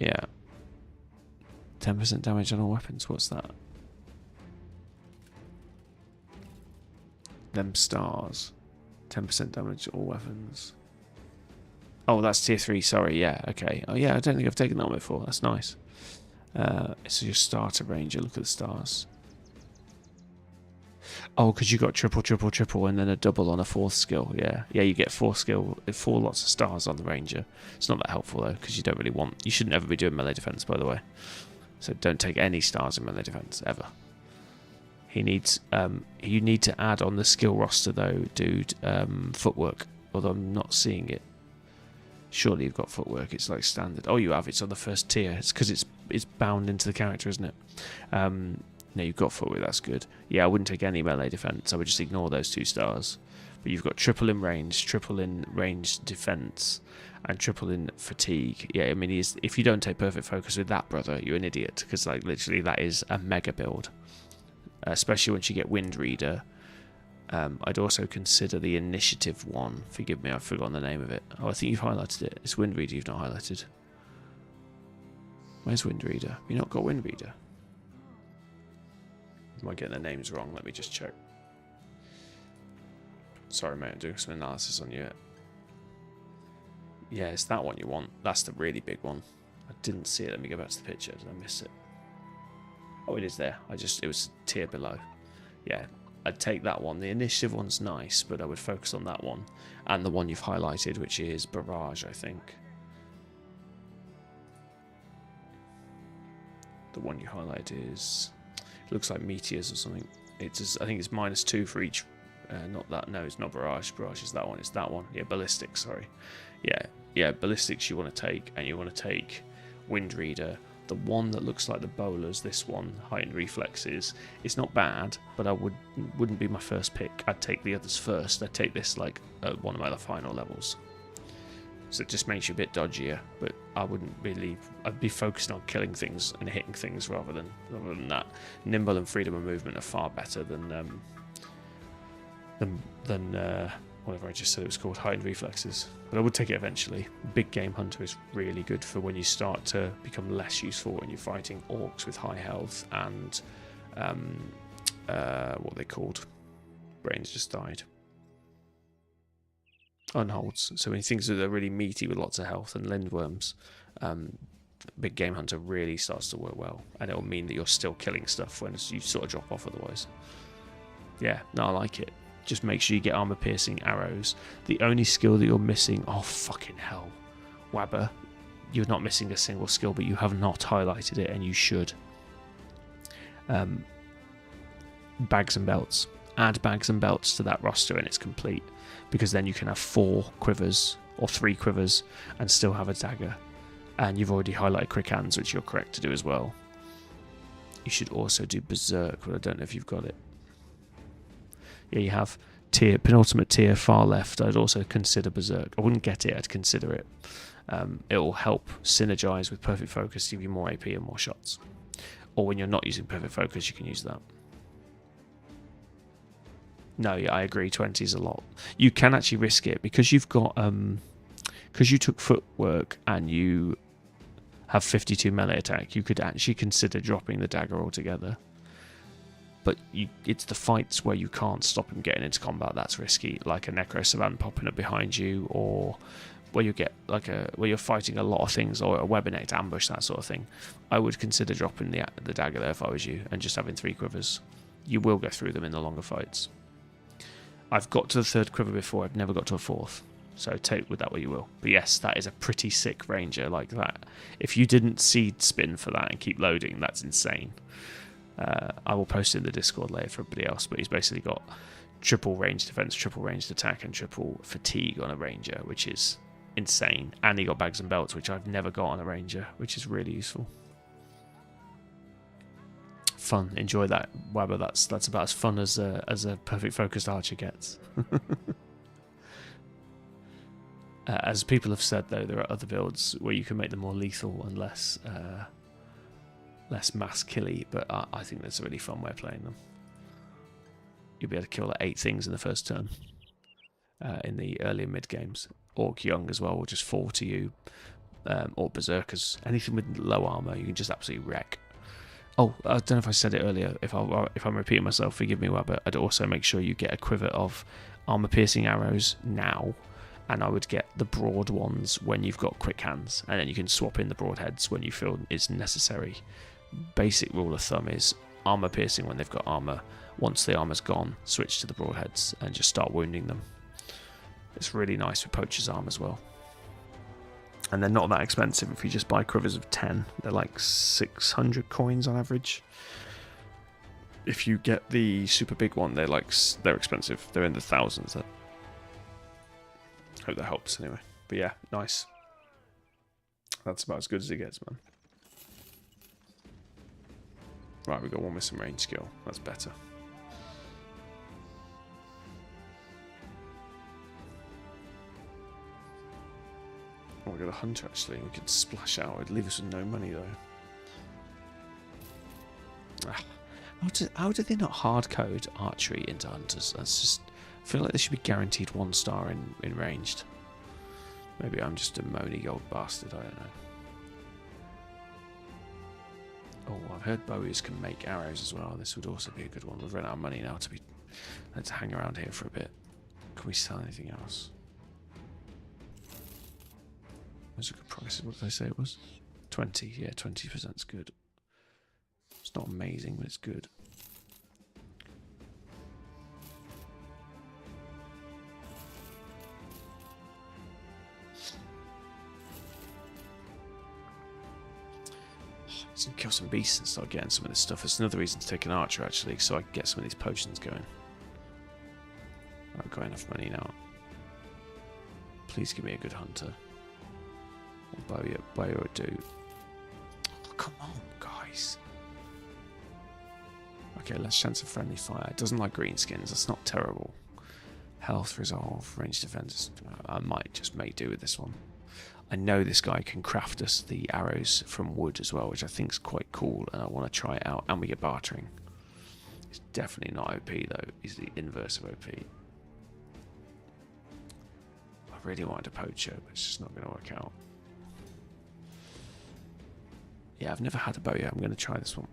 Yeah. 10% damage on all weapons. What's that? Them stars. 10% damage to all weapons. Oh, that's tier 3, sorry, yeah, okay. Oh yeah, I don't think I've taken that one before, that's nice. So your starter ranger, look at the stars. Oh, because you got triple, triple, triple, and then a double on a 4th skill, yeah. Yeah, you get 4 lots of stars on the ranger. It's not that helpful though, because you don't really want... You shouldn't ever be doing melee defense, by the way. So don't take any stars in melee defense, ever. He needs... you need to add on the skill roster though, dude, footwork. Although I'm not seeing it. Surely you've got footwork, it's like standard. Oh, you have, it's on the first tier. It's because it's bound into the character, isn't it? No, you've got footwork, that's good. Yeah, I wouldn't take any melee defense, I would just ignore those 2 stars. But you've got triple in range, triple in range defense, and triple in fatigue. Yeah, I mean, if you don't take perfect focus with that, brother, you're an idiot, because like literally that is a mega build. Especially once you get Wind Reader. I'd also consider the initiative one. Forgive me, I've forgotten the name of it. Oh, I think you've highlighted it. It's Wind Reader you've not highlighted. Where's Wind Reader? Have you not got Wind Reader? Am I getting the names wrong? Let me just check. Sorry, mate, I'm doing some analysis on you. Yeah, it's that one you want. That's the really big one. I didn't see it. Let me go back to the picture. Did I miss it? Oh, it is there. It was a tier below. Yeah, I'd take that one. The initiative one's nice, but I would focus on that one. And the one you've highlighted, which is Barrage, I think. The one you highlight is... It looks like Meteors or something. I think it's -2 for each. Not that. No, it's not Barrage. Barrage is that one. It's that one. Yeah, Ballistics, sorry. Yeah, Ballistics you want to take. And you want to take Wind Reader. The one that looks like the bowlers, this one, heightened reflexes, it's not bad, but I wouldn't be my first pick. I'd take the others first. I'd take this like at one of my other final levels. So it just makes you a bit dodgier, but I wouldn't really... I'd be focusing on killing things and hitting things rather than that. Nimble and freedom of movement are far better than whatever I just said it was called, heightened reflexes. But I would take it eventually. Big Game Hunter is really good for when you start to become less useful when you're fighting orcs with high health and what are they called? Brains just died. Unholds. So when things that are really meaty with lots of health and lindworms, Big Game Hunter really starts to work well, and it'll mean that you're still killing stuff when you sort of drop off otherwise. Yeah, no, I like it. Just make sure you get armor piercing arrows. The only skill that you're missing, oh fucking hell, Wabber, you're not missing a single skill, but you have not highlighted it, and you should. Bags and belts. Add bags and belts to that roster and it's complete, because then you can have 4 quivers or 3 quivers and still have a dagger, and you've already highlighted quick hands, which you're correct to do as well. You should also do Berserk, but I don't know if you've got it. Yeah, you have penultimate tier far left. I'd also consider Berserk. I wouldn't get it, I'd consider it. It will help synergize with perfect focus, give you more AP and more shots, or when you're not using perfect focus you can use that. No, yeah, I agree. 20 is a lot. You can actually risk it because you've got because you took footwork and you have 52 melee attack. You could actually consider dropping the dagger altogether. But it's the fights where you can't stop him getting into combat that's risky, like a Necro Savant popping up behind you, or where you get where you're fighting a lot of things, or a Webinecked ambush, that sort of thing. I would consider dropping the dagger there if I was you, and just having 3 quivers. You will go through them in the longer fights. I've got to the 3rd quiver before, I've never got to a 4th. So take with that what you will. But yes, that is a pretty sick ranger like that. If you didn't seed spin for that and keep loading, that's insane. I will post it in the Discord later for everybody else, but he's basically got triple range defense, triple ranged attack, and triple fatigue on a ranger, which is insane. And he got bags and belts, which I've never got on a ranger, which is really useful. Fun, enjoy that, Wabber. That's about as fun as a perfect focused archer gets. As people have said, though, there are other builds where you can make them more lethal and less mass killy, but I think that's a really fun way of playing them. You'll be able to kill like 8 things in the first turn in the earlier mid games. Orc Young as well will just fall to you, or Berserkers. Anything with low armor, you can just absolutely wreck. Oh, I don't know if I said it earlier. If I'm repeating myself, forgive me, but I'd also make sure you get a quiver of armor-piercing arrows now, and I would get the broad ones when you've got quick hands, and then you can swap in the broadheads when you feel it's necessary. Basic rule of thumb is armor piercing when they've got armor. Once the armor's gone, switch to the broadheads and just start wounding them. It's really nice with Poacher's Arm as well. And they're not that expensive if you just buy quivers of 10. They're like 600 coins on average. If you get the super big one, they're expensive. They're in the thousands. Hope that helps anyway. But yeah, nice. That's about as good as it gets, man. Right, we've got one missing range skill. That's better. Oh, we got a hunter actually. We could splash out. It'd leave us with no money though. Ah. How do they not hard code archery into hunters? That's just. I feel like they should be guaranteed 1 star in ranged. Maybe I'm just a moany old bastard. I don't know. Oh, I've heard bowies can make arrows as well. This would also be a good one. We've run out of money now to be. Let's hang around here for a bit. Can we sell anything else? Those are good prices. What did I say it was? 20. Yeah, 20% is good. It's not amazing, but it's good. Let's kill some beasts and start getting some of this stuff. It's another reason to take an archer, actually, so I can get some of these potions going. I've got enough money now. Please give me a good hunter. Bow would do. Oh, come on, guys. Okay, less chance of friendly fire. It doesn't like green skins. That's not terrible. Health, resolve, range defense. I might just make do with this one. I know this guy can craft us the arrows from wood as well, which I think is quite cool, and I want to try it out. And we get bartering. He's definitely not OP though. He's the inverse of OP. I really wanted a poacher, but it's just not going to work out. Yeah, I've never had a bow yet. I'm going to try this one.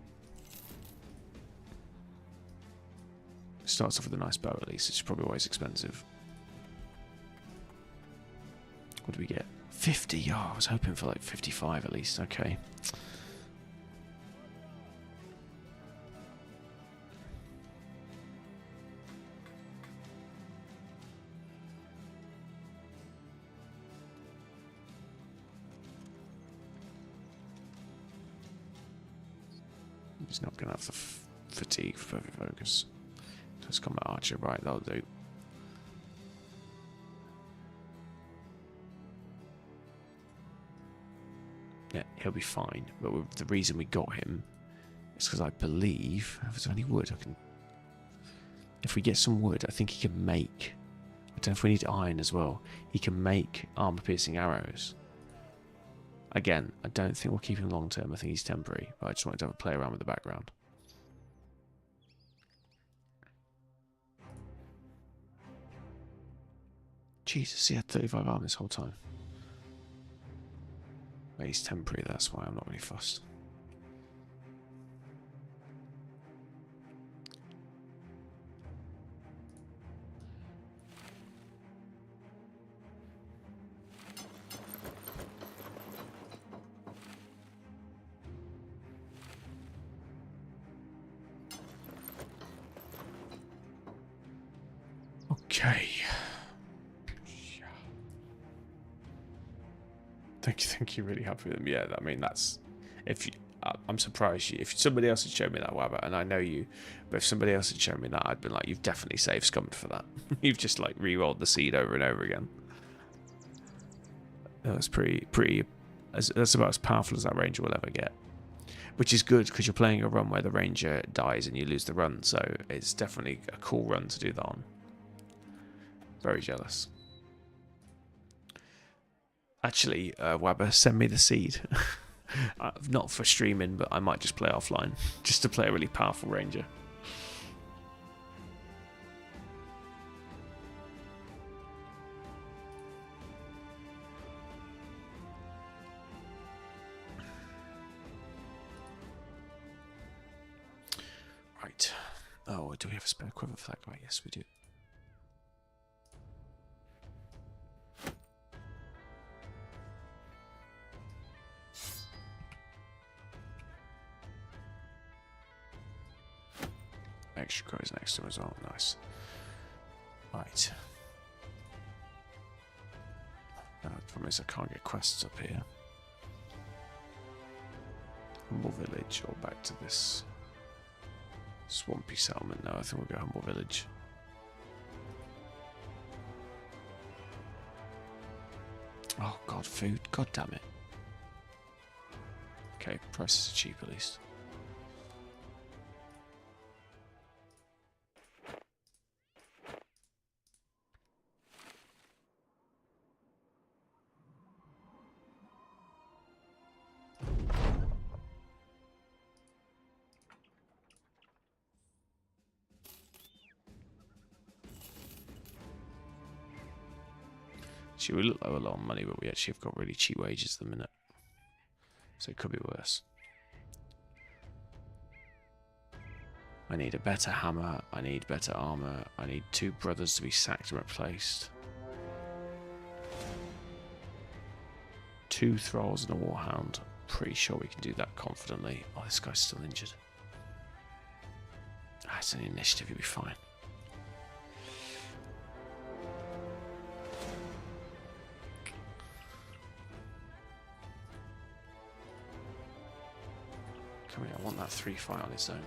It starts off with a nice bow at least. It's probably always expensive. What do we get? 50. Oh, I was hoping for like 55 at least. Okay. He's not going to have the fatigue for perfect focus. Just combat archer, right? That'll do. Yeah, he'll be fine. But the reason we got him is because I believe if there's any wood, I can. If we get some wood, I think he can make. I don't know if we need iron as well. He can make armor-piercing arrows. Again, I don't think we'll keep him long term. I think he's temporary. But I just wanted to have a play around with the background. Jesus, he had 35 armor this whole time. But he's temporary, that's why I'm not really fussed. Okay. Thank you. Really happy with them. Yeah, I mean that's. If you, I'm surprised if somebody else had shown me that Wabba, and I know you, but if somebody else had shown me that, I'd been like, you've definitely saved scummed for that. You've just like re-rolled the seed over and over again. That's pretty. That's about as powerful as that ranger will ever get. Which is good because you're playing a run where the ranger dies and you lose the run, so it's definitely a cool run to do that on. Very jealous. Actually, Wabba, send me the seed. Not for streaming, but I might just play offline. Just to play a really powerful ranger. Right. Oh, do we have a spare quiver for that guy? Yes, we do. extra crows next to him as well. Nice. Right. The problem is I can't get quests up here. Humble Village or back to this swampy settlement. No, I think we'll go Humble Village. Oh god, food. God damn it. Okay, prices are cheap at least. We look like a lot of money, but we actually have got really cheap wages at the minute. So it could be worse. I need a better hammer. I need better armor. I need 2 brothers to be sacked and replaced. 2 thralls and a warhound. Pretty sure we can do that confidently. Oh, this guy's still injured. Ah, it's an initiative, you'll be fine. Come here, I want that 3 fight on its own.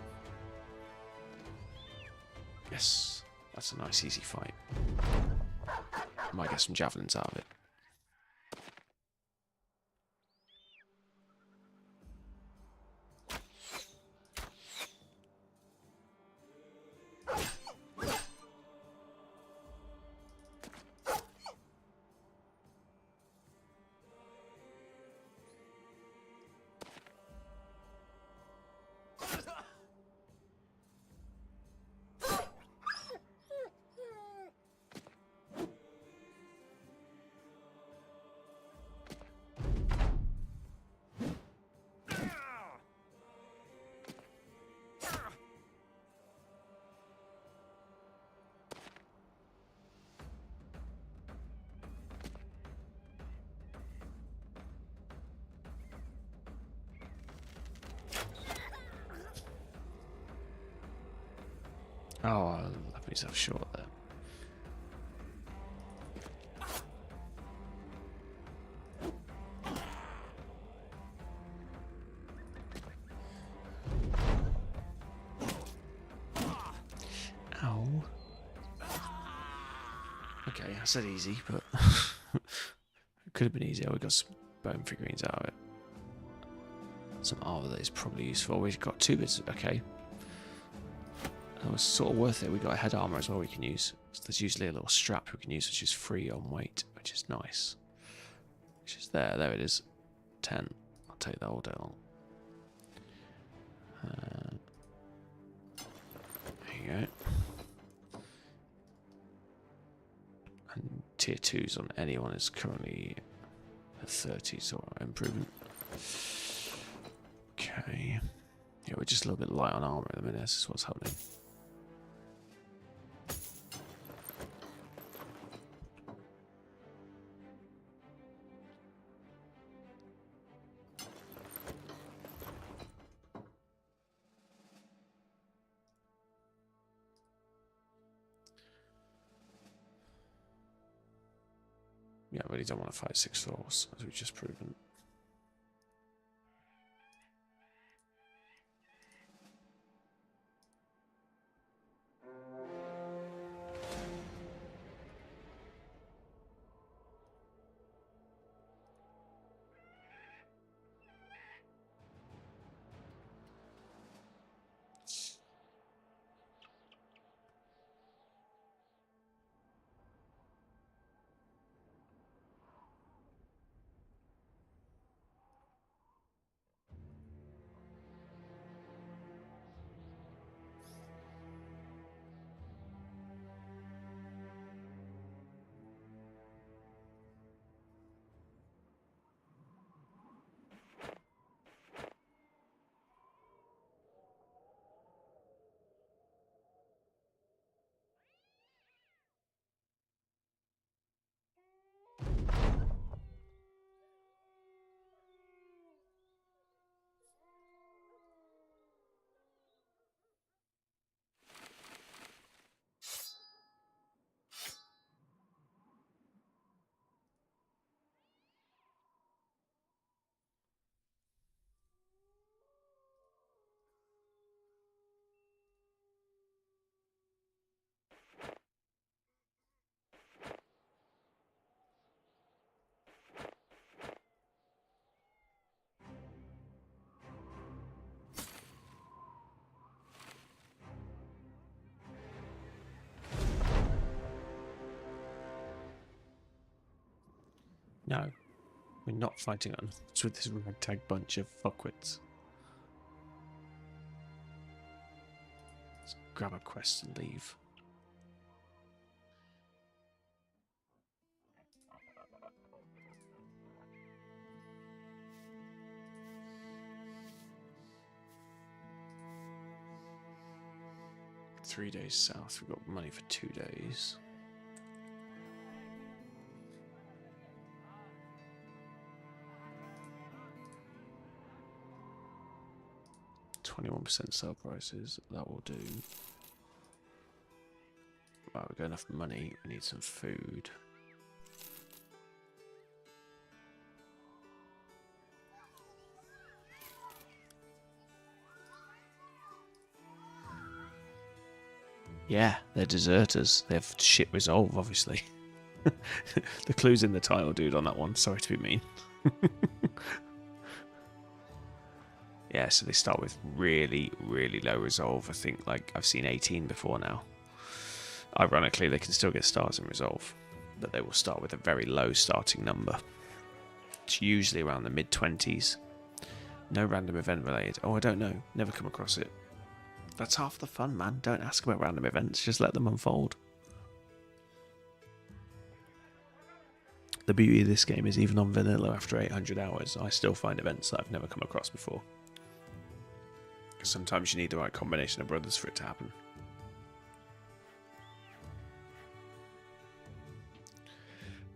Yes, that's a nice easy fight. Might get some javelins out of it. Oh, I left myself short there. Ow. Okay, I said easy, but it could have been easier. We got some bone figurines out of it. Some armor that is probably useful. We've got 2 bits. Okay. That was sort of worth it. We got a head armor as well we can use. So there's usually a little strap we can use, which is free on weight, which is nice. Which is there. There it is. 10. I'll take that all day long. There you go. And tier 2s on anyone is currently a 30, so improvement. Okay. Yeah, we're just a little bit light on armor at the minute. This is what's happening. Yeah, I really don't want to fight 6 thralls, as we've just proven. No, we're not fighting Anatomists with this ragtag bunch of fuckwits. Let's grab a quest and leave. Three days south. We've got money for 2 days. %, sell prices. That will do. Right, we've got enough money. We need some food. Yeah, they're deserters. They have shit resolve, obviously. The clue's in the title, dude, on that one. Sorry to be mean. Yeah, so they start with really, really low resolve. I think, like, I've seen 18 before now. Ironically, they can still get stars in resolve, but they will start with a very low starting number. It's usually around the mid-20s. No random event related. Oh, I don't know. Never come across it. That's half the fun, man. Don't ask about random events. Just let them unfold. The beauty of this game is even on vanilla after 800 hours, I still find events that I've never come across before. Sometimes you need the right combination of brothers for it to happen.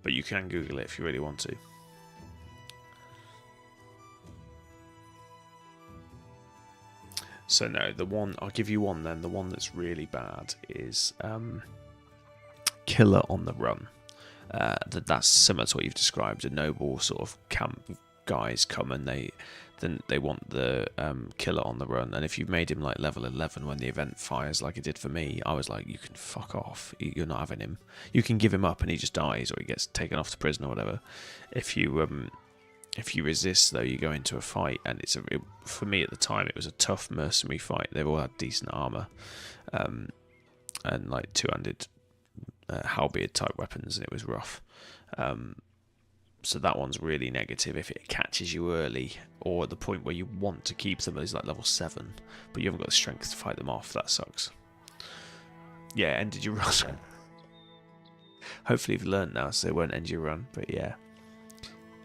But you can Google it if you really want to. So no, the one, I'll give you one then. The one that's really bad is Killer on the Run. That's similar to what you've described. A noble sort of camp guys come and they want the killer on the run. And if you've made him like level 11 when the event fires like it did for me, I was like, you can fuck off. You're not having him. You can give him up and he just dies or he gets taken off to prison or whatever. If you resist, though, you go into a fight, and for me at the time, it was a tough mercenary fight. They all had decent armor, and like two-handed halberd type weapons, and it was rough. So that one's really negative if it catches you early, or at the point where you want to keep them as like level 7, but you haven't got the strength to fight them off. That sucks. Yeah, ended your run. Hopefully you've learned now, so it won't end your run. But yeah.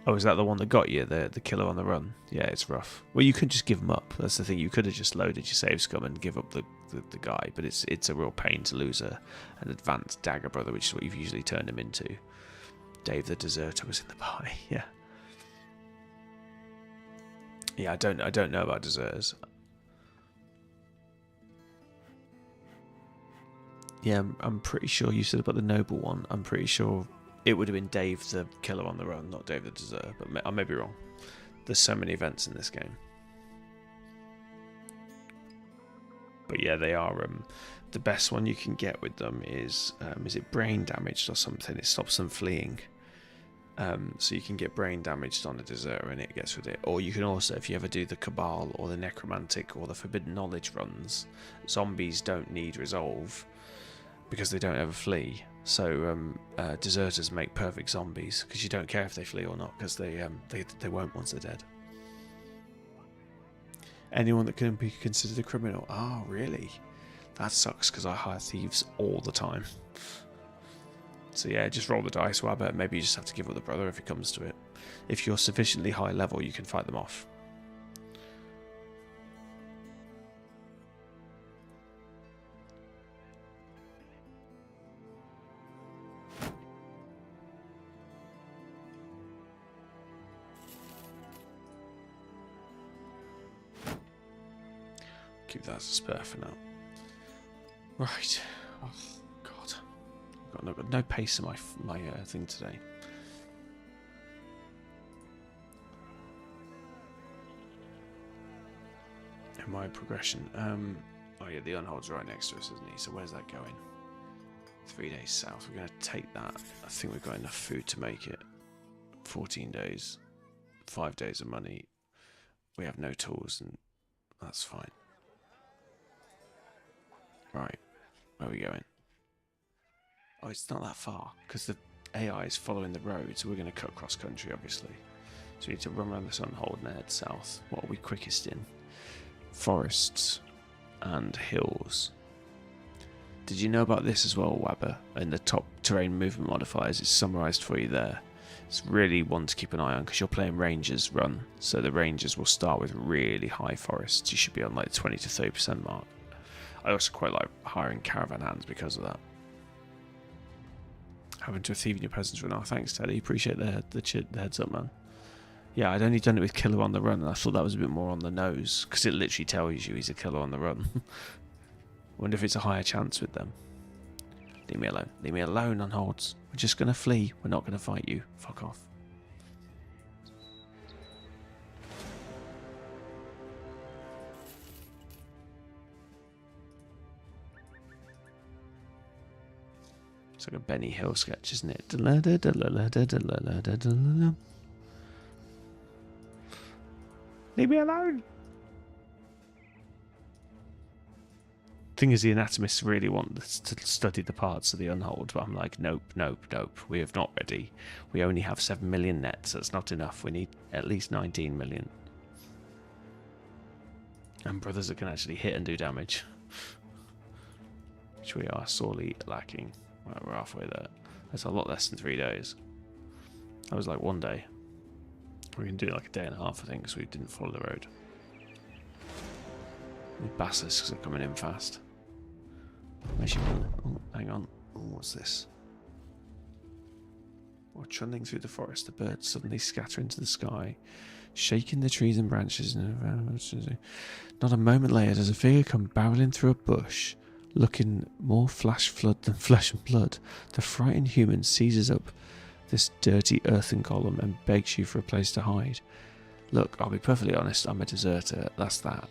Oh, is that the one that got you? The killer on the run? Yeah, it's rough. Well, you could just give them up. That's the thing. You could have just loaded your save scum and give up the guy, but it's a real pain to lose an advanced dagger brother, which is what you've usually turned him into. Dave the deserter was in the pie. Yeah. Yeah, I don't know about deserters. Yeah, I'm pretty sure you said about the noble one. I'm pretty sure it would have been Dave the killer on the run, not Dave the deserter, but I may be wrong. There's so many events in this game. But yeah, they are the best one you can get with them is it brain damaged or something? It stops them fleeing. So you can get brain damaged on a deserter and it gets rid of it. Or you can also, if you ever do the Cabal or the Necromantic or the Forbidden Knowledge runs, zombies don't need resolve because they don't ever flee. So deserters make perfect zombies because you don't care if they flee or not because they won't once they're dead. Anyone that can be considered a criminal. Oh, really? That sucks because I hire thieves all the time. So yeah, just roll the dice, Wabber. Maybe you just have to give up the brother if it comes to it. If you're sufficiently high level, you can fight them off. Keep that as a spare for now. Right. Oh, God. I've got no pace in my thing today. In my progression. Oh yeah, the unhold's right next to us, isn't he? So where's that going? 3 days south. We're going to take that. I think we've got enough food to make it. 14 days. 5 days of money. We have no tools, and that's fine. Right, where are we going? Oh, it's not that far because AI is following the road, so we're going to cut cross country, obviously. So we need to run around this unhold and head south. What are we quickest in? Forests and hills. Did you know about this as well, Wabber? In the top terrain movement modifiers, it's summarised for you there. It's really one to keep an eye on because you're playing Rangers run, so the Rangers will start with really high forests. You should be on like the 20 to 30% mark. I also quite like hiring caravan hands because of that. Having to thieving your peasants run. Oh, thanks, Teddy. Appreciate the heads up, man. Yeah, I'd only done it with killer on the run, and I thought that was a bit more on the nose because it literally tells you he's a killer on the run. Wonder if it's a higher chance with them. Leave me alone. Leave me alone on holds. We're just going to flee. We're not going to fight you. Fuck off. It's like a Benny Hill sketch, isn't it? Leave me alone. Thing is, the Anatomists really want us to study the parts of the unhold, but I'm like, nope, nope, nope. We have not ready. We only have 7 million nets. That's not enough. We need at least 19 million. And brothers that can actually hit and do damage, which we are sorely lacking. Right, we're halfway there. That's a lot less than 3 days. That was like 1 day. We can do it like a day and a half, I think, because we didn't follow the road. The basilisks are coming in fast. Where's your man? Oh, hang on. Oh, what's this? While trundling through the forest, the birds suddenly scatter into the sky, shaking the trees and branches. Not a moment later does a figure come barreling through a bush, looking more flash flood than flesh and blood. The frightened human seizes up this dirty earthen column and begs you for a place to hide. Look, I'll be perfectly honest, I'm a deserter. That's that.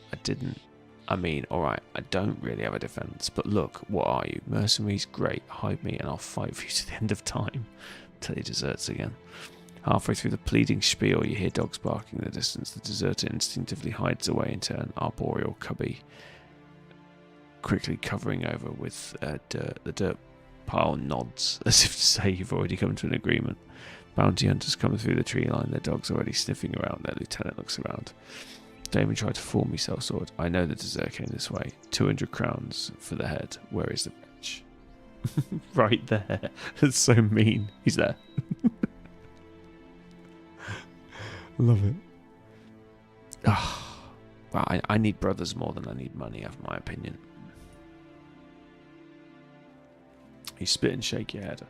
I mean, alright, I don't really have a defence, but look, what are you? Mercenaries? Great, hide me and I'll fight for you to the end of time. Till he deserts again. Halfway through the pleading spiel, you hear dogs barking in the distance. The deserter instinctively hides away into an arboreal cubby, quickly covering over with dirt. The dirt pile nods, as if to say you've already come to an agreement. Bounty hunters come through the tree line, their dogs already sniffing around. Their lieutenant looks around. Don't even try to fool me, sellsword. I know the dessert came this way. 200 crowns for the head. Where is the wretch? Right there. That's so mean. He's there. Love it. Oh, well, I need brothers more than I need money, I have my opinion. You spit and shake your head.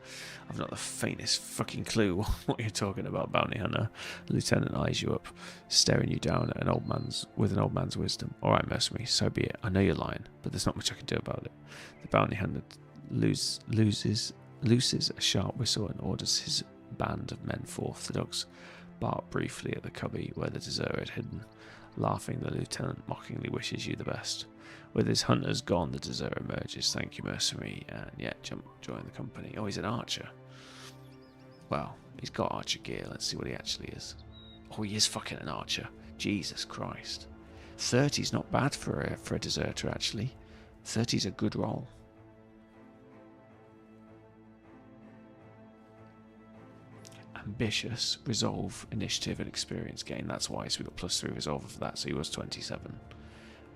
I've not the faintest fucking clue what you're talking about, bounty hunter. The lieutenant eyes you up, staring you down at an old man's wisdom. All right, mercenary, so be it. I know you're lying, but there's not much I can do about it. The bounty hunter looses a sharp whistle and orders his band of men forth. The dogs bark briefly at the cubby where the deserter had hidden. Laughing, the lieutenant mockingly wishes you the best. With his hunters gone, the deserter emerges. Thank you, mercenary, and join the company. Oh, he's an archer. Well, he's got archer gear. Let's see what he actually is. Oh, he is fucking an archer. Jesus Christ. 30's not bad for a deserter, actually. 30's a good roll. Ambitious, resolve, initiative, and experience gain. That's why, so we got +3 resolve for that, so he was 27.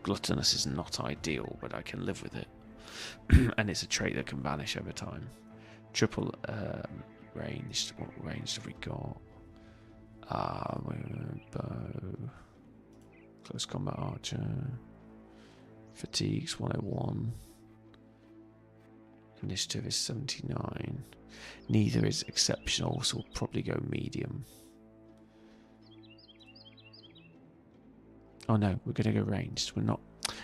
Gluttonous is not ideal, but I can live with it. And it's a trait that can vanish over time. Triple ranged. What range have we got? Bow. Close combat archer. Fatigues 101. Initiative is 79. Neither is exceptional, so we'll probably go medium. Oh no, we're going to go ranged. We're not...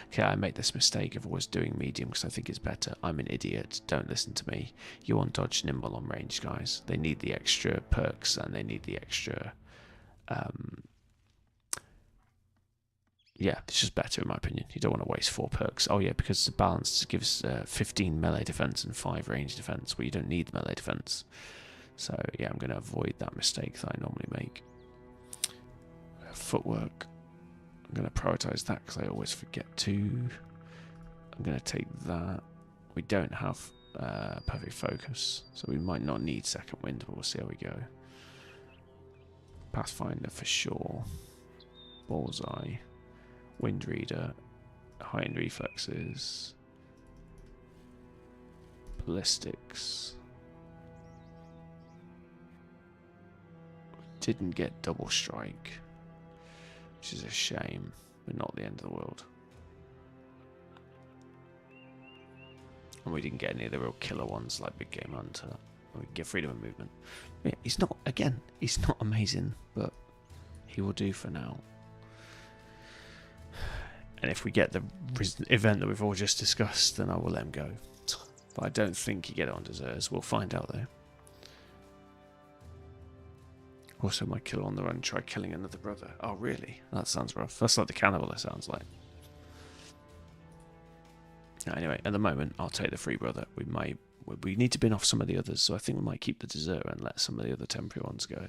Okay, I made this mistake of always doing medium because I think it's better. I'm an idiot. Don't listen to me. You want dodge, nimble on range, guys. They need the extra perks and they need the extra... Yeah, it's just better in my opinion. You don't want to waste 4 perks. Oh yeah, because the balance gives 15 melee defense and 5 range defense, where you don't need melee defense. So yeah, I'm going to avoid that mistake that I normally make. Footwork. I'm going to prioritize that because I always forget to. I'm going to take that. We don't have perfect focus, so we might not need second wind, but we'll see how we go. Pathfinder for sure. Bullseye. Wind reader. High-end reflexes. Ballistics. Didn't get double strike, which is a shame, but not the end of the world. And we didn't get any of the real killer ones like Big Game Hunter. We can get freedom of movement. Yeah, he's not, again, he's not amazing, but he will do for now. And if we get the event that we've all just discussed, then I will let him go. But I don't think you get it on deserters. We'll find out though. Also, my killer on the run tried killing another brother. Oh, really? That sounds rough. That's like the cannibal, it sounds like. Anyway, at the moment, I'll take the free brother. We need to bin off some of the others, so I think we might keep the deserter and let some of the other temporary ones go.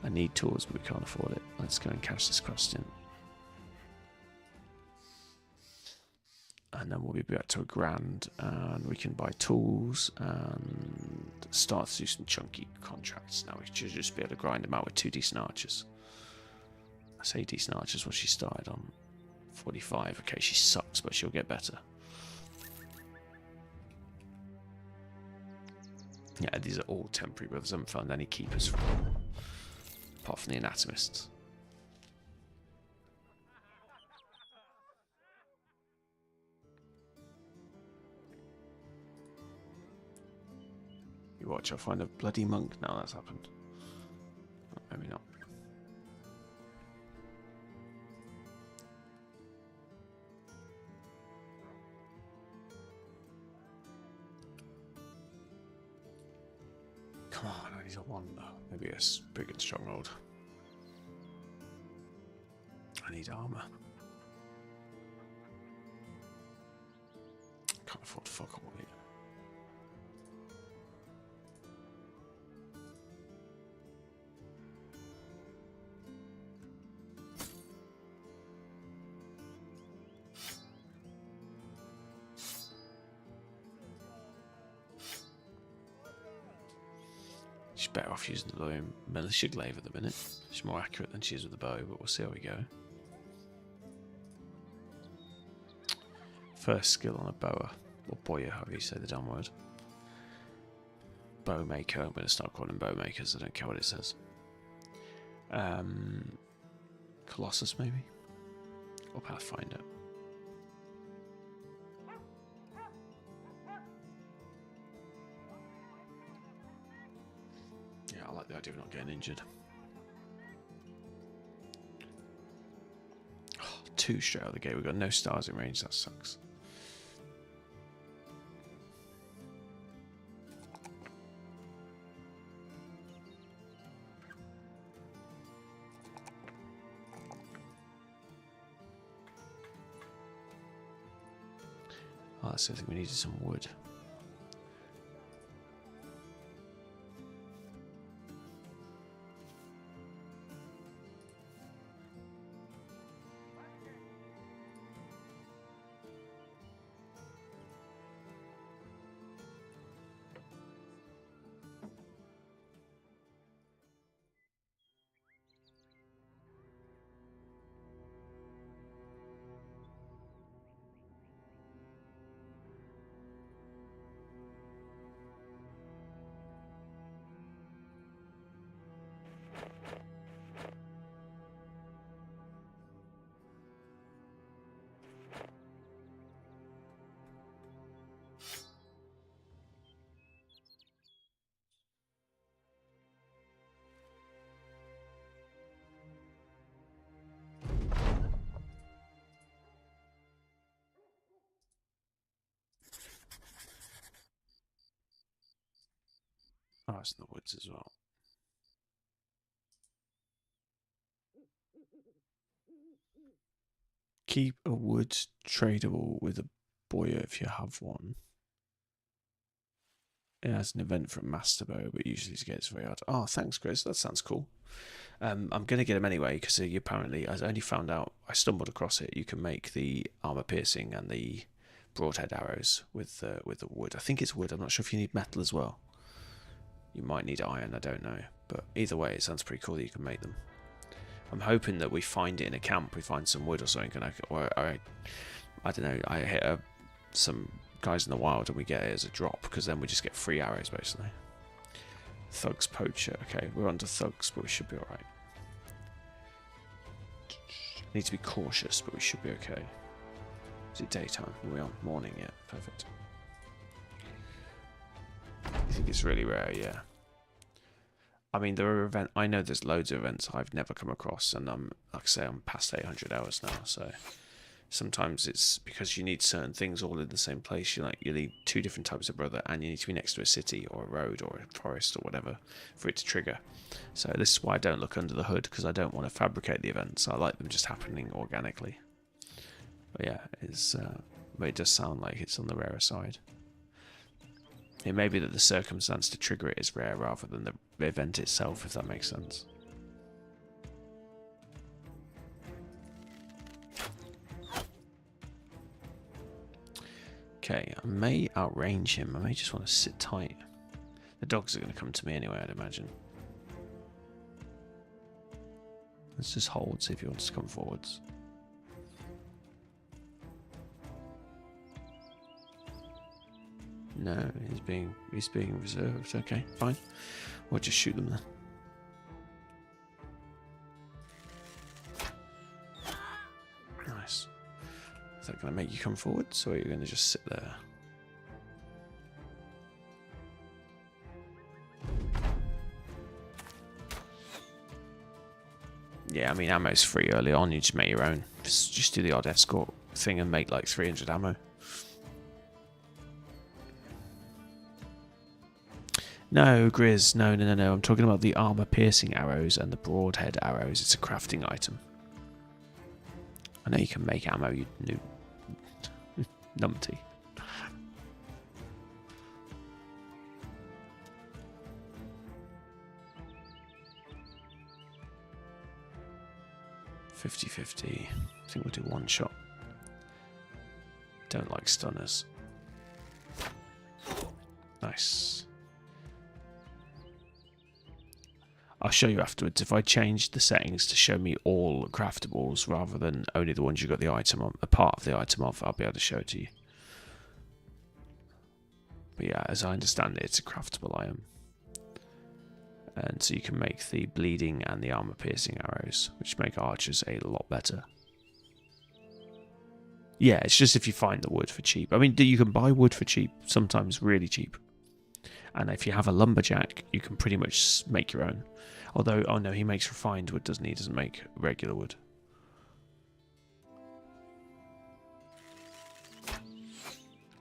I need tools, but we can't afford it. Let's go and cash this quest in. And then we'll be back to $1,000, and we can buy tools and start to do some chunky contracts. Now we should just be able to grind them out with 2 decent archers. I say decent archers, well, she started on 45. Okay, she sucks, but she'll get better. Yeah, these are all temporary brothers. I haven't found any keepers for them, apart from the Anatomists. You watch, I'll find a bloody monk now that's happened. Maybe not. Come on, I need a one though. Maybe a big and stronghold. I need armor. Can't afford fuck all here. She's better off using the militia glaive at the minute. She's more accurate than she is with the bow, but we'll see how we go. First skill on a bower, or boya, however you say the damn word. Bowmaker, I'm going to start calling them bowmakers, I don't care what it says. Colossus maybe? Or Pathfinder. Yeah, I like the idea of not getting injured. Oh, 2 straight out of the gate, we've got no stars in range, that sucks. Oh, that's the thing, we needed some wood. Oh, it's in the woods as well. Keep a wood tradable with a boya if you have one. It has an event for a master bow, but usually to get it's very hard. Oh, thanks, Chris. That sounds cool. I'm going to get him anyway because apparently, I only found out, I stumbled across it. You can make the armor piercing and the broadhead arrows with the wood. I think it's wood. I'm not sure if you need metal as well. You might need iron, I don't know. But either way, it sounds pretty cool that you can make them. I'm hoping that we find it in a camp. We find some wood or something, and I don't know. I hit some guys in the wild and we get it as a drop, because then we just get free arrows basically. Thugs poacher. Okay, we're under thugs, but we should be all right. Need to be cautious, but we should be okay. Is it daytime? Are we on morning yet? Perfect. I think it's really rare, yeah. I mean, there are I know there's loads of events I've never come across, and like I say, I'm past 800 hours now, so sometimes it's because you need certain things all in the same place. You need 2 different types of brother, and you need to be next to a city or a road or a forest or whatever for it to trigger. So this is why I don't look under the hood, because I don't want to fabricate the events. I like them just happening organically. But yeah, but it does sound like it's on the rarer side. It may be that the circumstance to trigger it is rare rather than the event itself, if that makes sense. Okay, I may outrange him. I may just want to sit tight. The dogs are going to come to me anyway, I'd imagine. Let's just hold, see if he wants to come forwards. No, he's being reserved. Okay, fine. We'll just shoot them then. Nice. Is that going to make you come forwards, or are you going to just sit there? Yeah, I mean, ammo's free early on. You just make your own. Just do the odd escort thing and make like 300 ammo. No, Grizz, no. I'm talking about the armor-piercing arrows and the broadhead arrows. It's a crafting item. I know you can make ammo, you numpty. $50-50. I think we'll do one shot. Don't like stunners. Nice. I'll show you afterwards. If I change the settings to show me all craftables rather than only the ones you got the item on, a part of the item of, I'll be able to show it to you. But yeah, as I understand it, it's a craftable item. And so you can make the bleeding and the armor piercing arrows, which make archers a lot better. Yeah, it's just if you find the wood for cheap. I mean, you can buy wood for cheap, sometimes really cheap. And if you have a lumberjack, you can pretty much make your own. Although, oh no, he makes refined wood, doesn't he? He doesn't make regular wood.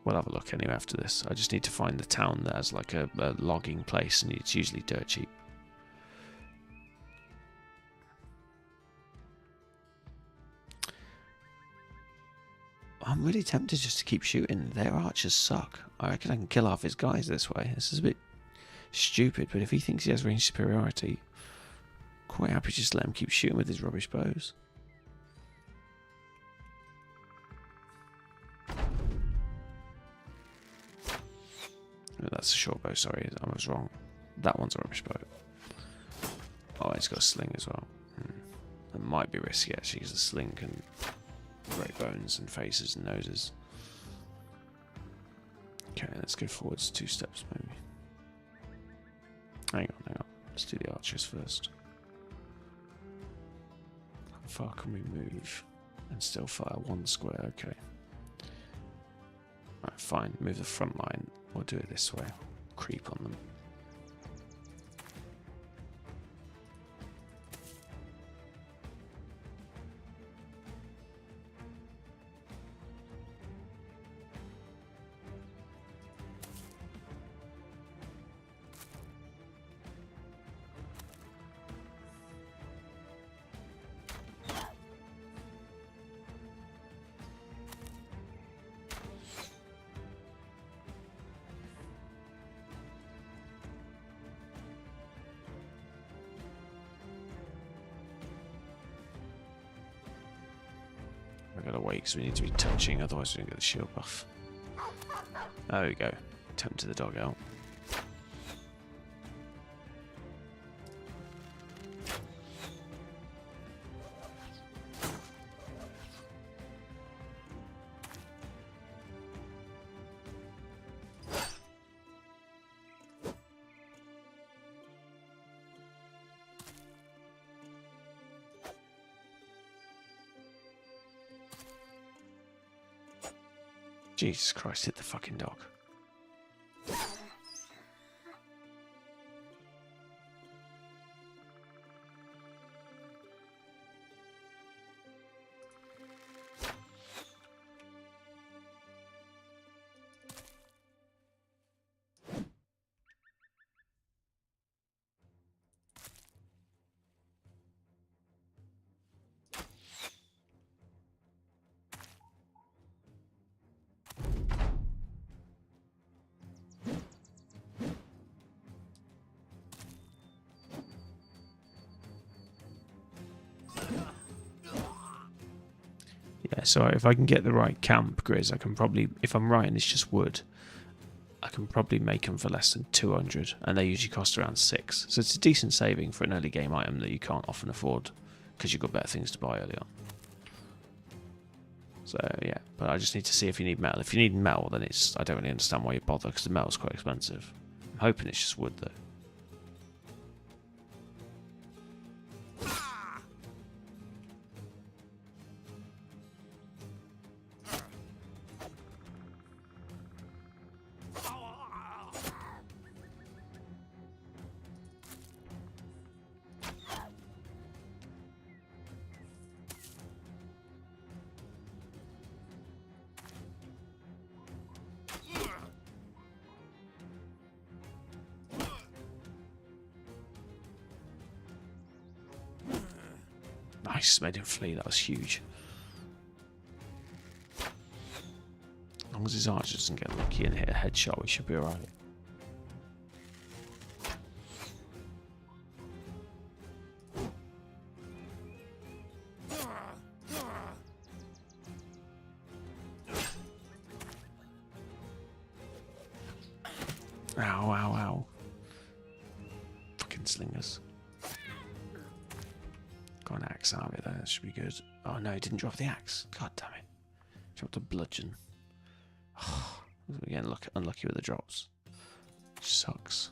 We'll have a look anyway after this. I just need to find the town that has like a logging place, and it's usually dirt cheap. I'm really tempted just to keep shooting. Their archers suck. I reckon I can kill half his guys this way. This is a bit stupid, but if he thinks he has range superiority, quite happy just to let him keep shooting with his rubbish bows. Oh, that's a short bow, sorry, I was wrong. That one's a rubbish bow. Oh, it's got a sling as well. That might be risky actually, because the sling can break bones and faces and noses. Okay, let's go forwards 2 steps maybe. Hang on. Let's do the archers first. How far can we move and still fire 1 square? Okay. Right, fine. Move the front line. We'll do it this way. Creep on them. I gotta wait because we need to be touching, otherwise we don't get the shield buff. There we go. Tempted the dog out. Jesus Christ, hit the fucking dog. Yeah, so if I can get the right camp, Grizz, I can probably, if I'm right and it's just wood, I can probably make them for less than 200, and they usually cost around 6. So it's a decent saving for an early game item that you can't often afford because you've got better things to buy early on. So yeah, but I just need to see if you need metal. If you need metal, then it's, I don't really understand why you bother, because the metal's quite expensive. I'm hoping it's just wood though. Nice, made him flee, that was huge. As long as his archer doesn't get lucky and hit a headshot, we should be alright. Ow, ow, ow. Fucking slingers. Got an axe out of it there, that should be good. Oh no, he didn't drop the axe. God damn it. Dropped a bludgeon. We're getting unlucky with the drops. Sucks.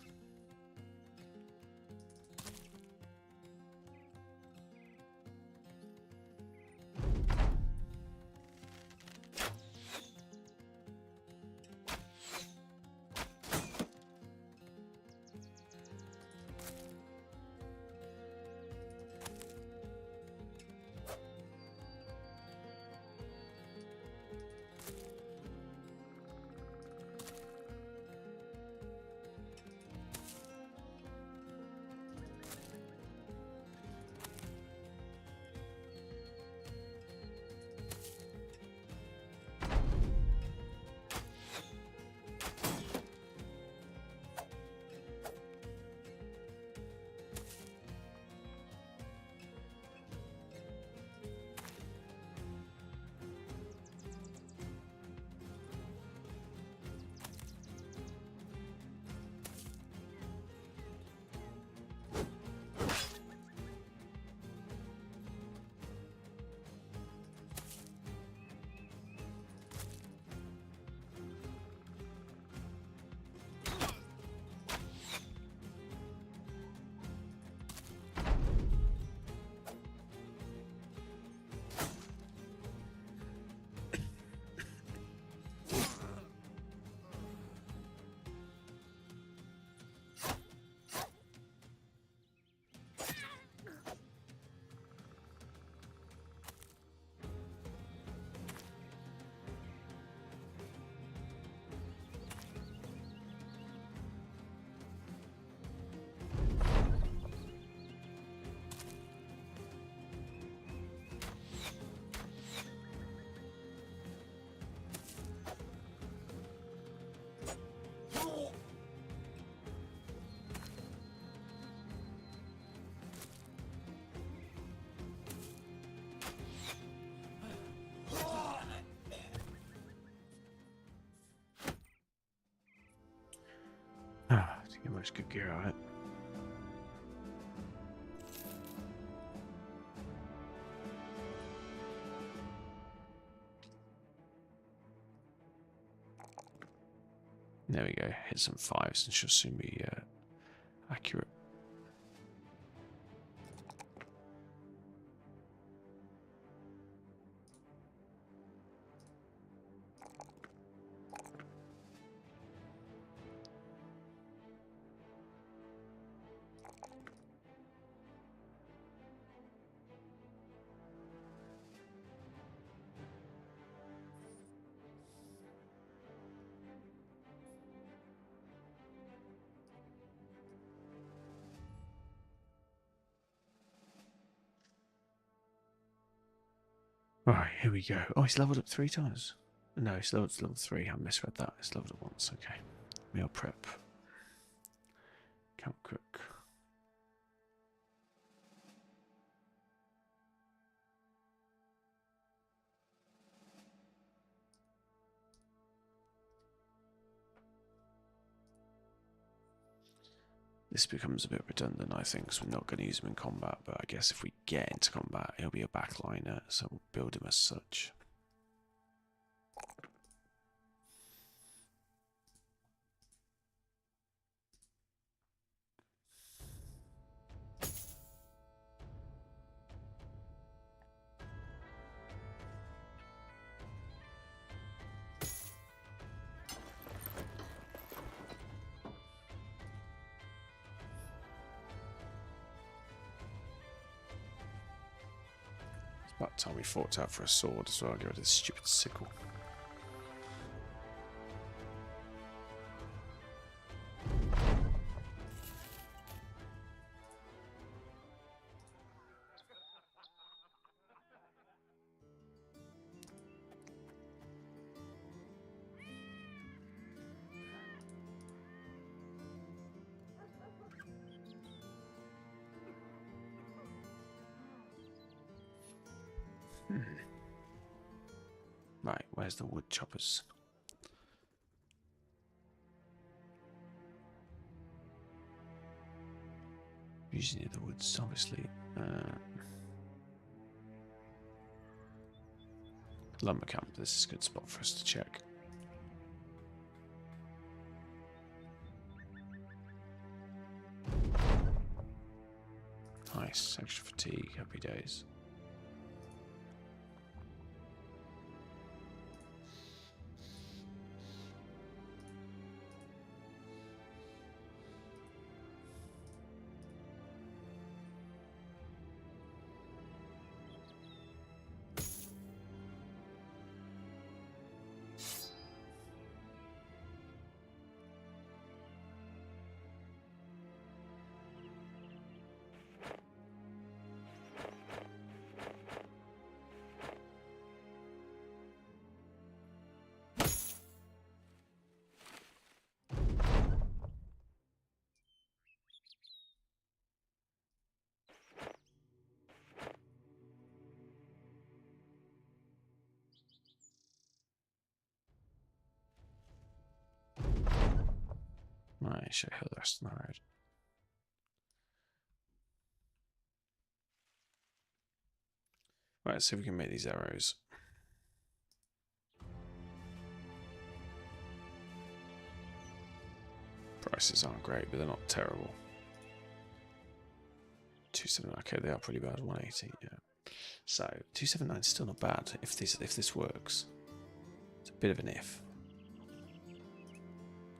Most good gear, alright. There we go. Hit some 5s and she'll soon be accurate. Alright, here we go. Oh, he's leveled up 3 times. No, he's leveled to level 3. I misread that. He's leveled up once. Okay. Meal prep. Camp cook. This becomes a bit redundant, I think, because we're not going to use him in combat, but I guess if we get into combat, he'll be a backliner, so we'll build him as such. About time we fought out for a sword as well. Get rid of this stupid sickle. Right, where's the wood choppers? Usually near the woods, obviously. Lumber camp, this is a good spot for us to check. Nice, extra fatigue, happy days. Right, show you the rest of the road. Right, let's see if we can make these arrows. Prices aren't great, but they're not terrible. 279, okay, they are pretty bad. 180, yeah. So 279 is still not bad if this works. It's a bit of an if.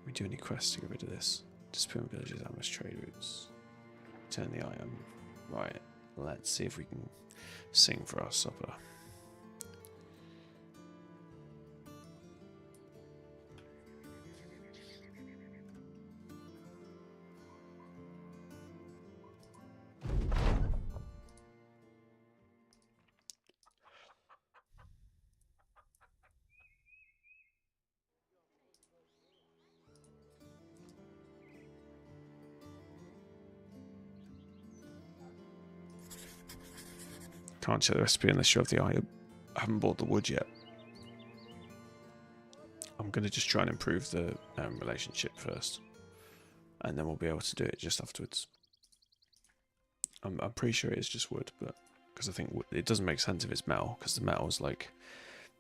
We do any quests to get rid of this. Disappearing villages, ambush trade routes. Turn the item. Right, let's see if we can sing for our supper. Can't check the recipe unless you have the item. I haven't bought the wood yet. I'm going to just try and improve the relationship first. and then we'll be able to do it just afterwards. I'm pretty sure it is just wood, but because I think it doesn't make sense if it's metal, because the metal is like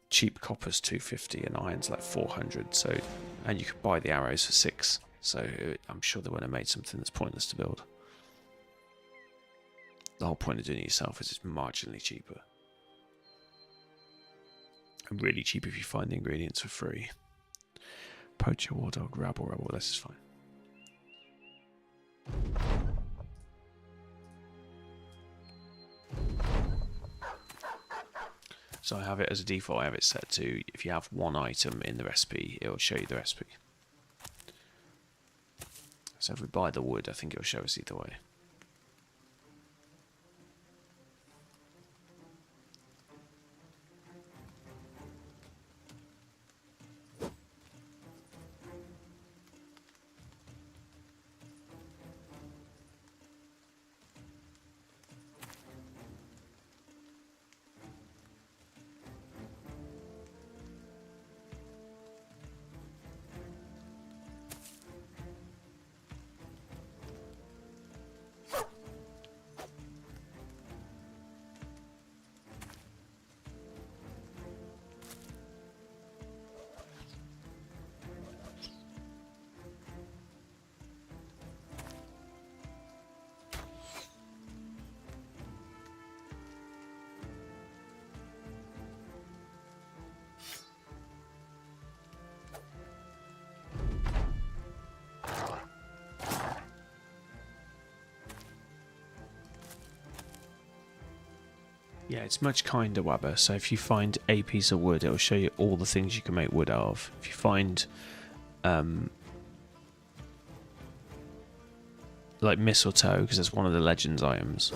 cheap copper's 250 and iron's like 400. So, and you could buy the arrows for 6. So I'm sure they wouldn't have made something that's pointless to build. The whole point of doing it yourself is it's marginally cheaper. And really cheap if you find the ingredients for free. Poacher, war dog, rabble, this is fine. So I have it as a default, I have it set to, if you have one item in the recipe, it will show you the recipe. So if we buy the wood, I think it will show us either way. Yeah, it's much kinder, Wabber. So if you find a piece of wood, it will show you all the things you can make wood out of. If you find, like mistletoe, because it's one of the legends items,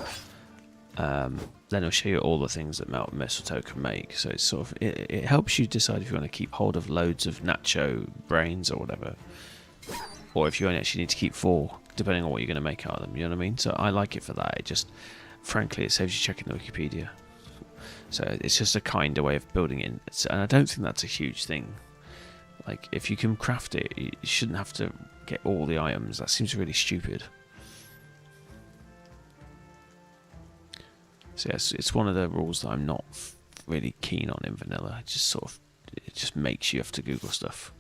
then it'll show you all the things that mistletoe can make. So it's sort of it helps you decide if you want to keep hold of loads of nacho brains or whatever, or if you only actually need to keep 4, depending on what you're going to make out of them. You know what I mean? So I like it for that. It just, frankly, it saves you checking the Wikipedia. So it's just a kinder way of building it, and I don't think that's a huge thing. Like, if you can craft it, you shouldn't have to get all the items. That seems really stupid. So yes, it's one of the rules that I'm not really keen on in vanilla. It just makes you have to Google stuff.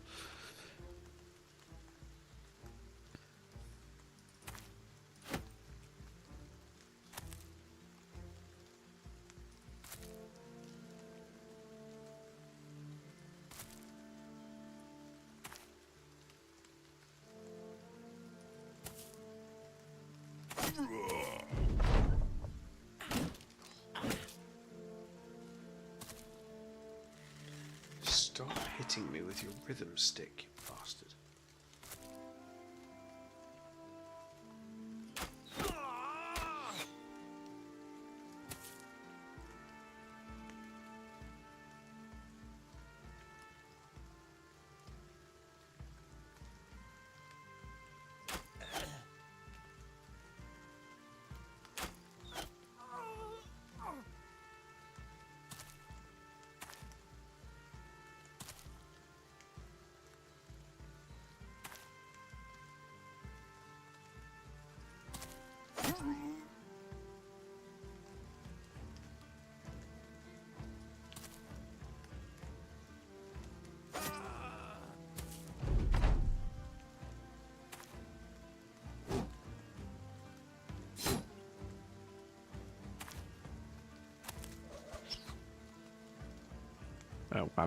Stop hitting me with your rhythm stick, you bastard.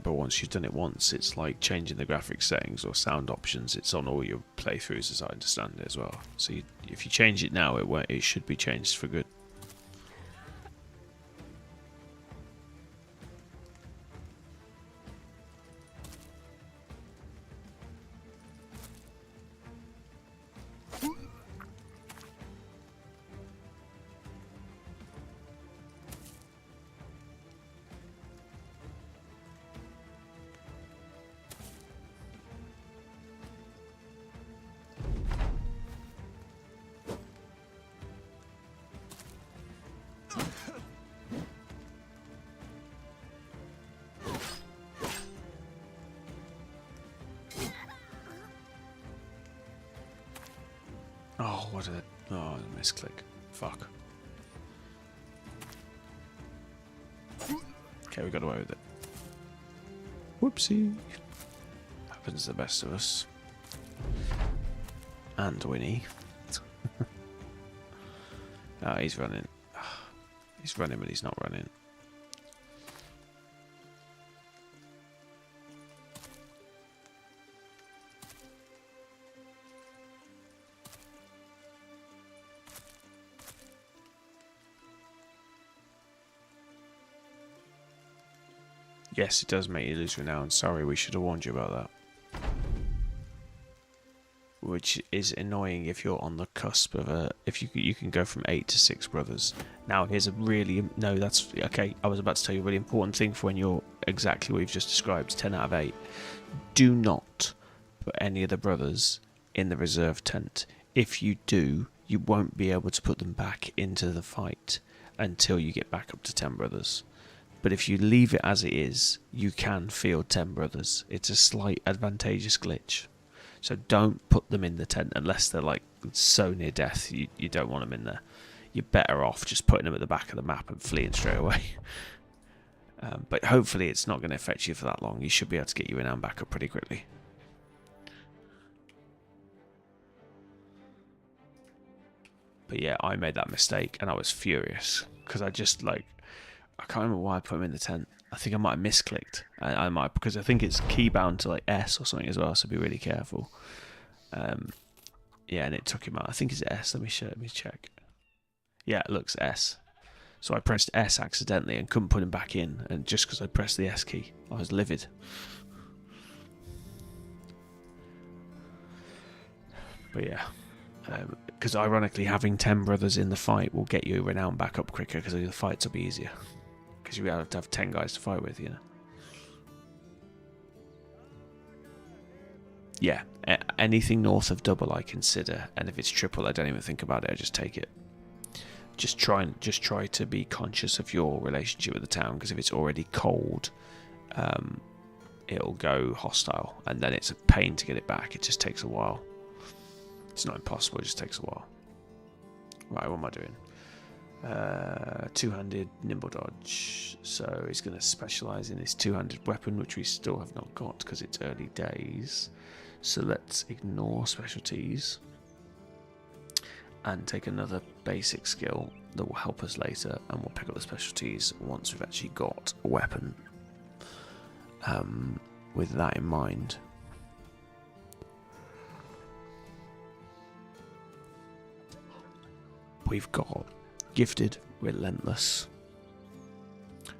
But once you've done it once, it's like changing the graphics settings or sound options. It's on all your playthroughs, as I understand it as well. So if you change it now, it should be changed for good. what a... Oh, misclick. Fuck. Okay, we got away with it. Whoopsie. Happens to the best of us. And Winnie. Oh, he's running. He's running, but he's not running. Yes, it does make you lose renown. Sorry, we should have warned you about that. Which is annoying if you're on the cusp of a... If you can go from 8 to 6 brothers. Now, here's a really... No, that's... Okay, I was about to tell you a really important thing for when you're exactly what you've just described. 10 out of 8. Do not put any of the brothers in the reserve tent. If you do, you won't be able to put them back into the fight until you get back up to 10 brothers. But if you leave it as it is, you can field 10 brothers. It's a slight advantageous glitch. So don't put them in the tent unless they're like so near death you don't want them in there. You're better off just putting them at the back of the map and fleeing straight away. But hopefully it's not going to affect you for that long. You should be able to get your renown back up pretty quickly. But yeah, I made that mistake and I was furious because I just like... I can't remember why I put him in the tent. I think I might have misclicked. I might, because I think it's key bound to like S or something as well, so be really careful. Yeah, and it took him out. I think it's S. Let me check. Yeah, it looks S. So I pressed S accidentally and couldn't put him back in, and just because I pressed the S key, I was livid. But yeah, because ironically having 10 brothers in the fight will get your renown back up quicker because the fights will be easier. Because you'll be able to have 10 guys to fight with, you know. Yeah, anything north of double I consider, and if it's triple I don't even think about it, I just take it. Just try to be conscious of your relationship with the town, because if it's already cold, it'll go hostile, and then it's a pain to get it back. It just takes a while. It's not impossible, it just takes a while. Right, what am I doing? Two-handed nimble dodge. So he's going to specialise in his two-handed weapon, which we still have not got because it's early days. So let's ignore specialties and take another basic skill that will help us later, and we'll pick up the specialties once we've actually got a weapon. With that in mind, we've got Gifted, Relentless,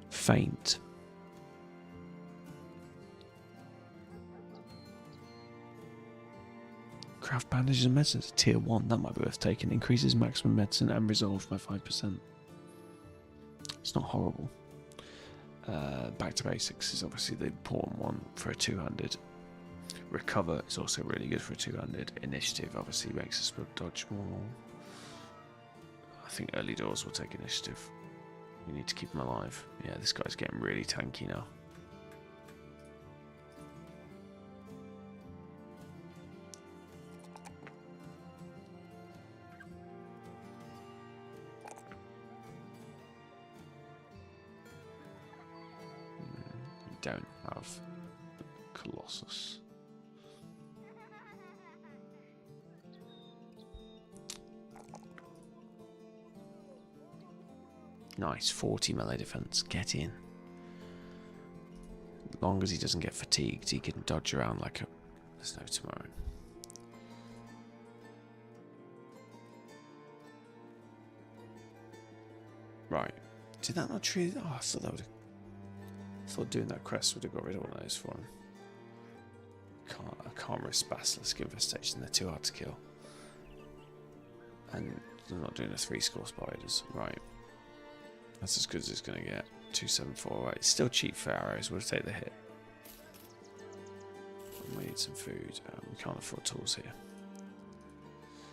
Faint, Craft Bandages and Medicines, Tier 1, that might be worth taking. Increases maximum medicine and resolve by 5%. It's not horrible. Back to Basics is obviously the important one for a two-handed. Recover is also really good for a two-handed. Initiative obviously makes us dodge more. I think early doors will take initiative. We need to keep him alive. Yeah, this guy's getting really tanky now. We don't have Colossus. Nice, 40 melee defense. Get in. As long as he doesn't get fatigued, he can dodge around like a... There's no tomorrow. Right. Did that not tree? Oh, I thought that would have... I thought doing that quest would have got rid of one of those for him. I can't risk Basilisk Infestation. They're too hard to kill. And I'm not doing a 3-score spiders. Right. That's as good as it's going to get. 274. Right, it's still cheap for arrows. We'll take the hit. And we need some food. We can't afford tools here.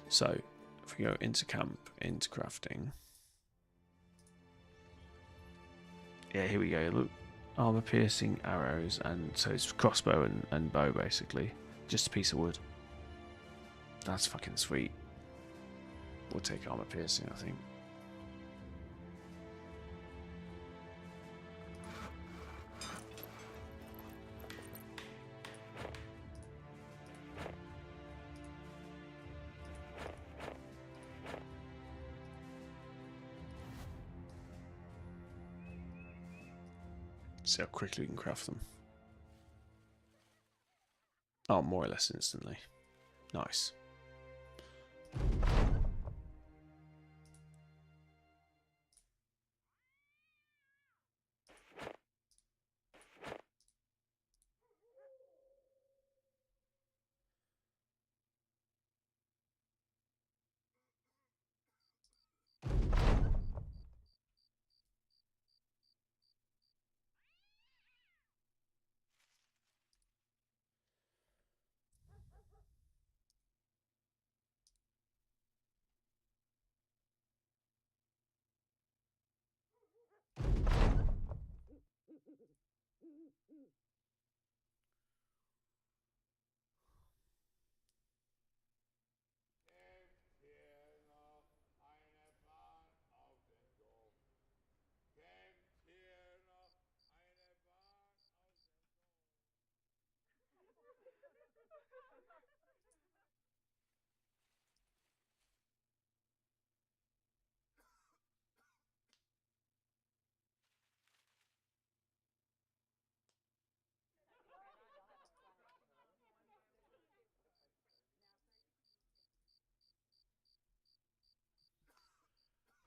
So, if we go into camp, into crafting. Yeah, here we go. Look, armor piercing arrows, and so it's crossbow and bow basically. Just a piece of wood. That's fucking sweet. We'll take armor piercing, I think. See how quickly we can craft them. Oh, more or less instantly. Nice.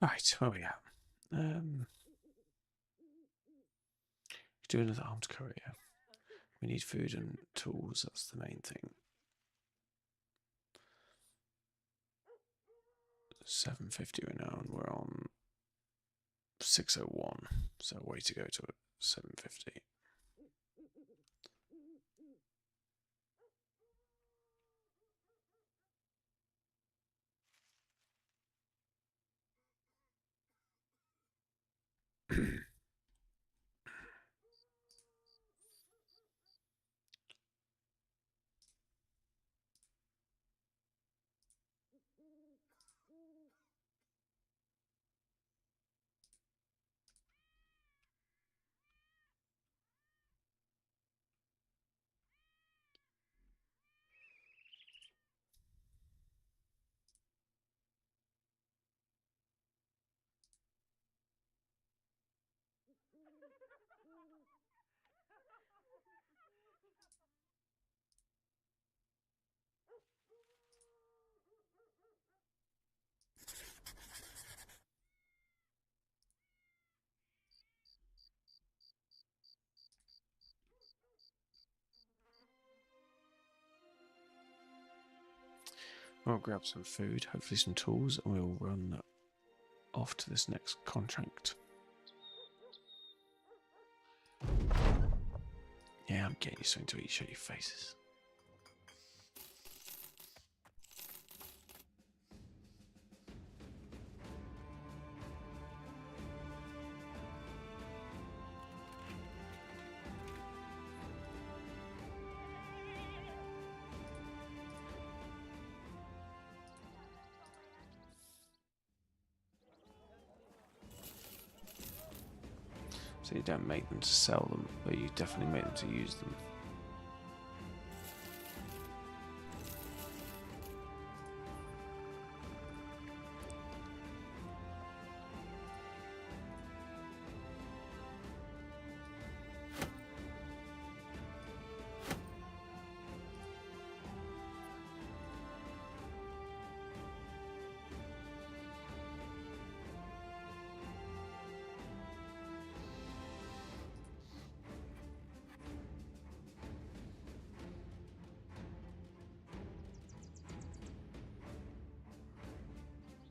Right, where are we at? Do another armed courier. We need food and tools, that's the main thing. 750 right now, and we're on 601, so way to go to 750. We'll grab some food, hopefully some tools, and we'll run off to this next contract. Yeah, I'm getting you something to eat, show your faces. So you don't make them to sell them, but you definitely make them to use them.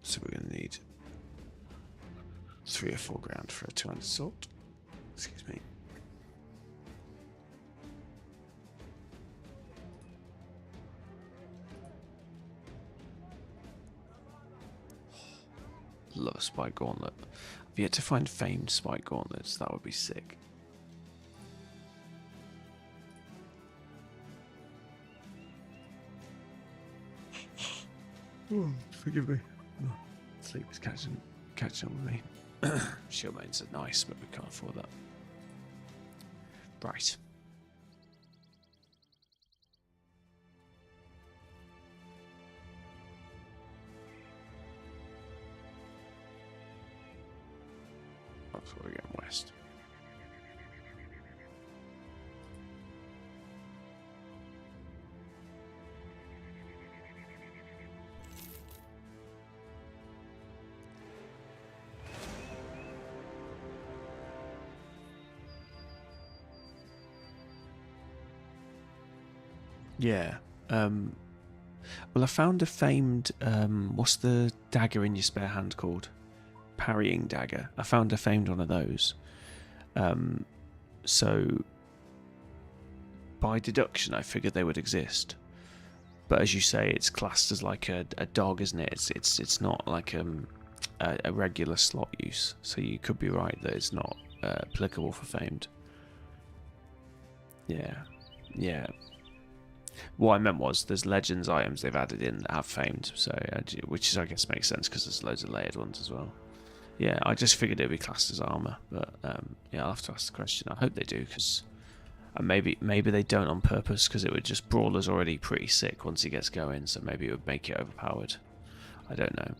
So we're going to need 3 or 4 grand for a 200 salt. Excuse me. Love a spike gauntlet. I've yet to find famed spike gauntlets. That would be sick. Forgive me. Sleep is catching up with me. Shieldmains are nice, but we can't afford that. Right. That's where we're getting west. Yeah. Well, I found a famed. What's the dagger in your spare hand called? Parrying dagger. I found a famed one of those. So by deduction, I figured they would exist. But as you say, it's classed as like a dog, isn't it? It's not like a regular slot use. So you could be right that it's not applicable for famed. Yeah. What I meant was there's legends items they've added in that have famed, so which is, I guess, makes sense because there's loads of layered ones as well. Yeah, I just figured it'd be classed as armor, but yeah, I'll have to ask the question. I hope they do, because maybe they don't on purpose, because it would just Brawler's already pretty sick once he gets going, so maybe it would make it overpowered. I don't know.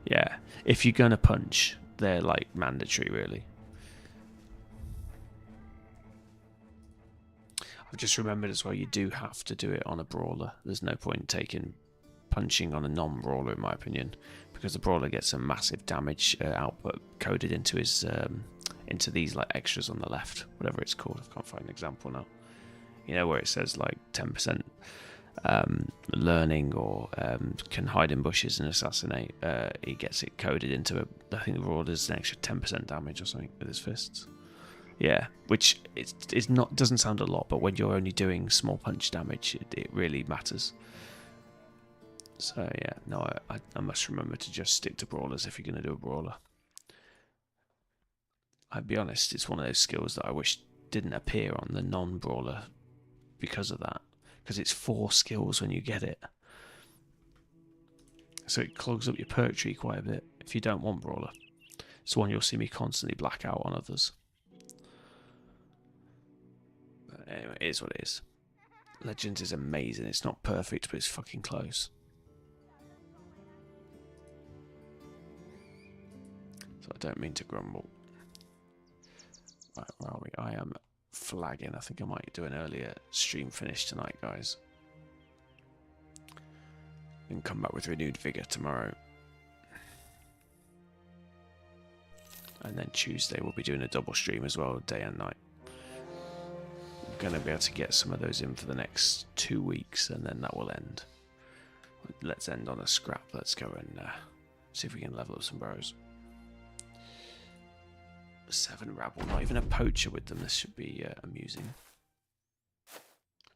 Yeah, if you're gonna punch, they're like mandatory, really. I've just remembered as well, you do have to do it on a Brawler. There's no point taking punching on a non-Brawler, in my opinion, because the Brawler gets a massive damage output coded into his into these like extras on the left, whatever it's called. I can't find an example now. You know, where it says like 10% learning or can hide in bushes and assassinate. He gets it coded into I think the Brawler does an extra 10% damage or something with his fists. Yeah, which it's not, doesn't sound a lot, but when you're only doing small punch damage, it really matters. So yeah, no, I must remember to just stick to Brawlers if you're going to do a Brawler. I'd be honest, it's one of those skills that I wish didn't appear on the non-Brawler because of that. Because it's 4 skills when you get it. So it clogs up your perk tree quite a bit if you don't want Brawler. It's one you'll see me constantly black out on others. Anyway, it is what it is. Legends is amazing. It's not perfect, but it's fucking close. So I don't mean to grumble. Right, where are we? I am flagging. I think I might do an earlier stream finish tonight, guys. And come back with renewed vigour tomorrow. And then Tuesday we'll be doing a double stream as well, day and night. Going to be able to get some of those in for the next 2 weeks, and then that will end. Let's end on a scrap. Let's go and see if we can level up some bros. 7 rabble, not even a poacher with them. This should be amusing.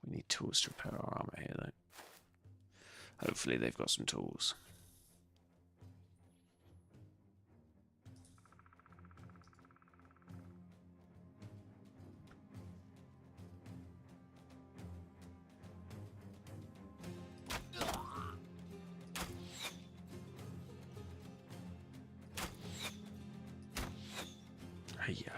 We need tools to repair our armor here, though. Hopefully they've got some tools. Yeah.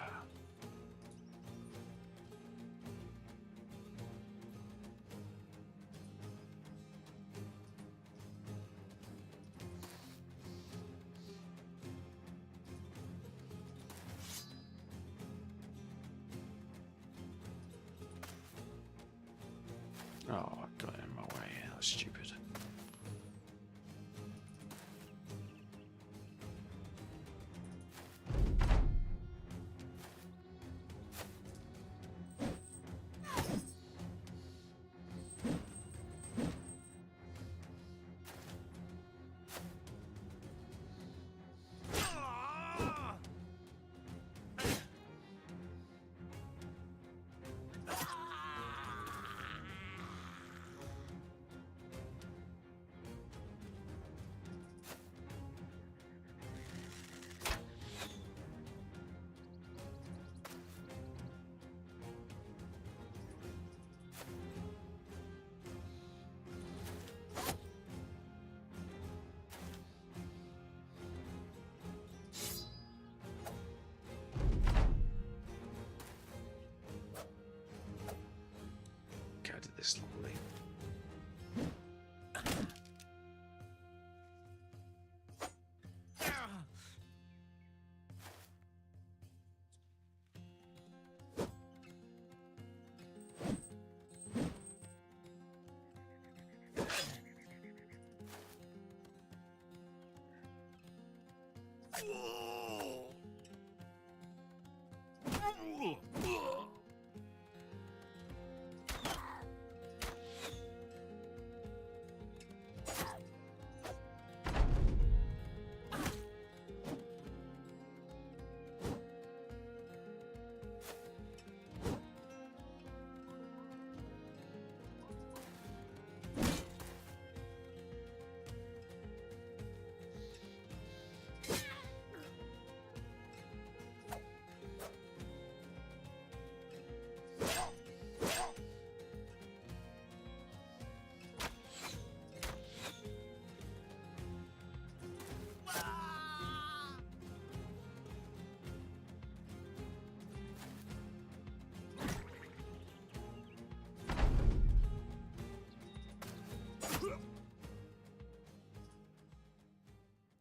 Oh, I got it in my way. That's stupid.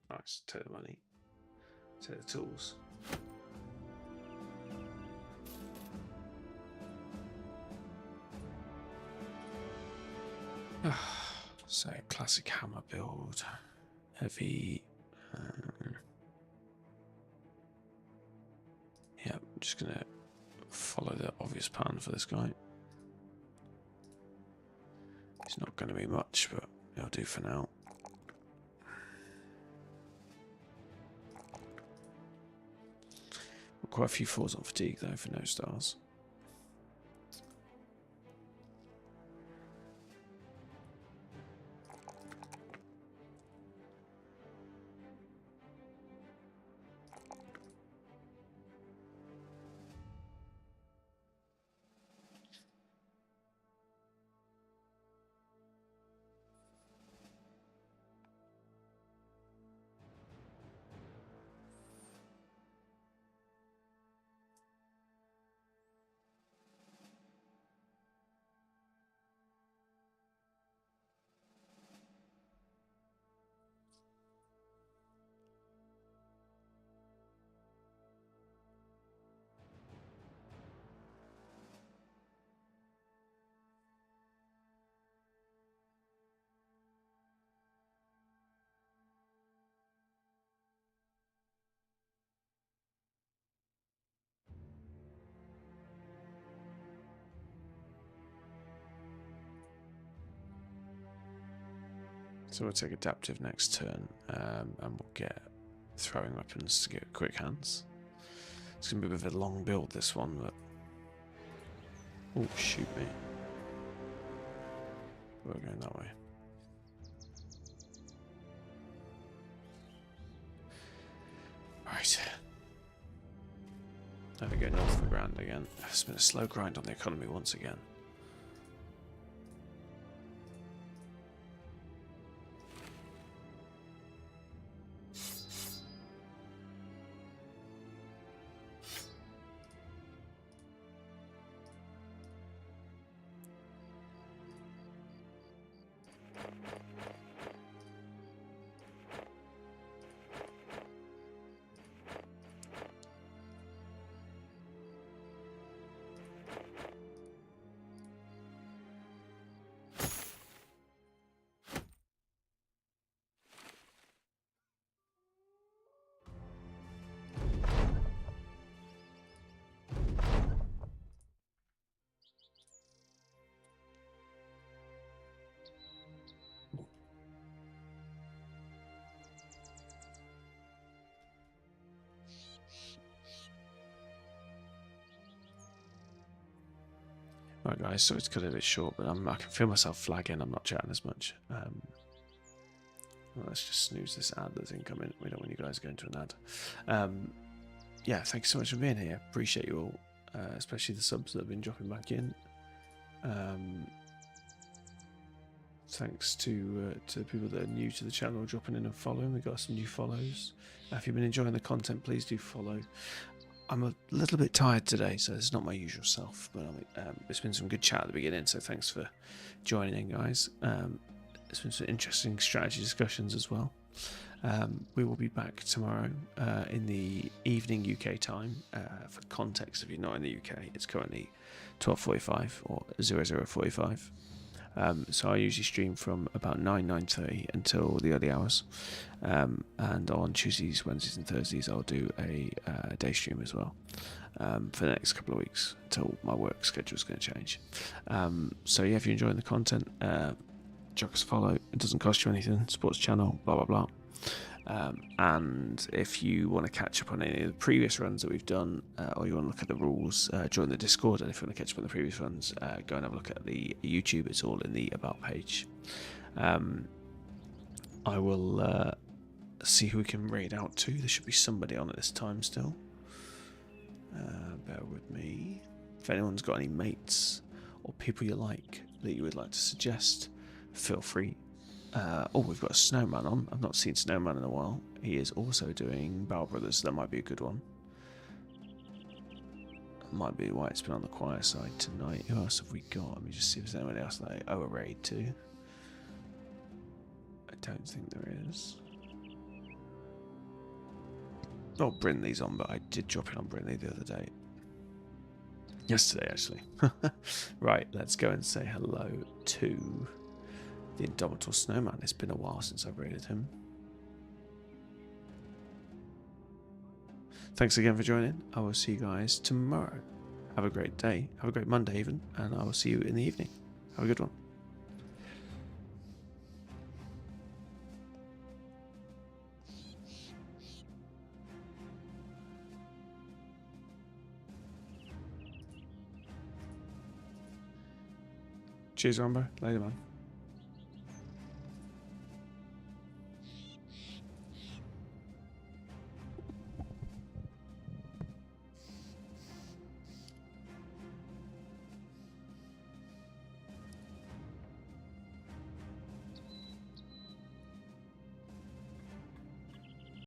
Nice, take the money, take the tools. So, classic hammer build, heavy. Yeah, I'm just gonna follow the obvious pattern for this guy. It's not going to be much, but it'll do for now. Quite a few 4s on fatigue though for no stars. So we'll take adaptive next turn, and we'll get throwing weapons to get quick hands. It's going to be a bit of a long build, this one, but... Oh, shoot me. We're going that way. Right. There we go, north of the ground again. It's been a slow grind on the economy once again. Right guys, sorry to cut it a bit short, but I can feel myself flagging, I'm not chatting as much. Well, let's just snooze this ad that's incoming. We don't want you guys going to an ad. Yeah, thanks so much for being here. Appreciate you all, especially the subs that have been dropping back in. Thanks to people that are new to the channel dropping in and following. We got some new follows. If you've been enjoying the content, please do follow. I'm a little bit tired today, so it's not my usual self, but it's been some good chat at the beginning, so thanks for joining in, guys. It's been some interesting strategy discussions as well. We will be back tomorrow in the evening UK time. For context, if you're not in the UK, it's currently 12:45 or 00:45. So I usually stream from about 9:30 until the early hours, and on Tuesdays, Wednesdays, and Thursdays I'll do a day stream as well for the next couple of weeks until my work schedule is going to change. So yeah, if you're enjoying the content, chuck us a follow. It doesn't cost you anything. Sports channel, blah blah blah. And if you want to catch up on any of the previous runs that we've done, or you want to look at the rules, join the Discord. And if you want to catch up on the previous runs, go and have a look at the YouTube. It's all in the About page. I will see who we can raid out to. There should be somebody on at this time still. Bear with me. If anyone's got any mates or people you like that you would like to suggest, feel free. Oh, we've got a Snowman on. I've not seen Snowman in a while. He is also doing Battle Brothers, so that might be a good one. Might be why it's been on the quiet side tonight. Who else have we got? Let me just see if there's anyone else that I owe a raid to. I don't think there is. Oh, Brinley's on, but I did drop in on Brinley the other day. Yesterday, actually. Right, let's go and say hello to the Indomitable Snowman. It's been a while since I've raided him. Thanks again for joining. I will see you guys tomorrow. Have a great day. Have a great Monday even. And I will see you in the evening. Have a good one. Cheers, Rambo. Later, man.